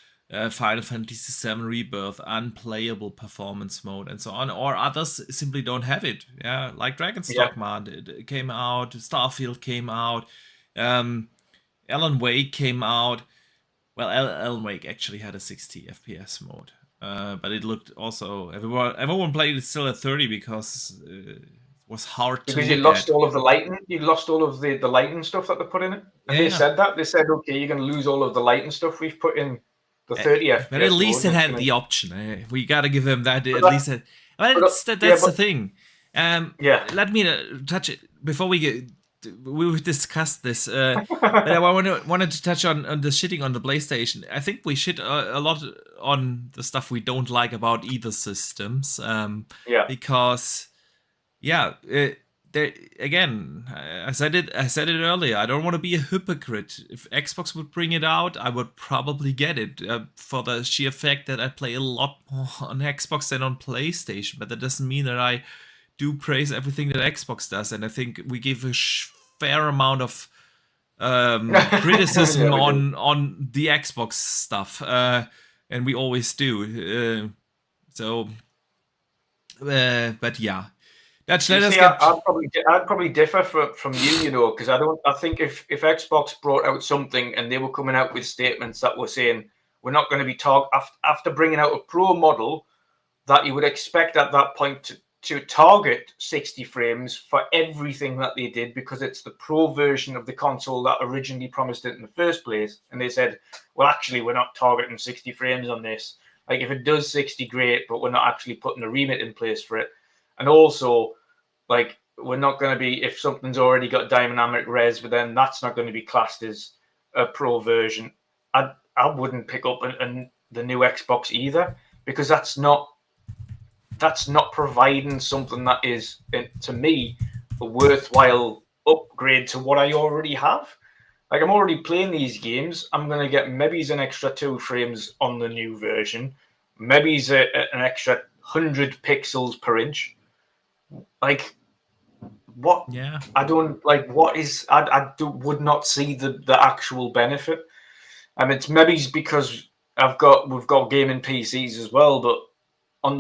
Final Fantasy VII Rebirth, unplayable performance mode, and so on. Or others simply don't have it. Yeah, like Dragon's Yeah. Dogma it came out, Starfield came out, um, Alan Wake came out. Well, Alan Wake actually had a 60 FPS mode, but it looked also everyone played it still at 30 because it was hard to Because you look lost at. all of the lighting. You lost all of the lighting stuff that they put in it. And they Yeah, said that. They said, okay, you're going to lose all of the lighting stuff we've put in the yeah. 30 But at FPS mode. least it And it's had going the to. option. We gotta give them that. At But least, well, yeah, that's the but thing. yeah. Let me touch it before we get. We discussed this, but I wanted to touch on the shitting on the PlayStation. I think we shit a lot on the stuff we don't like about either systems, Yeah. because yeah, there again, I said it. I said it earlier. I don't want to be a hypocrite. If Xbox would bring it out, I would probably get it for the sheer fact that I play a lot more on Xbox than on PlayStation. But that doesn't mean that I do praise everything that Xbox does, and I think we give a fair amount of criticism Yeah, we do. on the Xbox stuff, and we always do. But yeah. Let You us see, get. I'd probably differ from you, because I think if Xbox brought out something and they were coming out with statements that were saying we're not going to be after bringing out a Pro model, that you would expect at that point to target 60 frames for everything that they did, because it's the Pro version of the console that originally promised it in the first place. And they said, well, actually, we're not targeting 60 frames on this. Like, if it does 60, great, but we're not actually putting a remit in place for it. And also, like, we're not going to be, if something's already got dynamic res, but then that's not going to be classed as a Pro version. I wouldn't pick up the new Xbox either, because that's not providing something that is, to me, a worthwhile upgrade to what I already have. Like, I'm already playing these games. I'm going to get maybe an extra 2 frames on the new version, maybe an extra 100 pixels per inch. Like, what? Yeah. I don't like. What is? Would not see the actual benefit. I mean, it's maybe because we've got gaming PCs as well, but on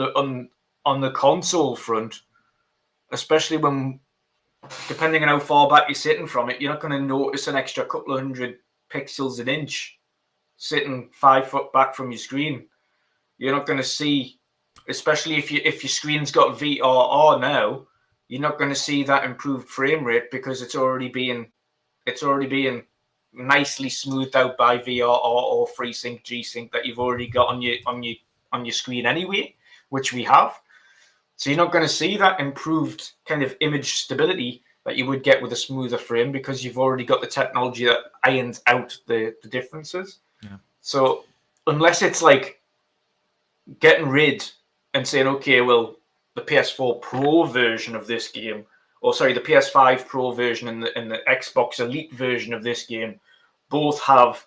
the console front, especially when, depending on how far back you're sitting from it, you're not going to notice an extra couple of 100 pixels an inch sitting 5 foot back from your screen. You're not going to see, especially if your screen's got VRR now, you're not going to see that improved frame rate, because it's already being nicely smoothed out by VRR or FreeSync, G-Sync that you've already got on your screen anyway, which we have. So you're not going to see that improved kind of image stability that you would get with a smoother frame, because you've already got the technology that irons out the differences. Yeah. So unless it's like getting rid and saying, okay, well, the PS4 Pro version of this game, or sorry, the PS5 Pro version and the Xbox Elite version of this game both have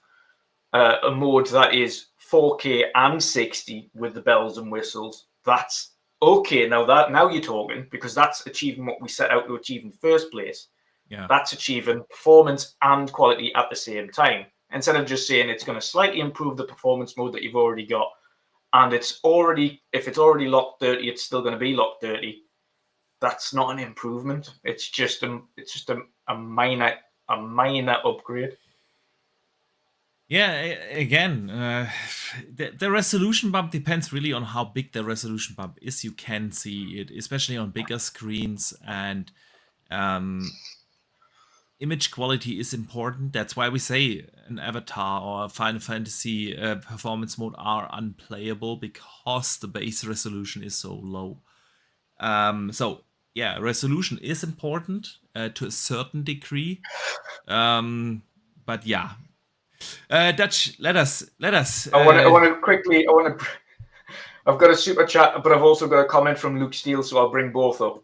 a mode that is 4K and 60 with the bells and whistles. That's okay. Now you're talking, because that's achieving what we set out to achieve in the first place. Yeah. That's achieving performance and quality at the same time. Instead of just saying it's going to slightly improve the performance mode that you've already got, and if it's already locked 30, it's still going to be locked 30. That's not an improvement. It's just a minor upgrade. Yeah, again, the resolution bump depends really on how big the resolution bump is. You can see it, especially on bigger screens, and image quality is important. That's why we say an Avatar or a Final Fantasy performance mode are unplayable, because the base resolution is so low. So yeah, resolution is important to a certain degree. But yeah, Dutch, let us. I want to quickly. I've got a super chat, but I've also got a comment from Luke Steele, so I'll bring both up.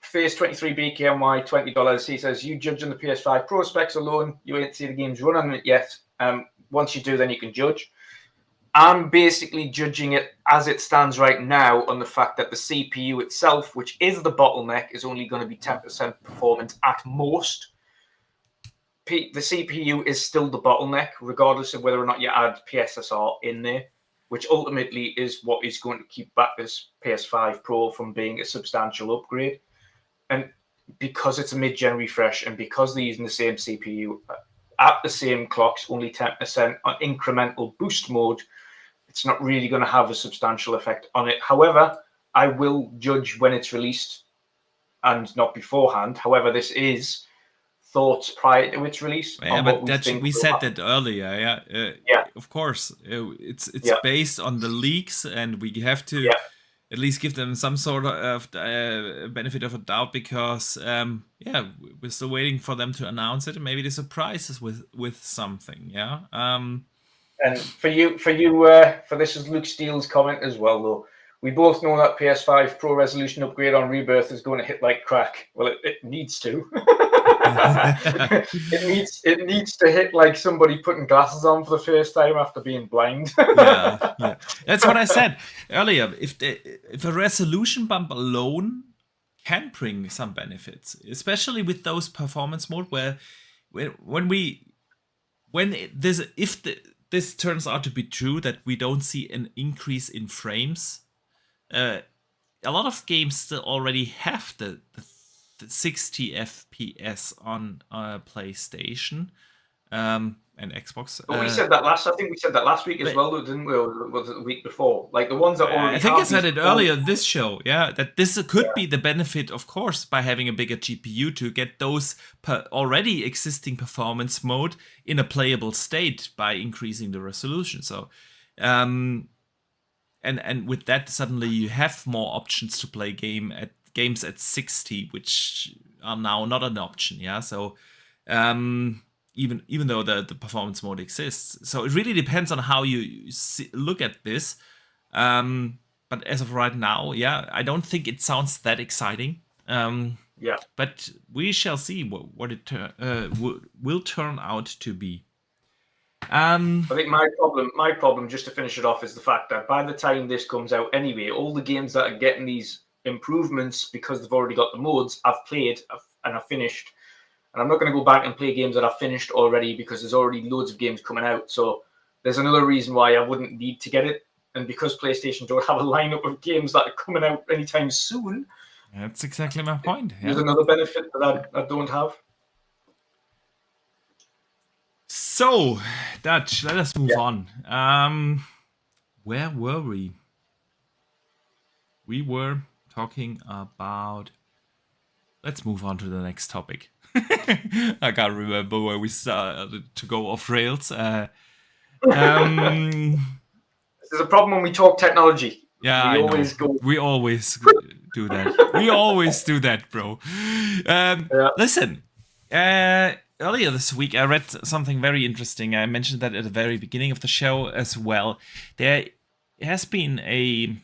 Face 23 BKMY $20. He says, you judge on the PS5 Pro specs alone. You ain't seen the games run on it yet. Once you do, then you can judge. I'm basically judging it as it stands right now on the fact that the CPU itself, which is the bottleneck, is only going to be 10% performance at most. The CPU is still the bottleneck, regardless of whether or not you add PSSR in there, which ultimately is what is going to keep back this PS5 Pro from being a substantial upgrade. And because it's a mid-gen refresh and because they're using the same CPU at the same clocks, only 10% on incremental boost mode, it's not really going to have a substantial effect on it. However, I will judge when it's released and not beforehand. However, this is thoughts prior to its release Yeah, on but what we think. we said that earlier. Yeah, Yeah. Of course, it's Yeah. based on the leaks, and we have to at least give them some sort of benefit of a doubt because yeah, we're still waiting for them to announce it, and maybe they surprise us with something. Yeah. And for this is Luke Steele's comment as well, though. We both know that PS5 Pro resolution upgrade on Rebirth is going to hit like crack. Well, it needs to. it needs to hit like somebody putting glasses on for the first time after being blind. Yeah. That's what I said earlier. If a resolution bump alone can bring some benefits, especially with those performance mode where this turns out to be true that we don't see an increase in frames. A lot of games still already have the 60 FPS on PlayStation and Xbox. But we said that last. I think we said that last week as well, didn't we? Or was it the week before? Like the ones that already. I think I said it earlier this show. Yeah, that this could be the benefit, of course, by having a bigger GPU to get those already existing performance mode in a playable state by increasing the resolution. So, and with that, suddenly you have more options to play games at 60, which are now not an option. Yeah, so. Even though the performance mode exists. So it really depends on how you look at this. But as of right now, yeah, I don't think it sounds that exciting. Yeah. But we shall see what it will turn out to be. I think my problem, just to finish it off, is the fact that by the time this comes out anyway, all the games that are getting these improvements because they've already got the modes, I've played and I've finished. And I'm not going to go back and play games that I've finished already because there's already loads of games coming out. So there's another reason why I wouldn't need to get it. And because PlayStation don't have a lineup of games that are coming out anytime soon. That's exactly my point. There's another benefit that I don't have. So, Dutch, let us move on. Where were we? We were talking about... Let's move on to the next topic. I can't remember where we started to go off rails. There's a problem when we talk technology. Yeah, we always do that. We always do that, bro. Listen, earlier this week I read something very interesting. I mentioned that at the very beginning of the show as well. There has been a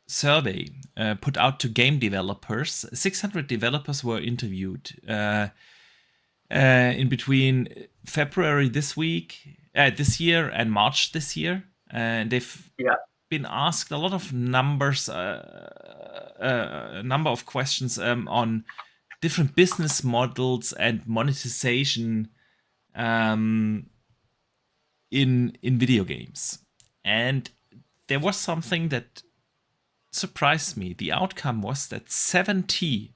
survey put out to game developers. 600 developers were interviewed in between February this year and March this year, and they've been asked a lot of numbers, a number of questions on different business models and monetization in video games. And there was something that surprised me. The outcome was that 70%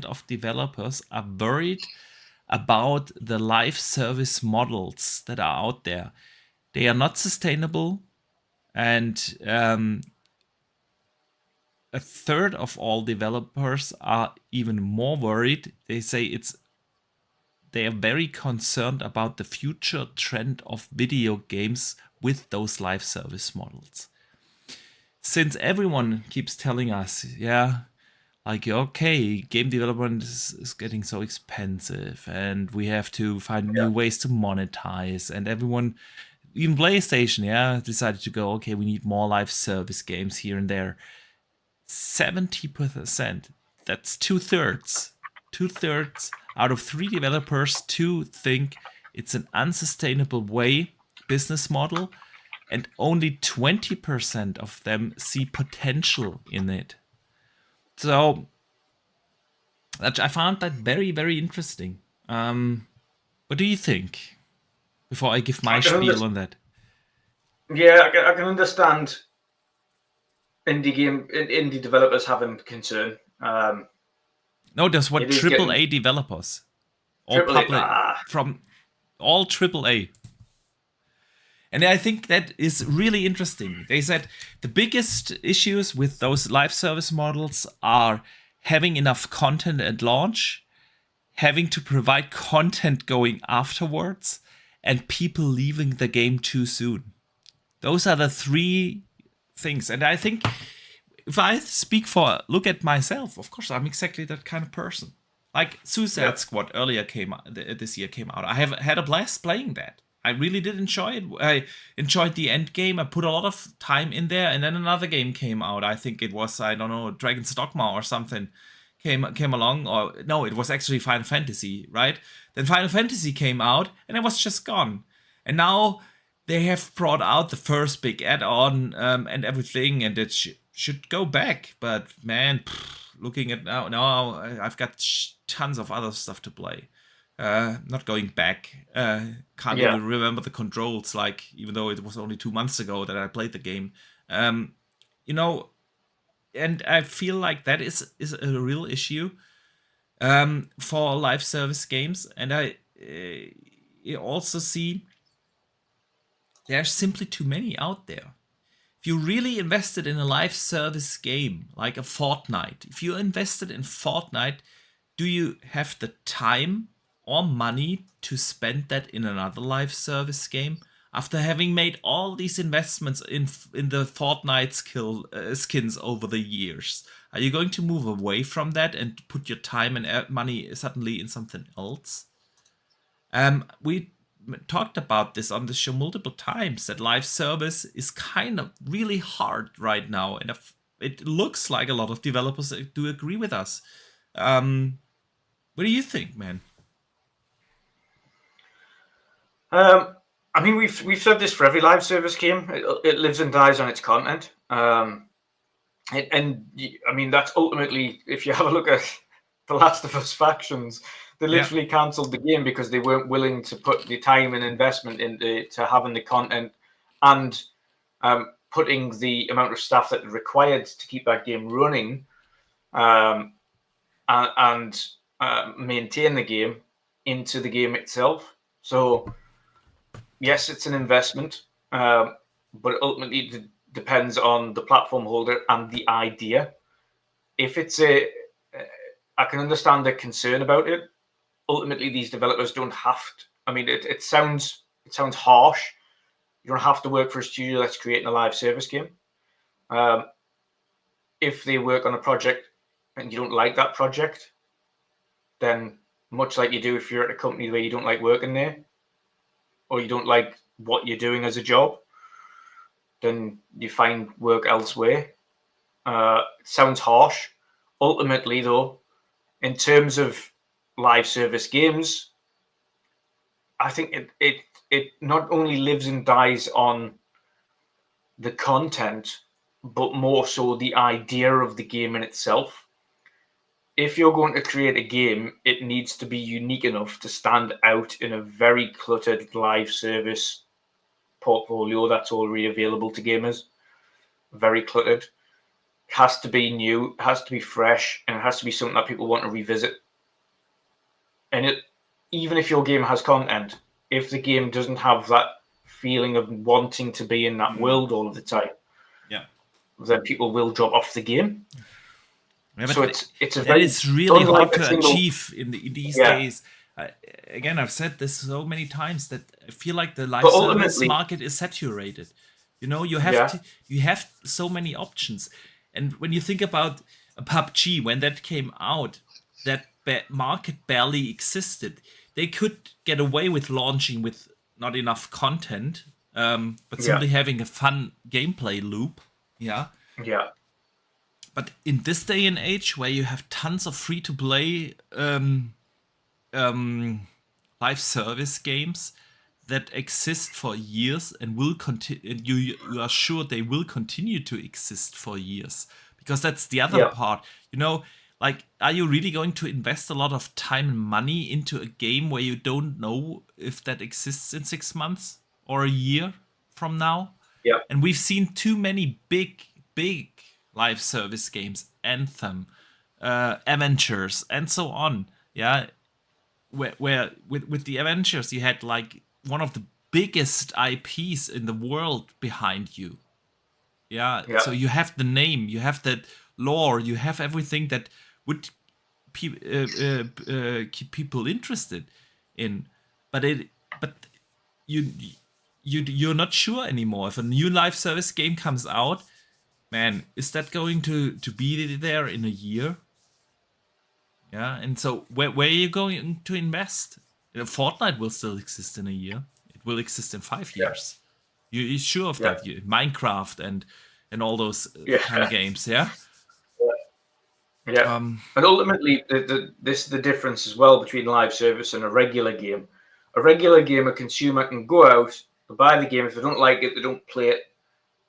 of developers are worried about the live service models that are out there. They are not sustainable, and a third of all developers are even more worried. They say they are very concerned about the future trend of video games with those live service models. Since everyone keeps telling us, okay, game development is getting so expensive and we have to find new ways to monetize, and everyone, even PlayStation, decided to go, okay, we need more live service games here and there. 70%, that's two-thirds out of 3 developers, 2 think it's an unsustainable business model, and only 20% of them see potential in it. So I found that very, very interesting. What do you think? Before I give my spiel on that. Yeah, I can understand indie developers having concern. No, that's what It is AAA developers, all AAA. from all AAA. And I think that is really interesting. They said the biggest issues with those live service models are having enough content at launch, having to provide content going afterwards, and people leaving the game too soon. Those are the 3 things. And I think if I look at myself, of course, I'm exactly that kind of person. Like Suicide Squad this year came out. I have had a blast playing that. I really did enjoy it. I enjoyed the end game. I put a lot of time in there, and then another game came out. I think it was, I don't know, Dragon's Dogma or something came along. Or no, it was actually Final Fantasy, right? Then Final Fantasy came out, and it was just gone. And now they have brought out the first big add-on and everything, and it should go back. But man, looking at now I've got tons of other stuff to play. Not going back. Can't even remember the controls, like, even though it was only 2 months ago that I played the game. You know, and I feel like that is a real issue for live service games. And I also see there's simply too many out there. If you really invested in a live service game like a Fortnite, if you invested in Fortnite, do you have the time or money to spend that in another live service game? After having made all these investments in the Fortnite skins over the years, are you going to move away from that and put your time and money suddenly in something else? We talked about this on the show multiple times, that live service is kind of really hard right now, and it looks like a lot of developers do agree with us. What do you think, man? I mean, we've said this for every live service game. It lives and dies on its content. And I mean, that's ultimately, if you have a look at The Last of Us factions, they literally cancelled the game because they weren't willing to put the time and investment into having the content and putting the amount of staff that required to keep that game running and maintain the game into the game itself. So yes, it's an investment, but ultimately it depends on the platform holder and the idea. If it's I can understand the concern about it. Ultimately, these developers don't have to. I mean, it sounds harsh. You don't have to work for a studio that's creating a live service game. If they work on a project and you don't like that project, then much like you do if you're at a company where you don't like working there, or you don't like what you're doing as a job, then you find work elsewhere. It sounds harsh. Ultimately, though, in terms of live service games, I think it not only lives and dies on the content, but more so the idea of the game in itself. If you're going to create a game, it needs to be unique enough to stand out in a very cluttered live service portfolio that's already available to gamers. Very cluttered. It has to be new, it has to be fresh, and it has to be something that people want to revisit. And even if your game has content, if the game doesn't have that feeling of wanting to be in that world all of the time, then people will drop off the game. Yeah, so it's really hard to achieve in these days. Again, I've said this so many times that I feel like the live service market is saturated. You know, you have so many options, and when you think about a PUBG, when that came out, that market barely existed. They could get away with launching with not enough content, but simply having a fun gameplay loop. Yeah. But in this day and age, where you have tons of free-to-play live service games that exist for years and will continue. You are sure they will continue to exist for years, because that's the other Yeah. part. Like, are you really going to invest a lot of time and money into a game where you don't know if that exists in 6 months or a year from now? Yeah. And we've seen too many big live service games, Anthem, Avengers, and so on. Yeah, where with the Avengers, you had like one of the biggest IPs in the world behind you. Yeah, Yeah. so you have the name, you have that lore, you have everything that would keep people interested in. But you you're not sure anymore if a new live service game comes out. Man, is that going to be there in a year? Yeah, and so where are you going to invest? Fortnite will still exist in a year. It will exist in 5 years. You're sure of Yeah. that? Minecraft and all those Yeah. kind of games, yeah. Yeah. Um, And ultimately, this is the difference as well between live service and a regular game. A regular game, a consumer can go out, buy the game. If they don't like it, they don't play it.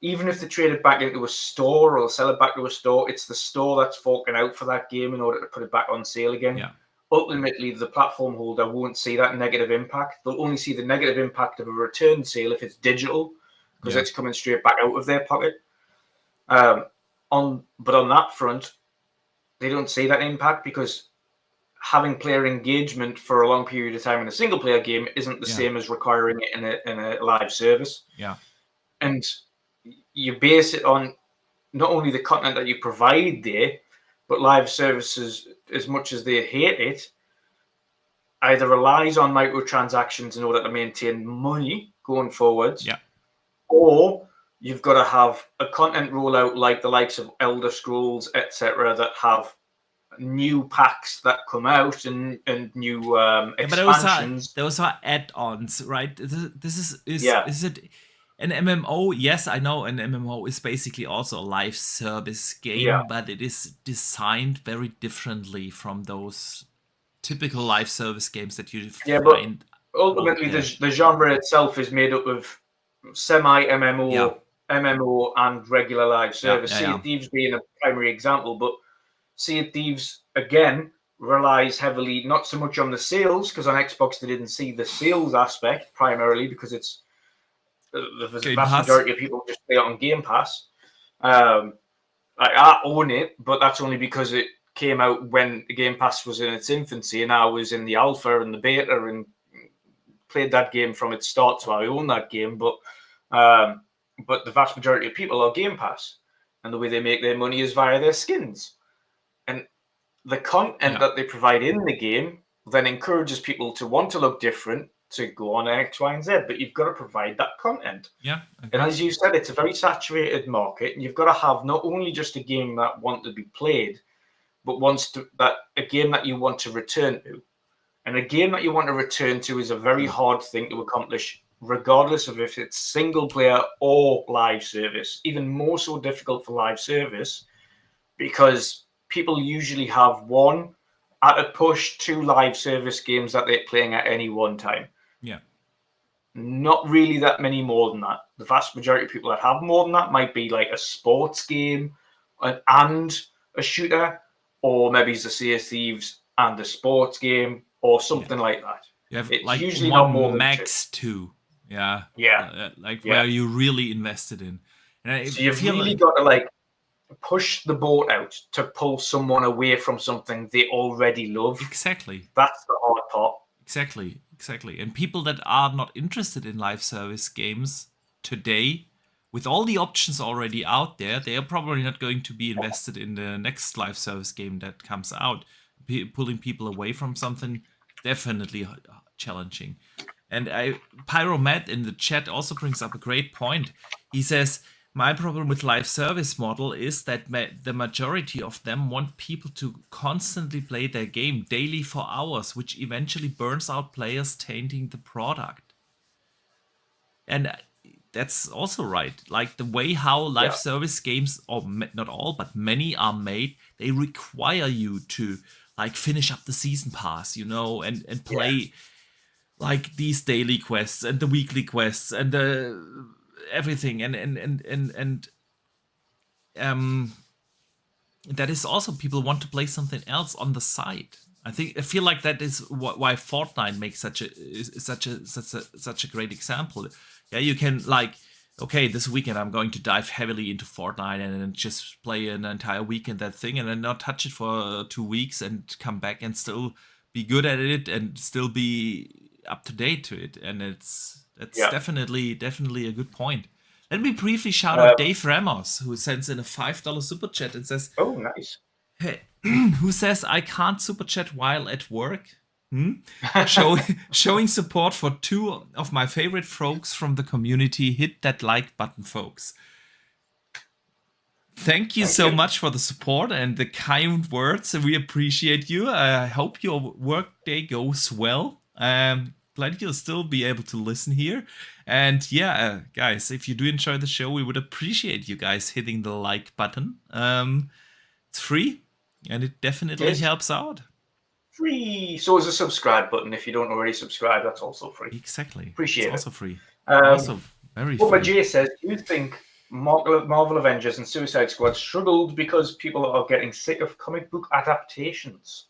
Even if they trade it back into a store or sell it back to a store, it's the store that's forking out for that game in order to put it back on sale again. yeah, Ultimately, the platform holder won't see that negative impact. They'll only see the negative impact of a return sale if it's digital, because yeah, it's coming straight back out of their pocket. But on that front, they don't see that impact because having player engagement for a long period of time in a single player game isn't the yeah, same as requiring it in a live service. yeah, And you base it on not only the content that you provide there, but live services, as much as they hate it, either relies on microtransactions in order to maintain money going forwards, yeah. or you've got to have a content rollout like the likes of Elder Scrolls, etc., that have new packs that come out and new Yeah, but those are expansions. add-ons, right? Yeah, Is it an MMO? Yes, I know an MMO is basically also a live service yeah, game, but it is designed very differently from those typical live service games that you yeah. But find out ultimately, there. the genre itself is made up of semi Yeah, MMO, MMO, and regular live yeah, service. yeah, Sea yeah, of Thieves being a primary example, but Sea of Thieves again relies heavily not so much on the sales, because on Xbox they didn't see the sales aspect primarily because it's the Game vast Pass. majority of people just play it on Game Pass. Um, I own it, but that's only because it came out when the Game Pass was in its infancy, and I was in the alpha and the beta and played that game from its start, so I own that game. Um, but the vast majority of people are Game Pass, and the way they make their money is via their skins. And the content Yeah, that they provide in the game then encourages people to want to look different, to go on X, Y, and Z. But you've got to provide that content. yeah, And agreed. as you said, it's a very saturated market, and you've got to have not only just a game that wants to be played, but that a game that you want to return to. And a game that you want to return to is a very hard thing to accomplish, regardless of if it's single player or live service. Even more so difficult for live service because people usually have one at a push two live service games that they're playing at any one time. Yeah, Not really that many more than that. The vast majority of people that have more than that might be like a sports game and a shooter, or maybe it's a Sea of Thieves and a sports game, or yeah. something like that. You have It's like usually not more one than two. max two. Yeah, Yeah, like yeah. where you really invested in. And I So you've feel really like got to like push the boat out to pull someone away from something they already love. exactly. That's the hard part. Exactly. And people that are not interested in live service games today, with all the options already out there, they are probably not going to be invested in the next live service game that comes out. Pulling people away from something, definitely challenging. And Pyromat in the chat also brings up a great point. He says, my problem with live service model is that the majority of them want people to constantly play their game daily for hours, which eventually burns out players, tainting the product. And that's also right. Like the way how live Yeah, service games, or not all, but many are made, they require you to like finish up the season pass, and Yeah. play like these daily quests and the weekly quests and the everything, and um that is also people want to play something else on the side. I feel like that is why Fortnite makes such a great example. Yeah, you can like, okay, this weekend I'm going to dive heavily into Fortnite and then just play an entire weekend that thing, and then not touch it for 2 weeks and come back and still be good at it and still be up to date to it. And that's Yeah. definitely a good point. Let me briefly shout Uh, out Dave Ramos, who sends in a $5 super chat and says, oh, nice. hey, who says I can't super chat while at work? Showing support for two of my favorite folks from the community. Hit that like button, folks. Thank you so much for the support and the kind words. We appreciate you. I hope your workday goes well. Glad you'll still be able to listen here. And yeah, guys, if you do enjoy the show, we would appreciate you guys hitting the like button. It's free, and it definitely helps out. Free. So is a subscribe button. If you don't already subscribe, that's also free. Exactly. Appreciate it. It's also free. Also very free. Bubba J says, do you think Marvel Avengers and Suicide Squad struggled because people are getting sick of comic book adaptations?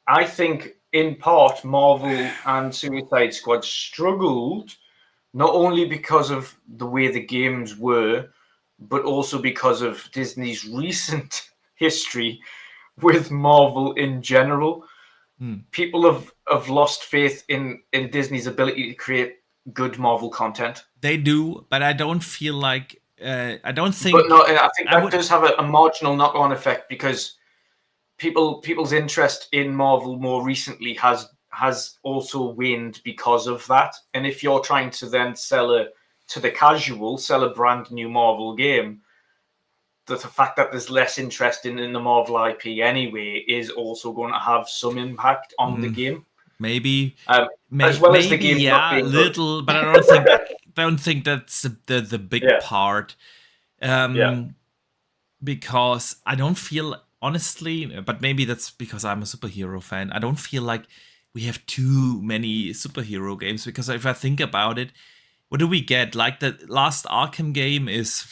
I think, in part, Marvel and Suicide Squad struggled not only because of the way the games were, but also because of Disney's recent history with Marvel in general. People have lost faith in Disney's ability to create good Marvel content. They do, but I don't feel like I don't think. But no, I think that does have a marginal knock-on effect because people's interest in Marvel more recently has also waned because of that. And if you're trying to then sell a brand new Marvel game, the fact that there's less interest in the Marvel IP anyway is also going to have some impact on the game. Maybe, as well as the game, yeah, little, but I don't think that's the big part. Because I don't feel, honestly, but maybe that's because I'm a superhero fan. I don't feel like we have too many superhero games, because if I think about it, what do we get? Like the last Arkham game is,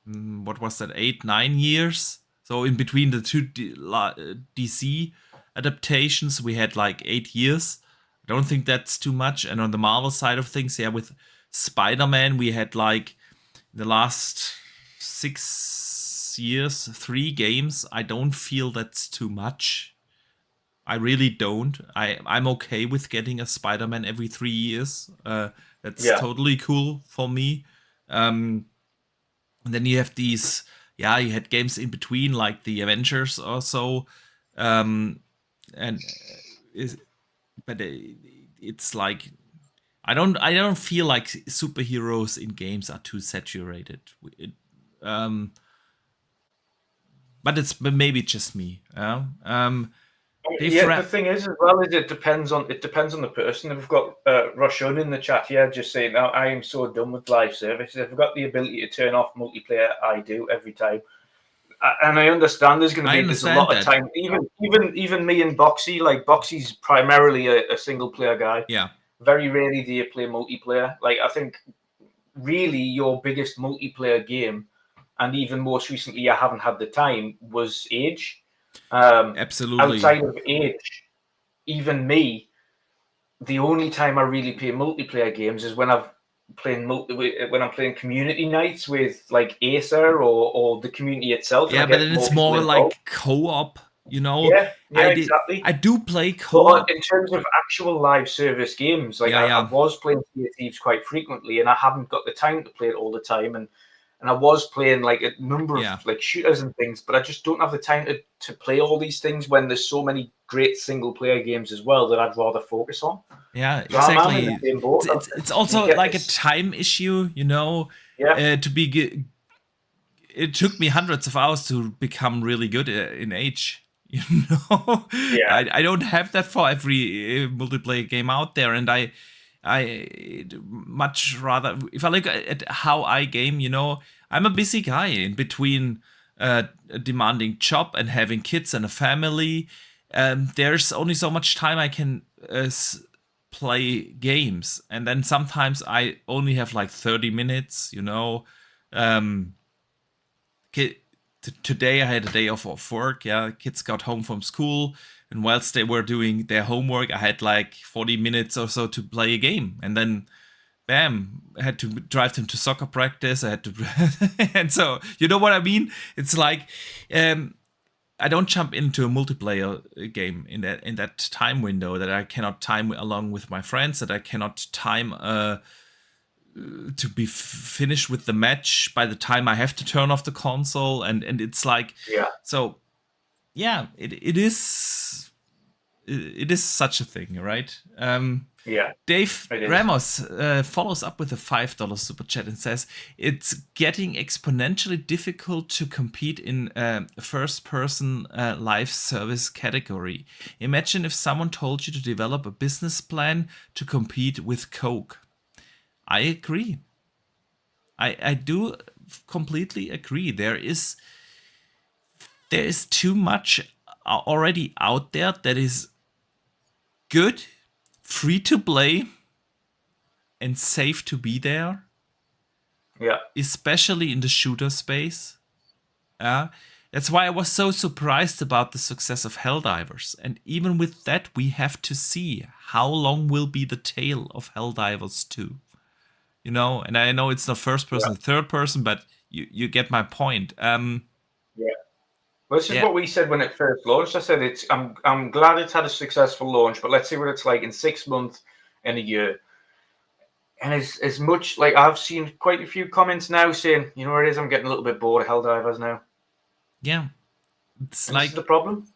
what was that, 8-9 years? So in between the two DC adaptations, we had like 8 years. I don't think that's too much. And on the Marvel side of things, yeah, with Spider-Man, we had like the last 6 years, 3 games. I don't feel that's too much. I really don't. I'm okay with getting a Spider-Man every 3 years. That's totally cool for me. And then you have these, you had games in between, like the Avengers or so. But it's like, I don't feel like superheroes in games are too saturated. But it's maybe just me. The thing is, as well, is it depends on the person. We've got Roshan in the chat here just saying, "Now I am so done with live services. If I've got the ability to turn off multiplayer, I do every time." And I understand there's going to be there's a lot of time. Even me and Boxy, like Boxy's primarily a single player guy. Yeah. Very rarely do you play multiplayer. Like I think really your biggest multiplayer game, and even most recently, I haven't had the time, was Age. Absolutely. Outside of Age, even me, the only time I really play multiplayer games is when I'm playing community nights with like Acer or the community itself. Yeah, but then it's more like co-op, Yeah, exactly. I do play co-op. But in terms of actual live service games, like I was playing Thieves quite frequently, and I haven't got the time to play it all the time, and I was playing like a number of like shooters and things, but I just don't have the time to play all these things when there's so many great single player games as well that I'd rather focus on. Yeah, exactly. It's also like a time issue, Yeah. It took me hundreds of hours to become really good in Age. Yeah. I don't have that for every multiplayer game out there, and I much rather, if I look at how I game, I'm a busy guy in between a demanding job and having kids and a family, there's only so much time I can play games, and then sometimes I only have like 30 minutes. Um, today I had a day off of work. Yeah, kids got home from school, and whilst they were doing their homework, I had like 40 minutes or so to play a game, and then bam, I had to drive them to soccer practice. I had to, and so you know what I mean. It's like I don't jump into a multiplayer game in that time window that I cannot time along with my friends, that I cannot time to be finished with the match by the time I have to turn off the console, and it's like, Yeah. So yeah, it is such a thing, right? Yeah. Dave It is. Ramos follows up with a $5 super chat and says, it's getting exponentially difficult to compete in a first-person live service category. Imagine if someone told you to develop a business plan to compete with Coke. I agree. I do completely agree. There is too much already out there that is good, free to play, and safe to be there. Yeah. Especially in the shooter space. That's why I was so surprised about the success of Helldivers. And even with that, we have to see how long will be the tail of Helldivers 2. And I know it's not first person, third person, but you get my point. Yeah. Well, this is Yeah. what we said when it first launched. I said I'm glad it's had a successful launch, but let's see what it's like in 6 months and a year. And as much like I've seen quite a few comments now saying, you know what it is, I'm getting a little bit bored of Helldivers now. Yeah. It's And like this is the problem.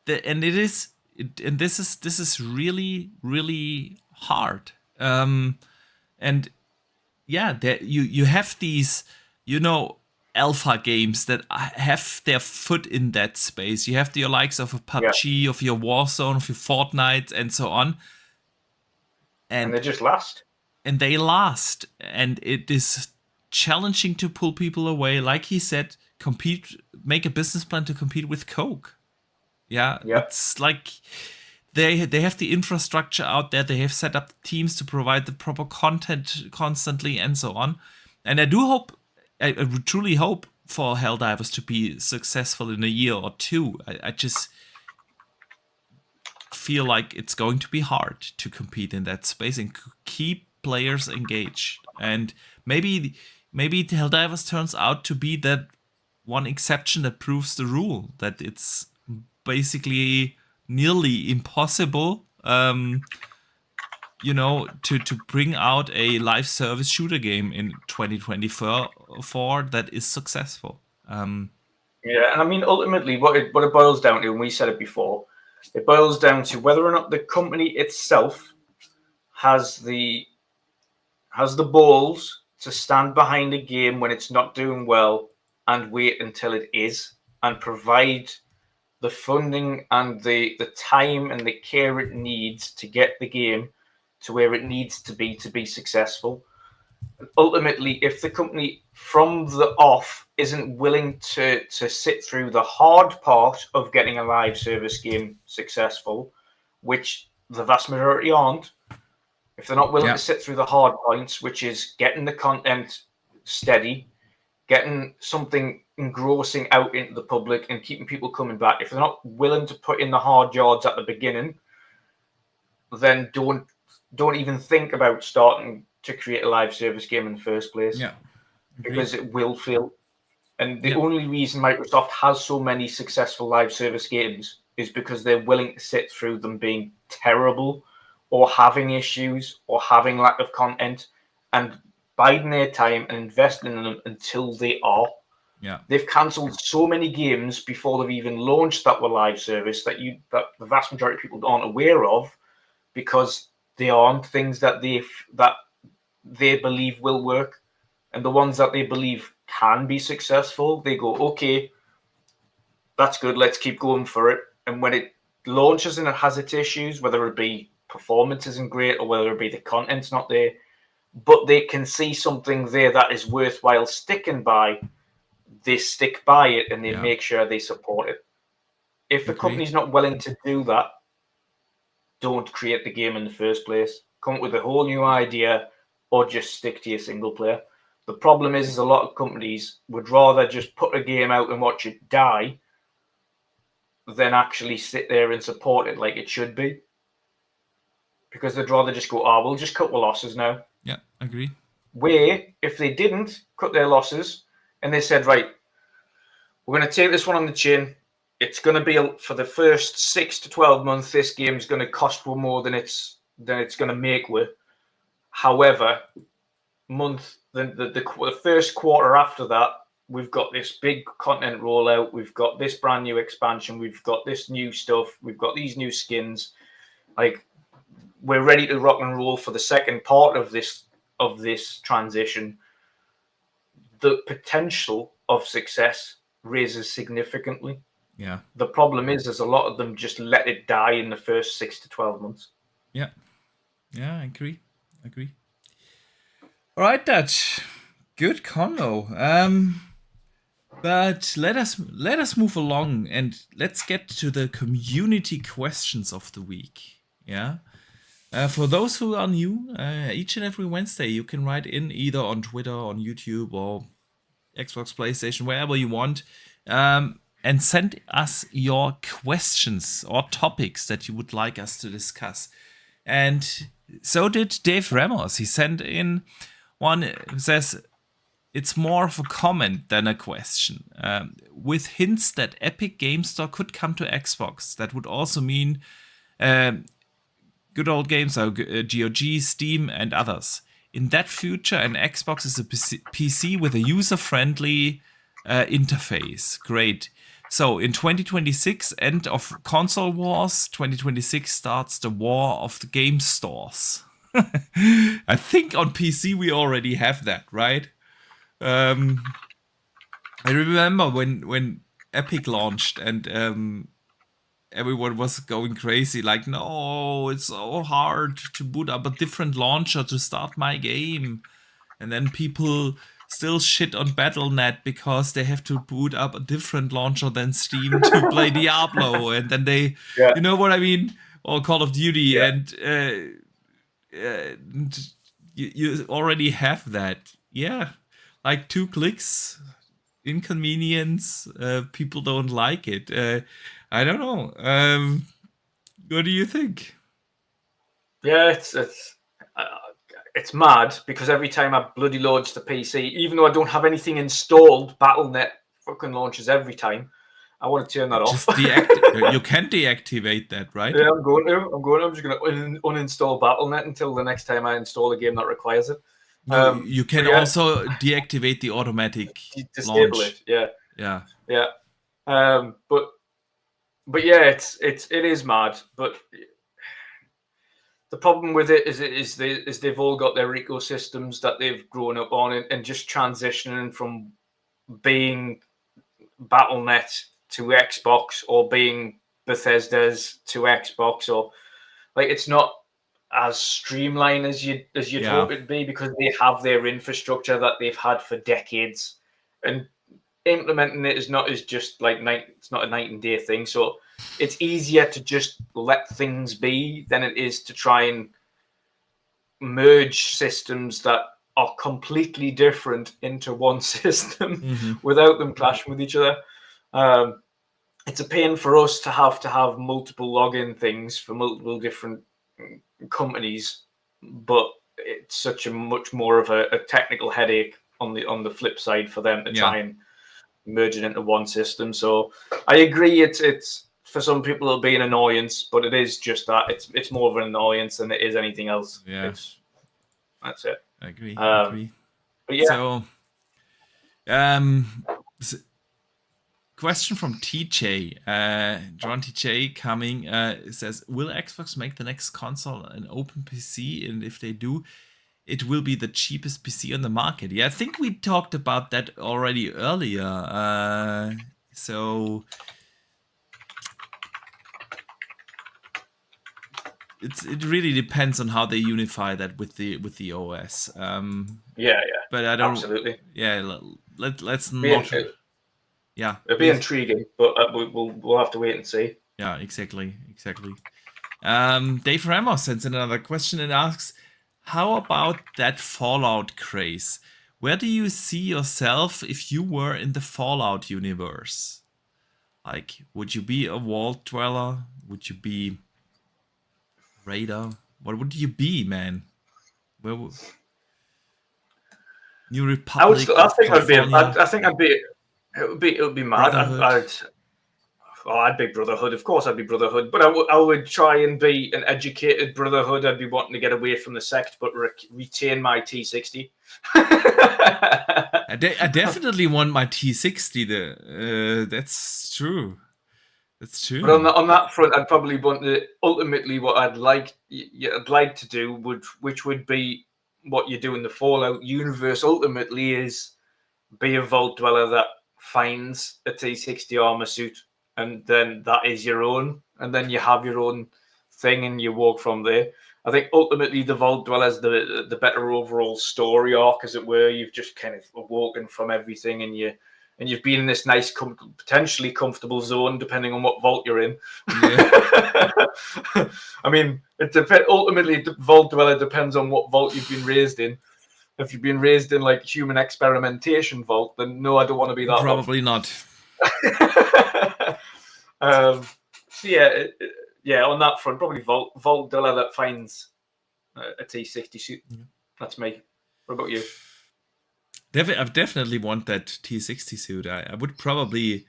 And this is really, really hard. And yeah, you have these, alpha games that have their foot in that space. You have your likes of a PUBG, of your Warzone, of your Fortnite, and so on. And they just last. And they last. And it is challenging to pull people away. Like he said, make a business plan to compete with Coke. Yeah, it's like they have the infrastructure out there. They have set up teams to provide the proper content constantly and so on. And I truly hope for Helldivers to be successful in a year or two. I just feel like it's going to be hard to compete in that space and keep players engaged. And maybe Helldivers turns out to be that one exception that proves the rule, that it's basically nearly impossible to bring out a live service shooter game in 2024 that is successful. Yeah, and I mean, ultimately, what it boils down to, and we said it before, it boils down to whether or not the company itself has the balls to stand behind a game when it's not doing well and wait until it is, and provide the funding and the time and the care it needs to get the game to where it needs to be successful. Ultimately, if the company from the off isn't willing to sit through the hard part of getting a live service game successful, which the vast majority aren't, if they're not willing to sit through the hard points, which is getting the content steady, getting something engrossing out into the public and keeping people coming back, if they're not willing to put in the hard yards at the beginning, then don't even think about starting to create a live service game in the first place. Yeah. Because it will fail. And the only reason Microsoft has so many successful live service games is because they're willing to sit through them being terrible or having issues or having lack of content and biding their time and investing in them until they are. Yeah. They've cancelled so many games before they've even launched that were live service that the vast majority of people aren't aware of, because they aren't things that they believe will work. And the ones that they believe can be successful, they go, okay, that's good, let's keep going for it. And when it launches and it has its issues, whether it be performance isn't great or whether it be the content's not there, but they can see something there that is worthwhile sticking by, they stick by it and they Yeah. make sure they support it. If the Agree. company's not willing to do that, don't create the game in the first place. Come up with a whole new idea, or just stick to your single player. The problem is a lot of companies would rather just put a game out and watch it die than actually sit there and support it like it should be. Because they'd rather just go, oh, we'll just cut the losses now. Yeah, agree. Where, if they didn't cut their losses and they said, right, we're going to take this one on the chin. It's going to be for the first 6 to 12 months. This game's going to cost more than it's going to make with. However, the first quarter after that, we've got this big content rollout. We've got this brand new expansion. We've got this new stuff. We've got these new skins. Like, we're ready to rock and roll for the second part of this transition. The potential of success raises significantly. Yeah. The problem is a lot of them just let it die in the first 6 to 12 months. Yeah. Yeah, I agree. All right, Dutch. Good convo. But let us move along and let's get to the community questions of the week. Yeah. For those who are new, each and every Wednesday you can write in either on Twitter, on YouTube, or Xbox, PlayStation, wherever you want, and send us your questions or topics that you would like us to discuss. And so did Dave Ramos. He sent in one who says, it's more of a comment than a question. With hints that Epic Game Store could come to Xbox. That would also mean good old games, so GOG, Steam, and others. In that future, an Xbox is a PC with a user-friendly interface. Great. So in 2026, end of console wars. 2026 starts the war of the game stores. I think on PC we already have that, right? I remember when Epic launched and everyone was going crazy, like, no, it's so hard to boot up a different launcher to start my game. And then people still shit on Battle.net because they have to boot up a different launcher than Steam to play Diablo. And then they, you know what I mean? Or Call of Duty. And you already have that. Yeah. Like 2 clicks, inconvenience, people don't like it. I don't know. What do you think? Yeah, it's mad because every time I bloody launch the PC, even though I don't have anything installed, Battle.net fucking launches every time. I want to turn that off. You can deactivate that, right? Yeah, I'm going to. I'm just going to uninstall Battle.net until the next time I install a game that requires it. You can also deactivate the automatic disable launch. it. Yeah. But yeah, it is mad. But the problem with it is they've all got their ecosystems that they've grown up on, and just transitioning from being Battle.net to Xbox, or being Bethesda's to Xbox, or like, it's not as streamlined as you'd hope it'd be, because they have their infrastructure that they've had for decades, and implementing it is not just like it's not a night and day thing. So it's easier to just let things be than it is to try and merge systems that are completely different into one system without them clashing with each other. It's a pain for us to have multiple login things for multiple different companies, but it's such a much more of a technical headache on the flip side for them to try and merge it into one system. So I agree, it's for some people it'll be an annoyance, but it is just that it's more of an annoyance than it is anything else. That's it. I agree. But yeah. So question from TJ, John TJ coming, says, will Xbox make the next console an open PC? And if they do, it will be the cheapest PC on the market. Yeah, I think we talked about that already earlier. So it really depends on how they unify that with the OS. Yeah. But I don't. Absolutely. Yeah, let's not. Yeah, It'll be intriguing, but we'll have to wait and see. Yeah, exactly. Dave Ramos sends in another question and asks, how about that Fallout craze? Where do you see yourself if you were in the Fallout universe? Like, would you be a vault dweller? Would you be raider? What would you be, man? Where New Republic I of think I'd be. California, I think I'd be. It would be mad. Brotherhood? I'd be Brotherhood. Of course, I'd be Brotherhood. But I would try and be an educated Brotherhood. I'd be wanting to get away from the sect, but retain my T60. I definitely want my T60. That's true. That's But true. on that front, I'd probably want to ultimately what I'd like to do which would be what you do in the Fallout universe. Ultimately, is be a vault dweller that finds a T60 armor suit, and then that is your own, and then you have your own thing, and you walk from there. I think ultimately the vault dweller's the better overall story arc, as it were. You've just kind of awoken from everything, and you've been in this nice, potentially comfortable zone, depending on what vault you're in. Yeah. I mean, ultimately, the vault dweller depends on what vault you've been raised in. If you've been raised in like human experimentation vault, then no, I don't want to be that. Probably not. So yeah, on that front, probably vault dweller that finds a T60 suit. That's me. What about you? I definitely want that T60 suit. I would probably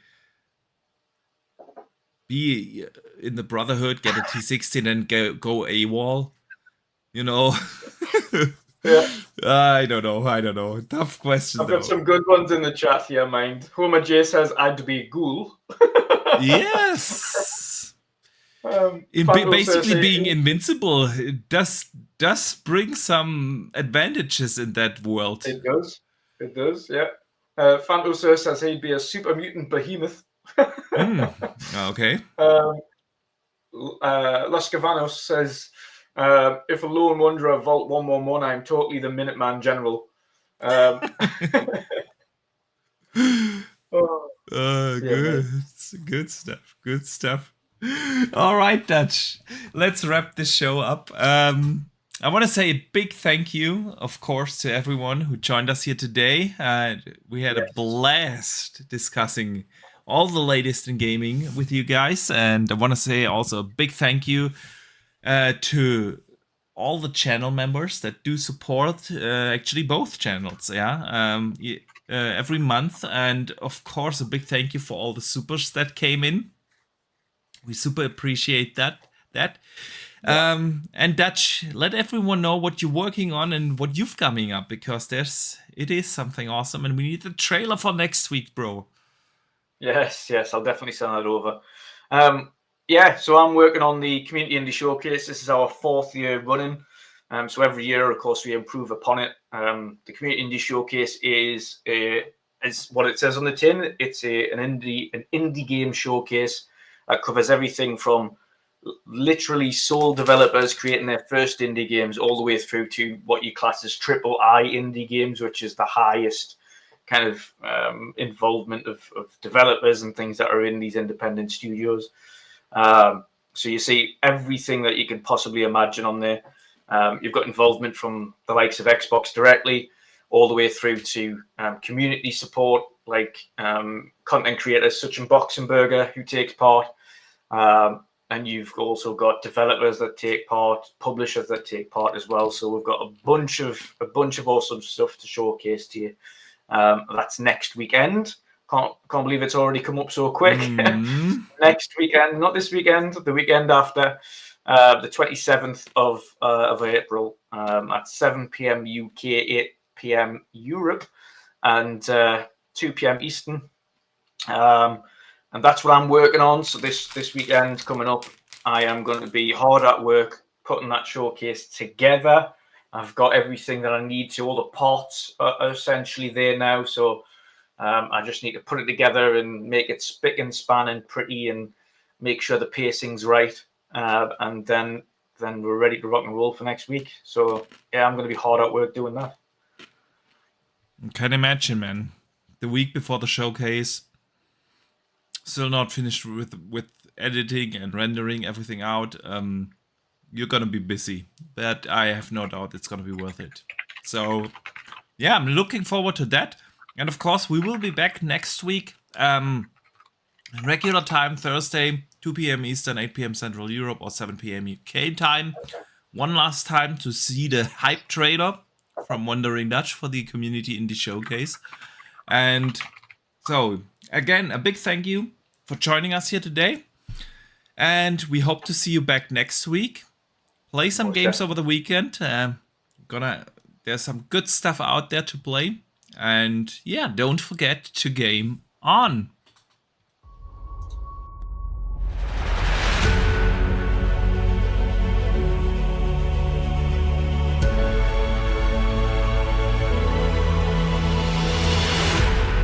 be in the Brotherhood, get a T60, and then go AWOL. You know? Yeah. I don't know. Tough question, I've though. got some good ones in the chat here, mind. Homer J says, I'd be a ghoul. Yes! Basically being invincible does bring some advantages in that world. It does, yeah. Phantosaur says he'd be a super mutant behemoth. Okay. Lascavanos says, if a lone wanderer vault 111, I'm totally the Minuteman General. Good stuff. All right, Dutch. Let's wrap this show up. I want to say a big thank you, of course, to everyone who joined us here today. We had a blast discussing all the latest in gaming with you guys, and I want to say also a big thank you to all the channel members that do support actually both channels. Every month, and of course a big thank you for all the supers that came in. We super appreciate that. And Dutch, let everyone know what you're working on and what you've coming up, because it is something awesome, and we need the trailer for next week, bro. Yes, I'll definitely send that over. So I'm working on the Community Indie Showcase. This is our 4th year running. So every year, of course, we improve upon it. The Community Indie Showcase is what it says on the tin. It's an indie game showcase that covers everything from literally sole developers creating their first indie games all the way through to what you class as AAA indie games, which is the highest kind of involvement of developers and things that are in these independent studios. So you see everything that you can possibly imagine on there. You've got involvement from the likes of Xbox directly, all the way through to community support, like content creators such as Boxenberger, who takes part. And you've also got developers that take part, publishers that take part as well. So we've got a bunch of awesome stuff to showcase to you. That's next weekend. Can't believe it's already come up so quick. Next weekend, not this weekend, the weekend after, the 27th of April, at 7 p.m. UK, 8 p.m. Europe, and 2 p.m. Eastern. And that's what I'm working on. So this weekend coming up, I am going to be hard at work putting that showcase together. I've got everything that I need to. All the parts are essentially there now. So I just need to put it together and make it spick and span and pretty, and make sure the pacing's right. And then we're ready to rock and roll for next week. So yeah, I'm going to be hard at work doing that. Can imagine, man. The week before the showcase, Still not finished with editing and rendering everything out. You're gonna be busy, but I have no doubt it's gonna be worth it. So yeah, I'm looking forward to that. And of course, we will be back next week. Regular time, Thursday, 2 p.m. Eastern, 8 p.m. Central Europe, or 7 p.m. UK time. One last time to see the hype trailer from Wandering Dutch for the Community Indie Showcase. And so, again, a big thank you for joining us here today. And we hope to see you back next week. Play some games over the weekend. There's some good stuff out there to play. And yeah, don't forget to game on.